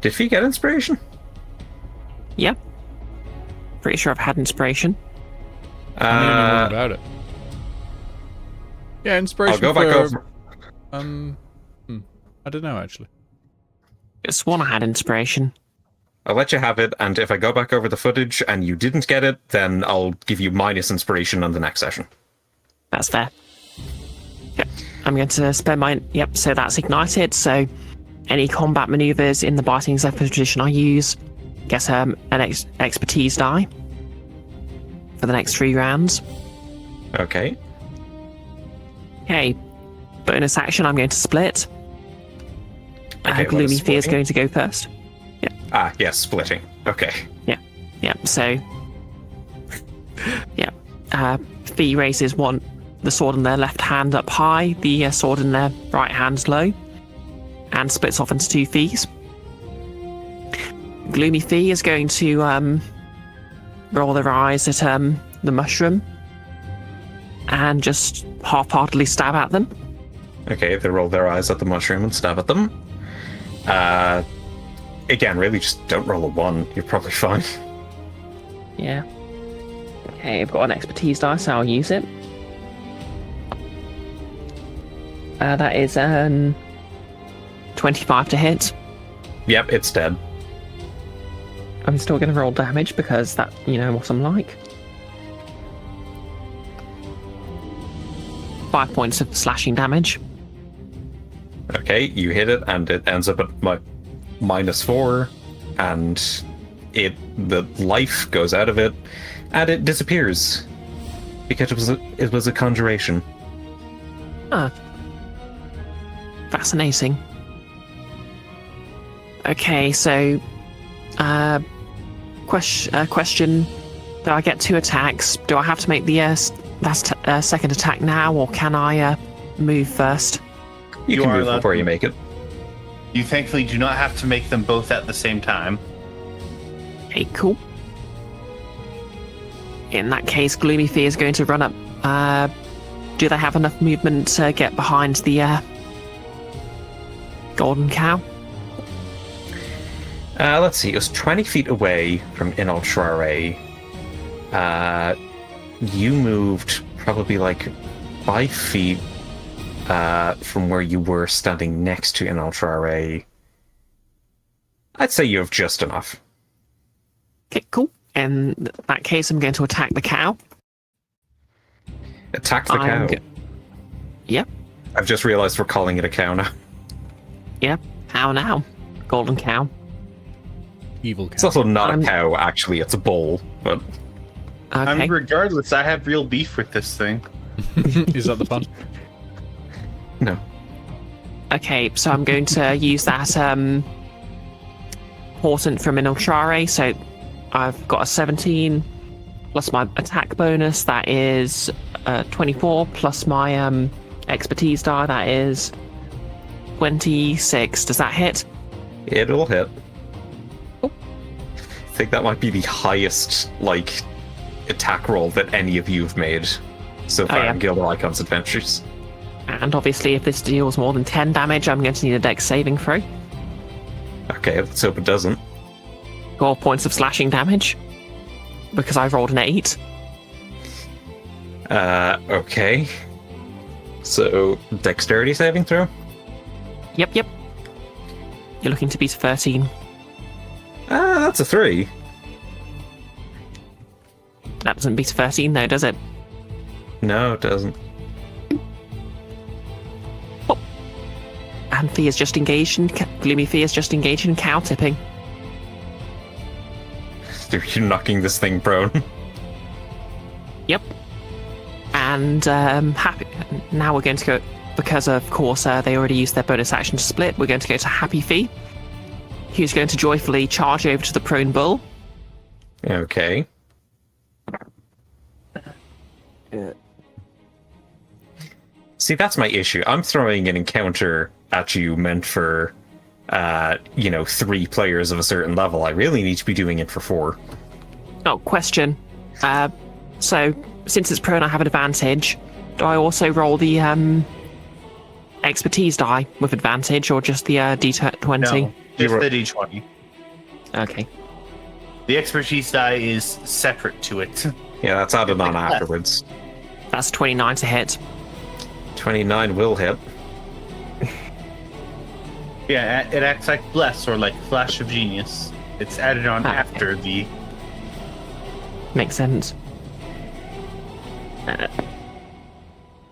Did Fee get inspiration? Yep. Pretty sure I've had inspiration. I don't know more about it. Yeah, inspiration. I'll go back over. I don't know actually. I sworn I had inspiration. I'll let you have it, and if I go back over the footage and you didn't get it, then I'll give you minus inspiration on the next session. That's fair. Yep. I'm going to spend my... Yep, so that's ignited, so any combat maneuvers in the biting zephyr tradition I use gets an expertise die for the next 3 rounds. Okay. Okay. Bonus action, I'm going to split. Okay, Gloomy what is Fear is splitting? going to go first. Yes, splitting. Okay. Yeah, so... yeah. Fee raises the sword in their left hand up high, the sword in their right hand low, and splits off into 2 Fees. Gloomy Fee is going to roll their eyes at the mushroom and just half-heartedly stab at them. Okay, they roll their eyes at the mushroom and stab at them. Again, really just don't roll a 1. You're probably fine. Yeah. Okay, I've got an expertise die, so I'll use it. That is 25 to hit. Yep, it's dead. I'm still going to roll damage because that, you know what I'm like. 5 points of slashing damage. Okay, you hit it, and it ends up at -4, and the life goes out of it, and it disappears because it was a conjuration. Ah. Fascinating. Okay, so question: do I get 2 attacks? Do I have to make the second attack now, or can I move first? You You can are move allowed before to. you make it. You thankfully do not have to make them both at the same time. Okay, cool. In that case, Gloomy Fear is going to run up. Do they have enough movement to get behind the golden cow? Let's see, it was 20 feet away from Inoltrare. You moved probably like 5 feet from where you were standing next to Inoltrare. I'd say you have just enough. Okay, cool. In that case, I'm going to attack the cow. Attack the cow. Yep. I've just realized we're calling it a cow now. Yep. Cow now. Golden cow. Evil It's cat. also not a cow, actually, it's a bull, but... Okay. I mean, regardless, I have real beef with this thing. Is that the fun? No. Okay, so I'm going to use that portent from Inoltrare. So I've got a 17 plus my attack bonus. That is 24 plus my expertise die. That is 26. Does that hit? It'll hit. Oh. I think that might be the highest, attack roll that any of you have made so far yeah. in Guild of Icons Adventures. And obviously, if this deals more than 10 damage, I'm going to need a dex saving throw. Okay, let's hope it doesn't. 12 points of slashing damage. Because I rolled an 8. Okay. So, dexterity saving throw? Yep. You're looking to beat a 13. That's a 3. That doesn't beat a 13 though, does it? No, it doesn't. And Fee is just engaged in... Gloomy Fee is just engaged in cow tipping. You're knocking this thing prone. Yep. And happy. Now we're going to go, because of course they already used their bonus action to split. We're going to go to Happy Fee, who's going to joyfully charge over to the prone bull. Okay. See, that's my issue. I'm throwing an encounter at you meant for, 3 players of a certain level. I really need to be doing it for 4. Oh, question. So, since it's prone, I have an advantage. Do I also roll the expertise die with advantage, or just the D20? No, just the D20. Okay. The expertise die is separate to it. Yeah, that's added on afterwards. That's 29 to hit. 29 will hit. Yeah, it acts like Bless or like Flash of Genius. It's added on after the... Makes sense.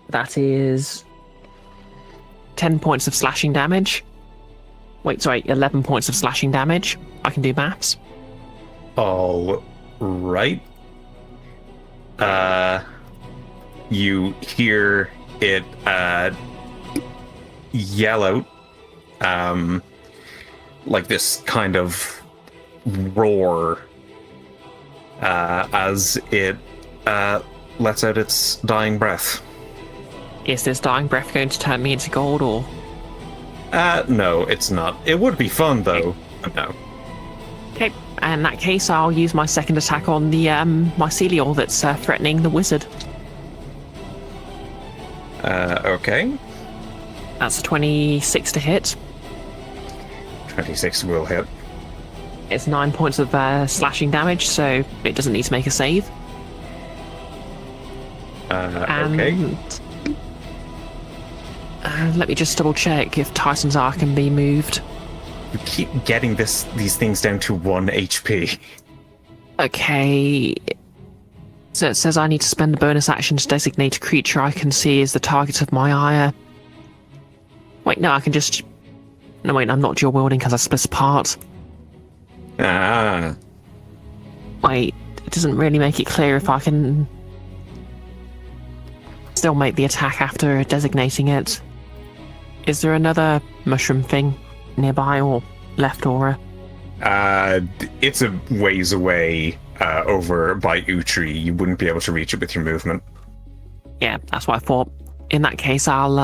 That is 10 points of slashing damage. Wait, sorry, 11 points of slashing damage. I can do maths. All right. You hear it yell out, like this kind of roar, as it lets out its dying breath. Is this dying breath going to turn me into gold, or? No, it's not. It would be fun, though. But no. Okay, in that case, I'll use my second attack on the mycelial that's threatening the wizard. Okay. That's a 26 to hit. 26 will hit. It's 9 points of slashing damage, so it doesn't need to make a save. Okay. Let me just double check if Tyson's Eye can be moved. You keep getting these things down to 1 HP. Okay. So it says I need to spend a bonus action to designate a creature I can see as the target of my ire. Wait, no, I can just... No, wait, I'm not dual wielding because I split apart. Ah. Wait, it doesn't really make it clear if I can... still make the attack after designating it. Is there another mushroom thing nearby or left, or? It's a ways away over by Utri. You wouldn't be able to reach it with your movement. Yeah, that's what I thought. In that case, I'll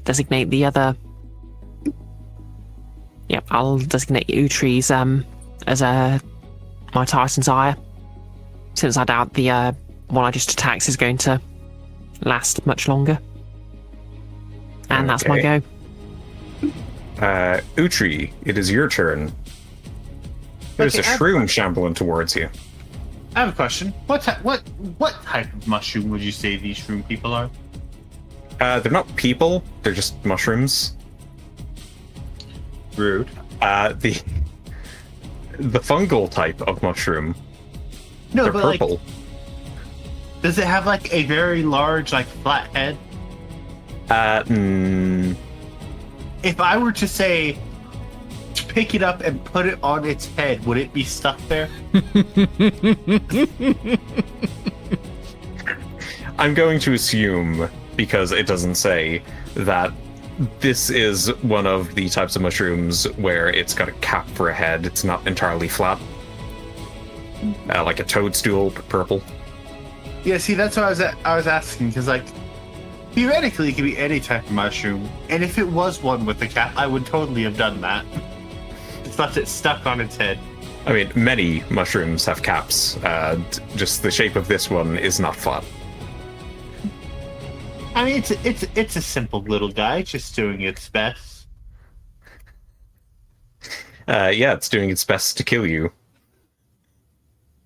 designate the other... Yep, I'll designate Utri's as my Tyson's Ire, since I doubt the one I just attacked is going to last much longer. And that's my go. Utri, it is your turn. There's a shroom shambling towards you. I have a question. What type of mushroom would you say these shroom people are? They're not people. They're just mushrooms. Rude. The fungal type of mushroom. No, they're but purple. like, does it have like a very large, like flat head? If I were to say to pick it up and put it on its head, would it be stuck there? I'm going to assume, because it doesn't say, that this is one of the types of mushrooms where it's got a cap for a head. It's not entirely flat. Like a toadstool, but purple. Yeah, see, that's what I was asking, because like theoretically it could be any type of mushroom, and if it was one with a cap, I would totally have done that. It's left it stuck on its head. I mean, many mushrooms have caps. Just the shape of this one is not flat. I mean, it's a simple little guy, just doing its best. Yeah, it's doing its best to kill you.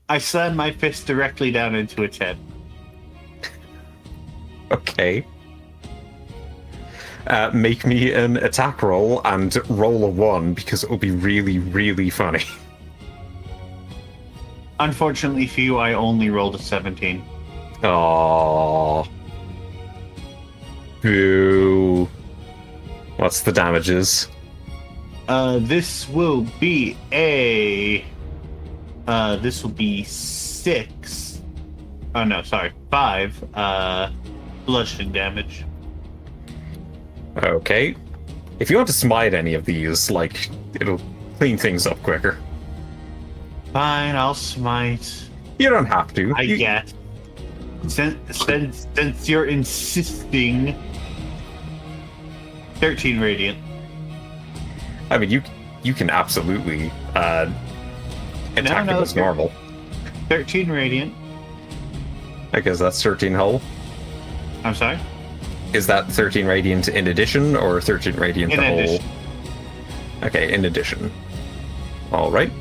I slam my fist directly down into its head. Okay. Make me an attack roll and roll a 1 because it will be really, really funny. Unfortunately for you, I only rolled a 17. Aww. Boo. What's the damages? This will be 6. Oh no, sorry, 5. bludgeoning damage. Okay. If you want to smite any of these, like, it'll clean things up quicker. Fine, I'll smite. You don't have to. I guess. Since you're insisting. 13 radiant. I mean, you can absolutely attack No, it as normal. 13 radiant. I guess that's 13 hull. I'm sorry? Is that 13 radiant in addition, or 13 radiant In the addition. whole? Okay, in addition. Alright.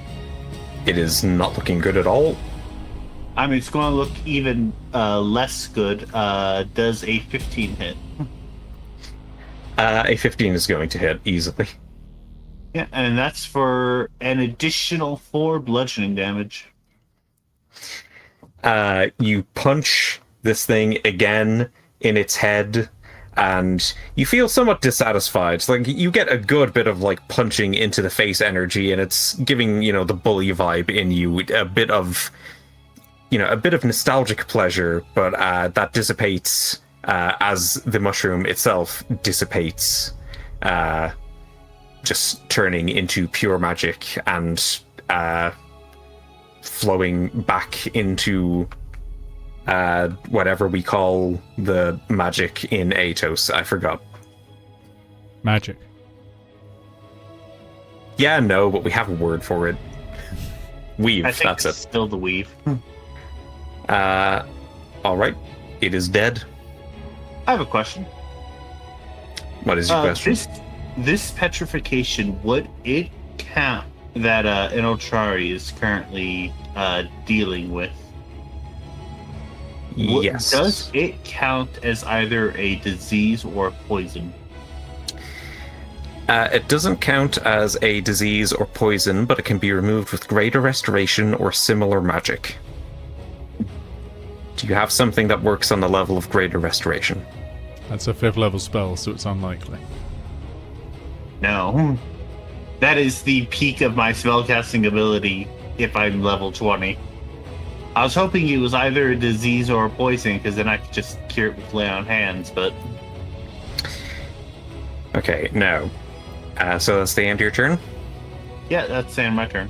It is not looking good at all. I mean, it's going to look even less good. Does a 15 hit? A 15 is going to hit easily. Yeah, and that's for an additional 4 bludgeoning damage. You punch this thing again in its head, and you feel somewhat dissatisfied. Like, you get a good bit of, like, punching into the face energy, and it's giving, the bully vibe in you a bit of nostalgic pleasure, but that dissipates as the mushroom itself dissipates, just turning into pure magic and flowing back into whatever we call the magic in Aetos. I forgot. Magic. Yeah, no, but we have a word for it. Weave, I think that's it's it. still the weave. Alright. It is dead. I have a question. What is your question? This petrification, would it count that Inoltrare is currently dealing with? Yes. Does it count as either a disease or a poison? It doesn't count as a disease or poison, but it can be removed with greater restoration or similar magic. Do you have something that works on the level of greater restoration? That's a 5th level spell, so it's unlikely. No. That is the peak of my spellcasting ability if I'm level 20. I was hoping it was either a disease or a poison, because then I could just cure it with lay on hands, but... Okay, no. So that's the end of your turn? Yeah, that's the end of my turn.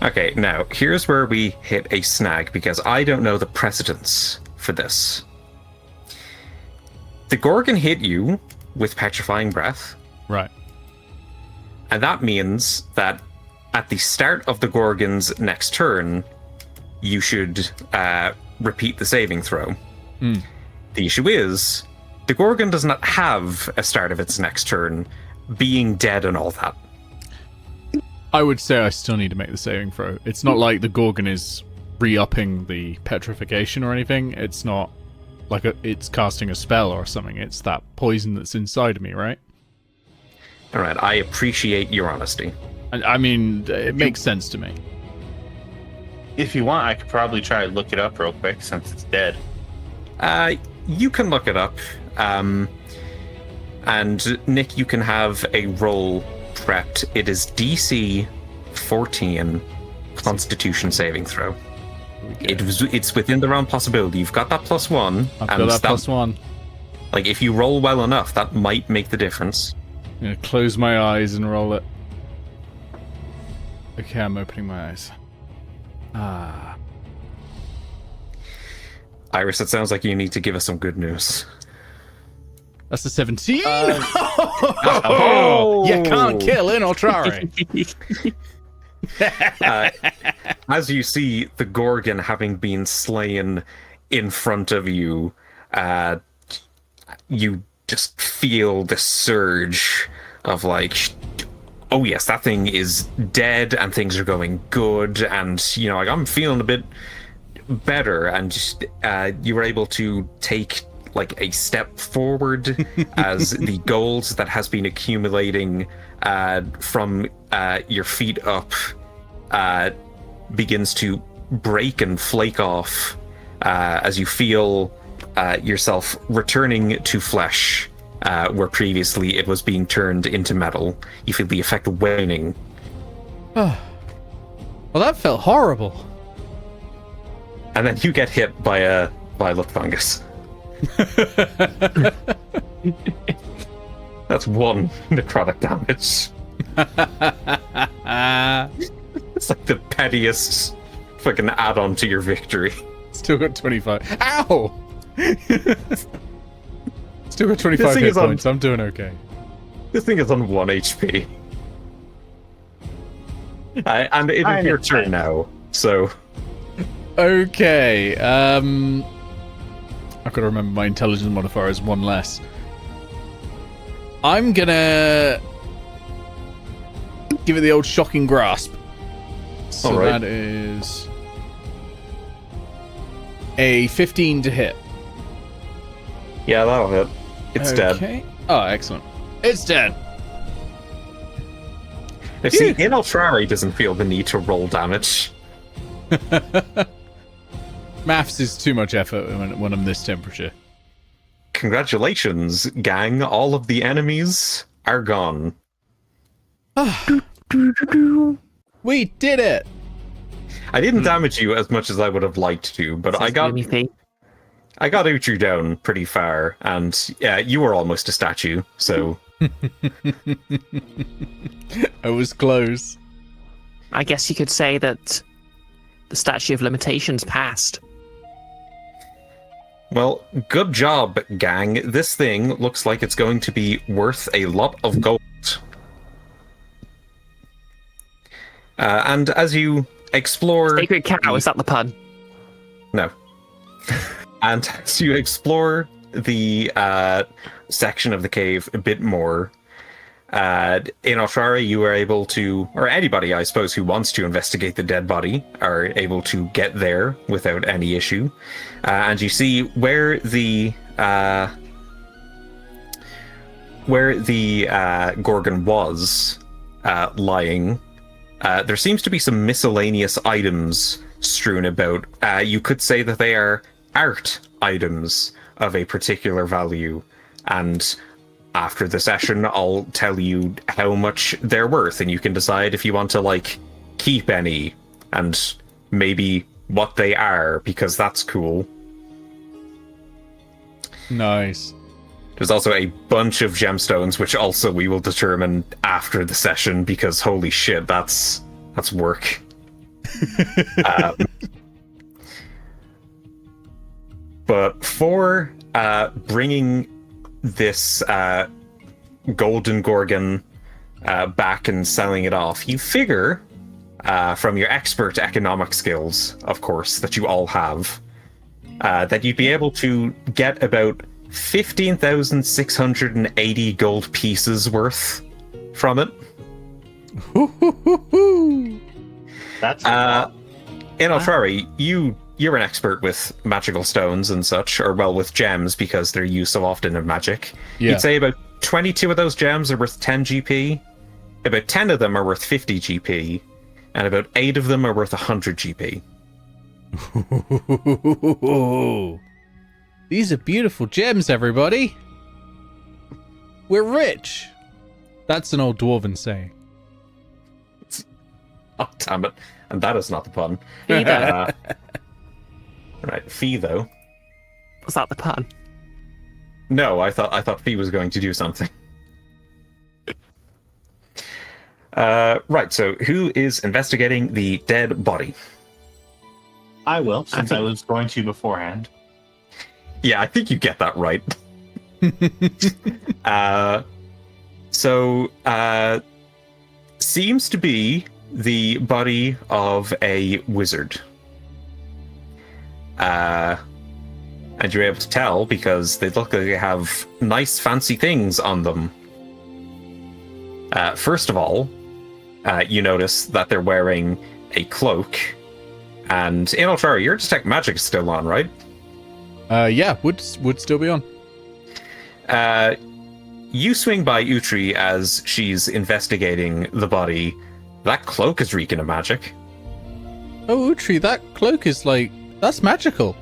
Okay, now, here's where we hit a snag, because I don't know the precedence for this. The Gorgon hit you with Petrifying Breath, Right. and that means that at the start of the Gorgon's next turn, you should repeat the saving throw. Mm. The issue is, the Gorgon does not have a start of its next turn, being dead and all that. I would say I still need to make the saving throw. It's not like the Gorgon is re-upping the petrification or anything. It's not like it's casting a spell or something. It's that poison that's inside of me, right? Alright, I appreciate your honesty. I mean, it makes sense to me. If you want, I could probably try to look it up real quick, since it's dead. You can look it up. And Nick, you can have a roll prepped. It is DC 14 Constitution saving throw. It's within the realm possibility. You've got that +1. I've got that +1. Like, if you roll well enough, that might make the difference. I'm gonna close my eyes and roll it. Okay, I'm opening my eyes. Iris, it sounds like you need to give us some good news. That's a 17. Oh! You can't kill Inoltrare. As you see the Gorgon having been slain in front of you, you just feel the surge of like, oh yes, that thing is dead and things are going good, and like I'm feeling a bit better, and just you were able to take like a step forward as the gold that has been accumulating from your feet up begins to break and flake off as you feel yourself returning to flesh where previously it was being turned into metal. You feel the effect waning. Well, that felt horrible. And then you get hit by a violet fungus. That's 1 necrotic damage. It's like the pettiest fucking add-on to your victory. Still got 25. Ow! Still got 25 This thing hit is on- points. I'm doing okay. This thing is on 1 HP. And it is your turn now, so... Okay. I've got to remember my intelligence modifier is 1 less. I'm gonna give it the old shocking grasp. So Alright. that is a 15 to hit. Yeah, that'll hit. It's dead. Okay. Oh, excellent. It's dead. Now, see, Inoltrare doesn't feel the need to roll damage. Maths is too much effort when I'm this temperature. Congratulations, gang. All of the enemies are gone. We did it! I didn't damage you as much as I would have liked to, but I got Utri down pretty far, and yeah, you were almost a statue, so... I was close. I guess you could say that the statute of limitations passed. Well, good job, gang. This thing looks like it's going to be worth a lot of gold. And as you explore... Sacred cow, is that the pun? No. And as you explore the section of the cave a bit more, in Inoltrare, you are able to, or anybody, I suppose, who wants to investigate the dead body, are able to get there without any issue. And you see where the Gorgon was lying. There seems to be some miscellaneous items strewn about. You could say that they are art items of a particular value, and after the session I'll tell you how much they're worth, and you can decide if you want to like keep any and maybe what they are, because that's cool. Nice. There's also a bunch of gemstones, which also we will determine after the session, because holy shit, that's work. But for bringing this golden gorgon back and selling it off, you figure, from your expert economic skills, of course, that you all have, that you'd be able to get about 15,680 gold pieces worth from it. That's a lot. Inoltrare, you're an expert with magical stones and such, or well, with gems, because they're used so often in magic. Yeah. You'd say about 22 of those gems are worth 10 GP, about 10 of them are worth 50 GP, and about 8 of them are worth 100 GP. These are beautiful gems, everybody. We're rich. That's an old dwarven saying. Oh, damn it. And that is not the pun. Either. Right, Fee, though. Was that the pun? No, I thought Fee was going to do something. Right, so who is investigating the dead body? I will, since I was going to beforehand. Yeah, I think you get that right. So, seems to be the body of a wizard. And you're able to tell because they look like they have nice fancy things on them. First of all, you notice that they're wearing a cloak. And Inoltrare, your detect magic is still on, right? Yeah, would still be on. You swing by Utri as she's investigating the body. That cloak is reeking of magic. Oh, Utri, that cloak is that's magical.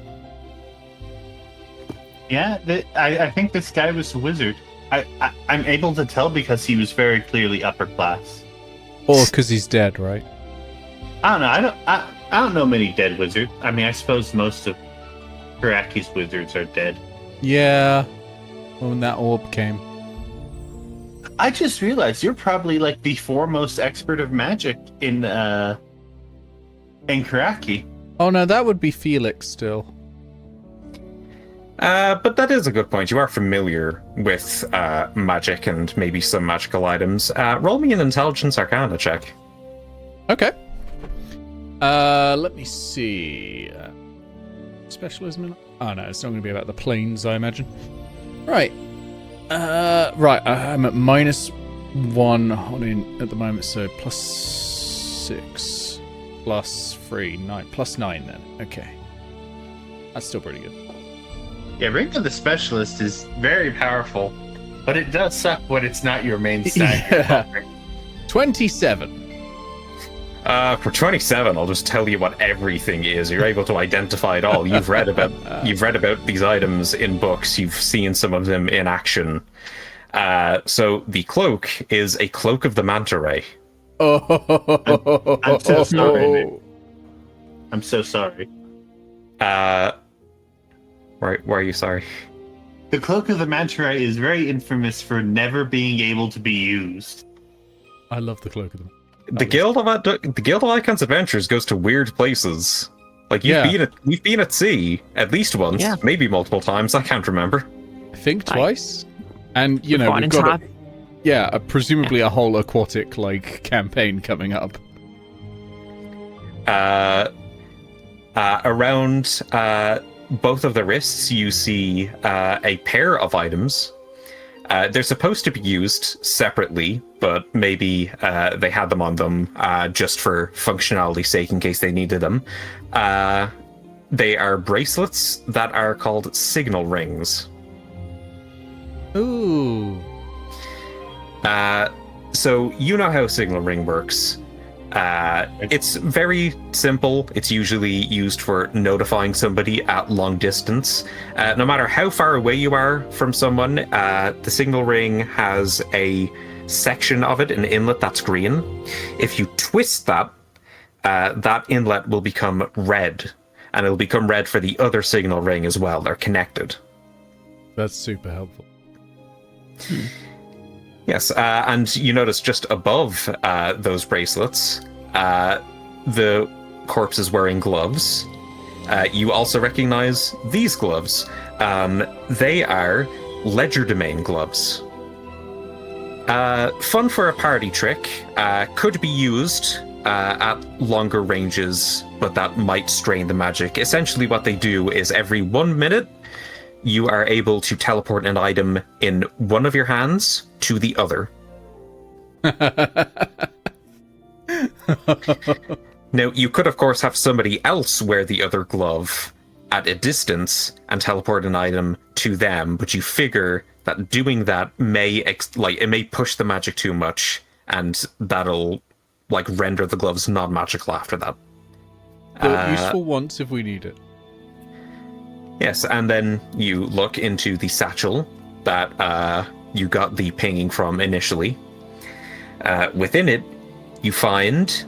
Yeah, I think this guy was a wizard. I'm able to tell because he was very clearly upper class. Or because he's dead, right? I don't know. I don't know many dead wizards. I mean, I suppose most of Korakii's wizards are dead. Yeah. When that orb came. I just realized you're probably like the foremost expert of magic in Korakii. Oh no, that would be Felix still. But that is a good point. You are familiar with magic and maybe some magical items. Roll me an intelligence arcana check. Okay. Let me see. Specialism? Oh no, it's not going to be about the planes, I imagine. Right. Right, I'm at -1 on in at the moment, so +6 +3, 9, +9 then. Okay. That's still pretty good. Yeah, Ring of the Specialist is very powerful, but it does suck when it's not your main stat. Yeah. 27. For 27, I'll just tell you what everything is. You're able to identify it all. You've read about these items in books. You've seen some of them in action. So the cloak is a cloak of the manta ray. Oh, I'm so sorry, man. I'm so sorry. Why are you sorry? The Cloak of the Manta Ray is very infamous for never being able to be used. I love the cloak of them. The Guild of Icons Adventures goes to weird places. Like you've been at sea at least once, maybe multiple times. I can't remember. I think twice. And we've got presumably a whole aquatic campaign coming up. Around both of the wrists, you see a pair of items. They're supposed to be used separately, but maybe they had them on them just for functionality's sake in case they needed them. They are bracelets that are called signal rings. Ooh. So you know how a signal ring works. It's very simple. It's usually used for notifying somebody at long distance. No matter how far away you are from someone, the signal ring has a section of it, an inlet that's green. If you twist that, that inlet will become red, and it'll become red for the other signal ring as well. They're connected. That's super helpful. Yes, and you notice just above those bracelets, the corpse is wearing gloves. You also recognize these gloves. They are legerdemain gloves. Fun for a party trick. Could be used at longer ranges, but that might strain the magic. Essentially what they do is every 1 minute, you are able to teleport an item in one of your hands to the other. Now, you could, of course, have somebody else wear the other glove at a distance and teleport an item to them, but you figure that doing that may push the magic too much, and that'll render the gloves non-magical after that. But useful once if we need it. Yes, and then you look into the satchel that you got the pinging from initially. Within it, you find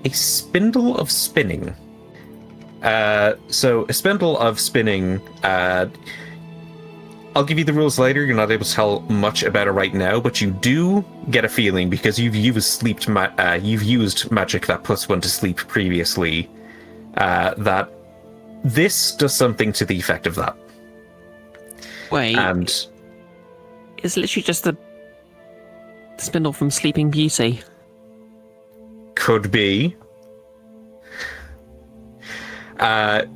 a spindle of spinning. So a spindle of spinning, I'll give you the rules later. You're not able to tell much about it right now, but you do get a feeling, because you've used magic that puts one to sleep previously, that this does something to the effect of that. Wait. And it's literally just the spindle from Sleeping Beauty. could be.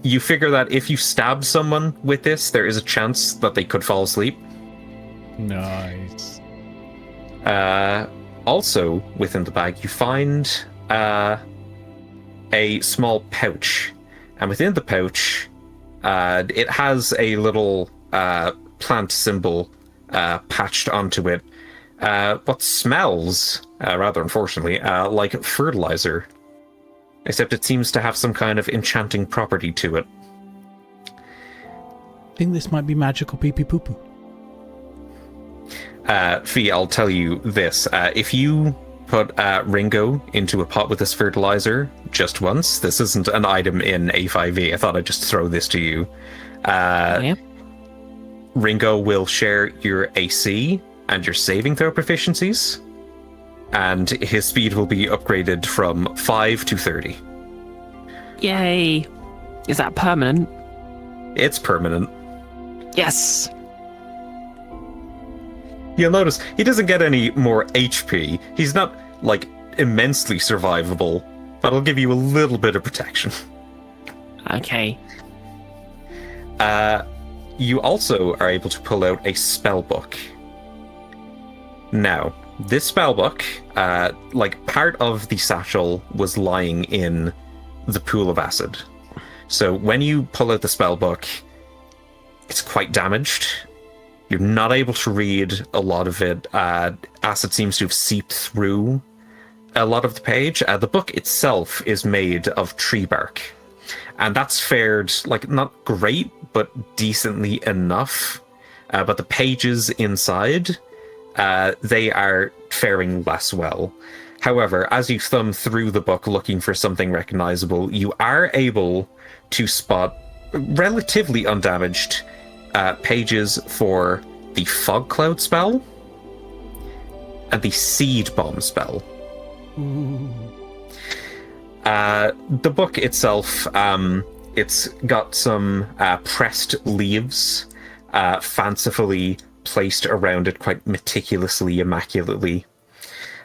You figure that if you stab someone with this, there is a chance that they could fall asleep. Nice. Also, within the bag, you find a small pouch. And within the pouch, it has a little plant symbol patched onto it. What smells, rather unfortunately, like fertilizer. Except it seems to have some kind of enchanting property to it. I think this might be magical pee-pee poo-poo. Fee, I'll tell you this. If you put Ringo into a pot with this fertilizer just once, this isn't an item in A5e. I thought I'd just throw this to you. Yeah. Ringo will share your AC and your saving throw proficiencies, and his speed will be upgraded from 5 to 30. Yay! Is that permanent? It's permanent. Yes! You'll notice he doesn't get any more HP. He's not, like, immensely survivable, but it'll give you a little bit of protection. Okay. You also are able to pull out a spell book. Now, this spell book, like, part of the satchel was lying in the pool of acid. So when you pull out the spell book, it's quite damaged. You're not able to read a lot of it. Acid seems to have seeped through a lot of the page. The book itself is made of tree bark. And that's fared, like, not great, but decently enough. But the pages inside, they are faring less well. However, as you thumb through the book looking for something recognizable, you are able to spot relatively undamaged pages for the Fog Cloud spell and the Seed Bomb spell. The book itself, it's got some pressed leaves fancifully placed around it quite meticulously, immaculately.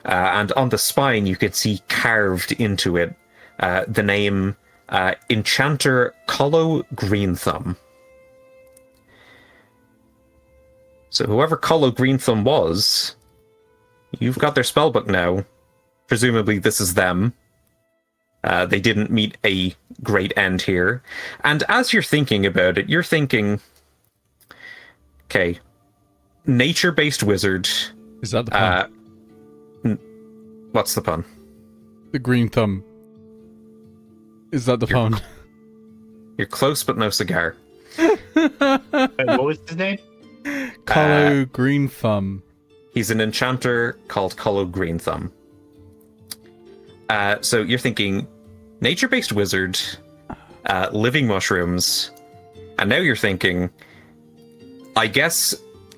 And on the spine, you can see carved into it the name Enchanter Collo Greenthumb. So whoever Collo Greenthumb was, you've got their spellbook now. Presumably this is them. They didn't meet a great end here. And as you're thinking about it, you're thinking, okay, nature-based wizard. Is that the pun? What's the pun? The green thumb. Is that the pun? You're close, but no cigar. Wait, what was his name? Collo Green Thumb. He's an enchanter called Collo Greenthumb. So you're thinking nature-based wizard, living mushrooms, and now you're thinking, I guess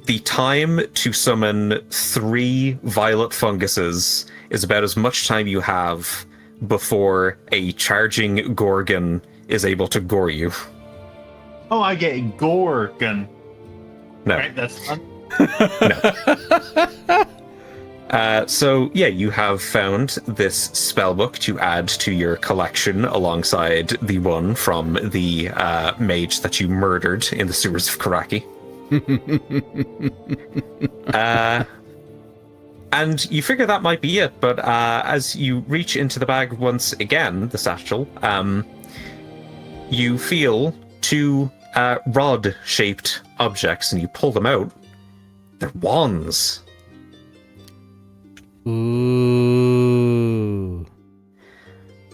the time to summon 3 violet funguses is about as much time you have before a charging Gorgon is able to gore you. Oh, I get Gorgon. No. Right, that's fun. So, yeah, you have found this spellbook to add to your collection alongside the one from the mage that you murdered in the sewers of Korakii. And you figure that might be it, but as you reach into the bag once again, the satchel, you feel 2 rod-shaped objects, and you pull them out. They're wands. Ooh.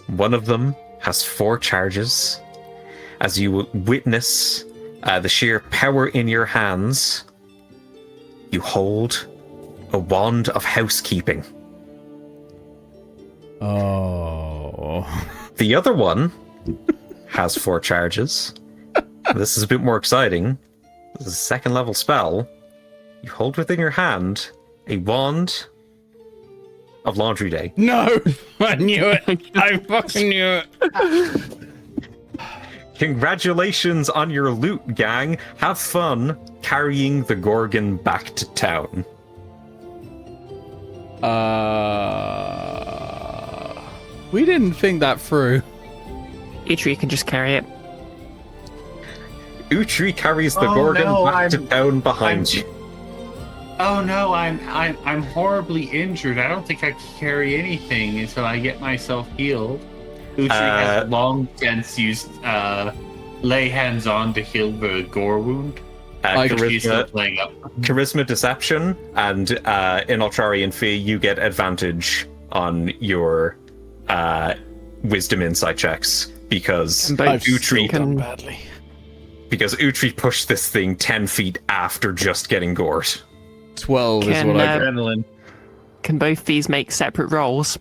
One of them has 4 charges. As you witness the sheer power in your hands, you hold a wand of housekeeping. Oh. The other one has 4 charges. This is a bit more exciting. This is a 2nd level spell. You hold within your hand a wand of laundry day. No! I knew it! I fucking knew it! Congratulations on your loot, gang. Have fun carrying the Gorgon back to town. We didn't think that through. Utri can just carry it. Utri carries the Gorgon back to town behind you. Oh no, I'm horribly injured. I don't think I can carry anything until I get myself healed. Utri has long since used lay hands on to heal the gore wound. He's still playing up. Charisma Deception, and Inoltrare and Fee, you get advantage on your Wisdom Insight checks because Utri pushed this thing 10 feet after just getting gored. 12 is what I got. Adrenaline. Can both these make separate rolls?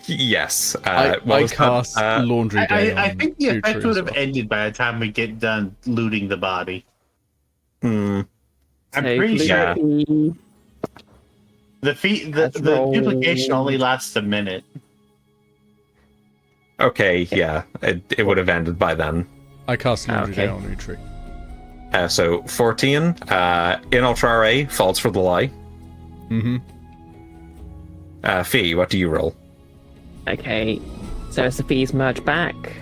Yes. I cast Laundry Day. I think the effect Utri would as have well. ended by the time we get done looting the body. I'm pretty sure Yeah. the duplication only lasts a minute. Okay, yeah, it would have ended by then. I cast Laundry Okay. Day on Utri. So 14, Inoltrare falls for the lie. Mm-hmm. Fee, what do you roll? Okay, so as the fees merge back. with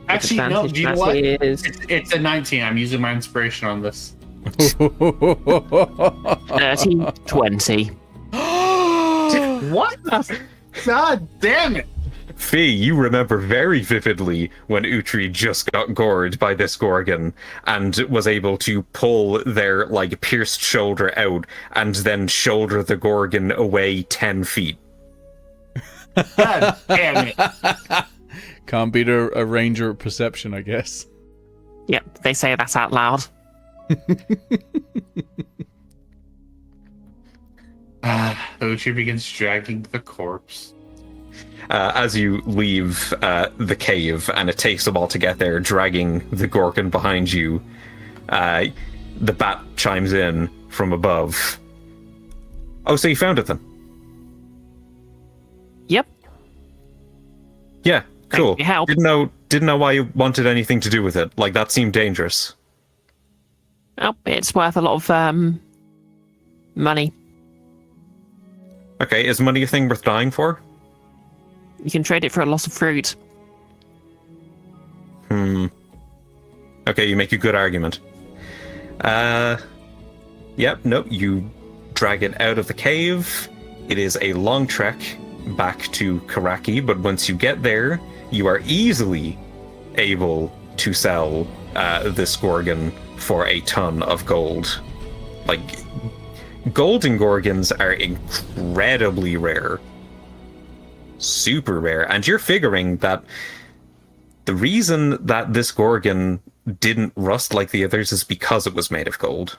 Actually, no. advantage, Do you know that what? is It's a 19. I'm using my inspiration on this. 30, 20. What? God damn it! Fee, you remember very vividly when Utri just got gored by this Gorgon and was able to pull their, like, pierced shoulder out and then shoulder the Gorgon away 10 feet. God damn it! Can't beat a ranger at perception, I guess. Yep, they say that out loud. Utri begins dragging the corpse. As you leave the cave, and it takes a while to get there, dragging the Gorgon behind you, the bat chimes in from above. Oh, so you found it then? Yep. Yeah, cool. for your help. Didn't know why you wanted anything to do with it. Like, that seemed dangerous. Oh, it's worth a lot of money. Okay, is money a thing worth dying for? You can trade it for a loss of fruit. Okay, you make a good argument. Yep, nope, you drag it out of the cave. It is a long trek back to Korakii, but once you get there, you are easily able to sell this Gorgon for a ton of gold. Like, golden Gorgons are incredibly rare. Super rare. And you're figuring that the reason that this Gorgon didn't rust like the others is because it was made of gold.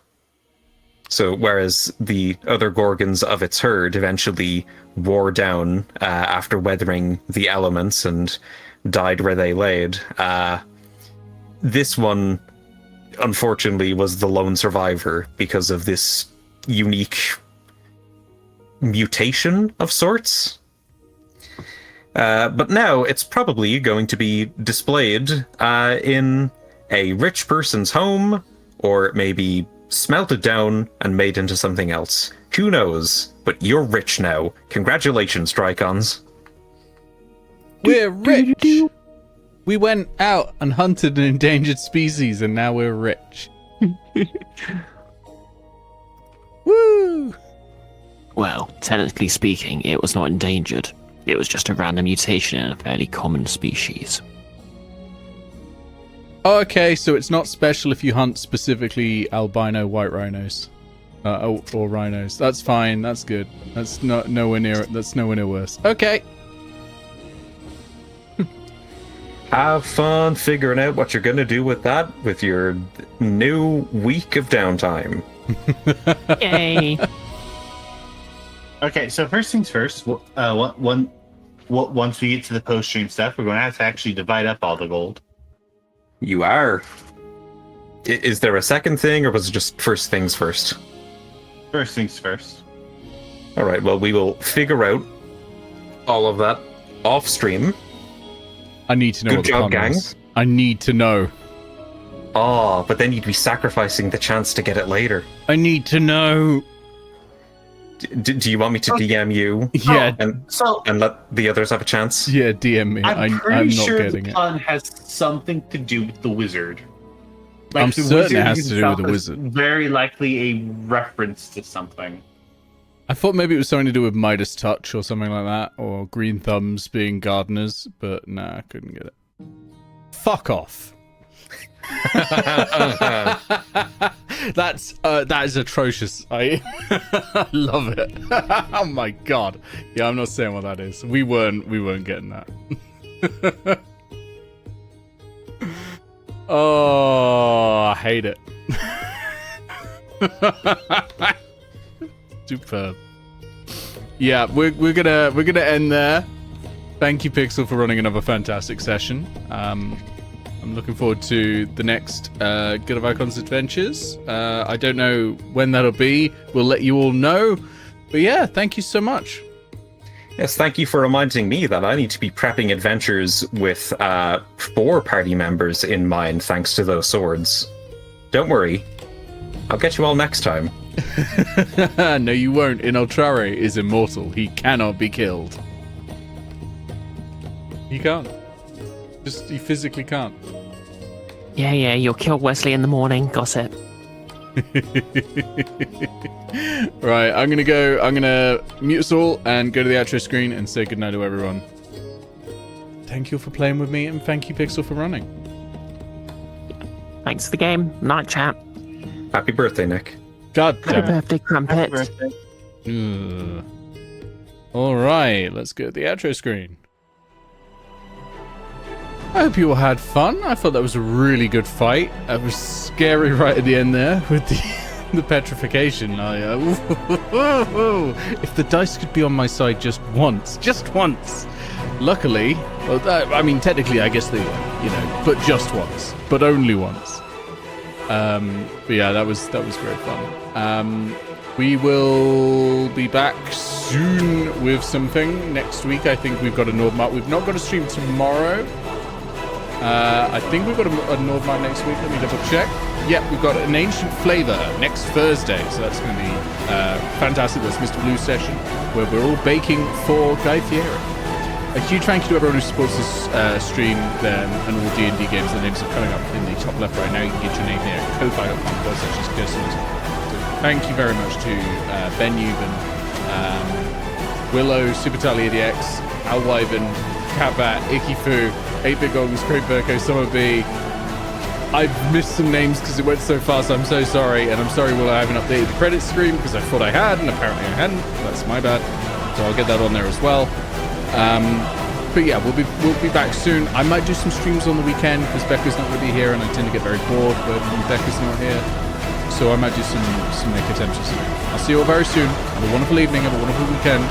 So whereas the other Gorgons of its herd eventually wore down after weathering the elements and died where they laid, this one, unfortunately, was the lone survivor because of this unique mutation of sorts. But now it's probably going to be displayed in a rich person's home, or maybe smelted down and made into something else. Who knows? But you're rich now. Congratulations, Trycons. We're rich! We went out and hunted an endangered species and now we're rich. Woo! Well, technically speaking, it was not endangered. It was just a random mutation in a fairly common species. Okay, so it's not special if you hunt specifically albino white rhinos. Or rhinos. That's fine, that's good. That's nowhere near worse. Okay. Have fun figuring out what you're going to do with that with your new week of downtime. Yay! Okay, so first things first. Once we get to the post-stream stuff, we're going to have to actually divide up all the gold. You are. Is there a second thing, or was it just first things first? First things first. All right, well, we will figure out all of that off stream. I need to know Good what the job, plan gang. is. I need to know. Oh, but then you'd be sacrificing the chance to get it later. I need to know. Do you want me to DM you Yeah, and So let the others have a chance? yeah, DM me. I'm I'm pretty not sure getting the it. pun has something to do with the wizard. I'm the certain it wizard has to do with himself the is wizard. Very likely a reference to something. I thought maybe it was something to do with Midas Touch or something like that, or Green Thumbs being gardeners, but nah, I couldn't get it. Fuck off. That is atrocious. I love it. Oh my god. Yeah, I'm not saying what that is. We weren't getting that. Oh, I hate it. Superb. Yeah, we're gonna end there. Thank you, Pixel, for running another fantastic session. I'm looking forward to the next Guild of Icons adventures. I don't know when that'll be. We'll let you all know. But yeah, thank you so much. Yes, thank you for reminding me that I need to be prepping adventures with 4 party members in mind, thanks to those swords. Don't worry. I'll get you all next time. No, you won't. Inoltrare is immortal. He cannot be killed. He can't. He physically can't. Yeah, you'll kill Wesley in the morning, gossip. Right, I'm gonna mute us all and go to the outro screen and say goodnight to everyone. Thank you for playing with me, and thank you, Pixel, for running. Thanks for the game. Night, chat. Happy birthday, Nick. God Happy damn it. birthday, Crumpet. Ugh. All right, let's go to the outro screen. I hope you all had fun. I thought that was a really good fight. It was scary right at the end there with the petrification. If the dice could be on my side just once. Luckily, well, I mean, technically, I guess they were, but just once, but only once. But yeah, that was very fun. We will be back soon with something next week. I think we've got a Nordmark. We've not got a stream tomorrow. I think we've got a Nordmark next week. Let me double check. Yeah, we've got an Ancient Flavor next Thursday, so that's going to be fantastic. That's Mr. Blue's session, where we're all baking for Guy Fieri. A huge thank you to everyone who supports this stream and all D&D games. The names are coming up in the top left right now. You can get your name here at ko-fi.com/HisCursedness. Thank you very much to Ben Euban, Willow, Supertali ADX, Al Wyvern, Catbat, Icky Fu, 8-Bit Goggles, Craig Burko, Summer B. I've missed some names because it went so fast. I'm so sorry, and I'm sorry Will, I haven't updated the credits screen because I thought I had, and apparently I hadn't. That's my bad. So I'll get that on there as well. But yeah, we'll be back soon. I might do some streams on the weekend because Becca's not going to be here, and I tend to get very bored when Becca's not here. So I might do some Nick attempts or something. I'll see you all very soon. Have a wonderful evening. Have a wonderful weekend.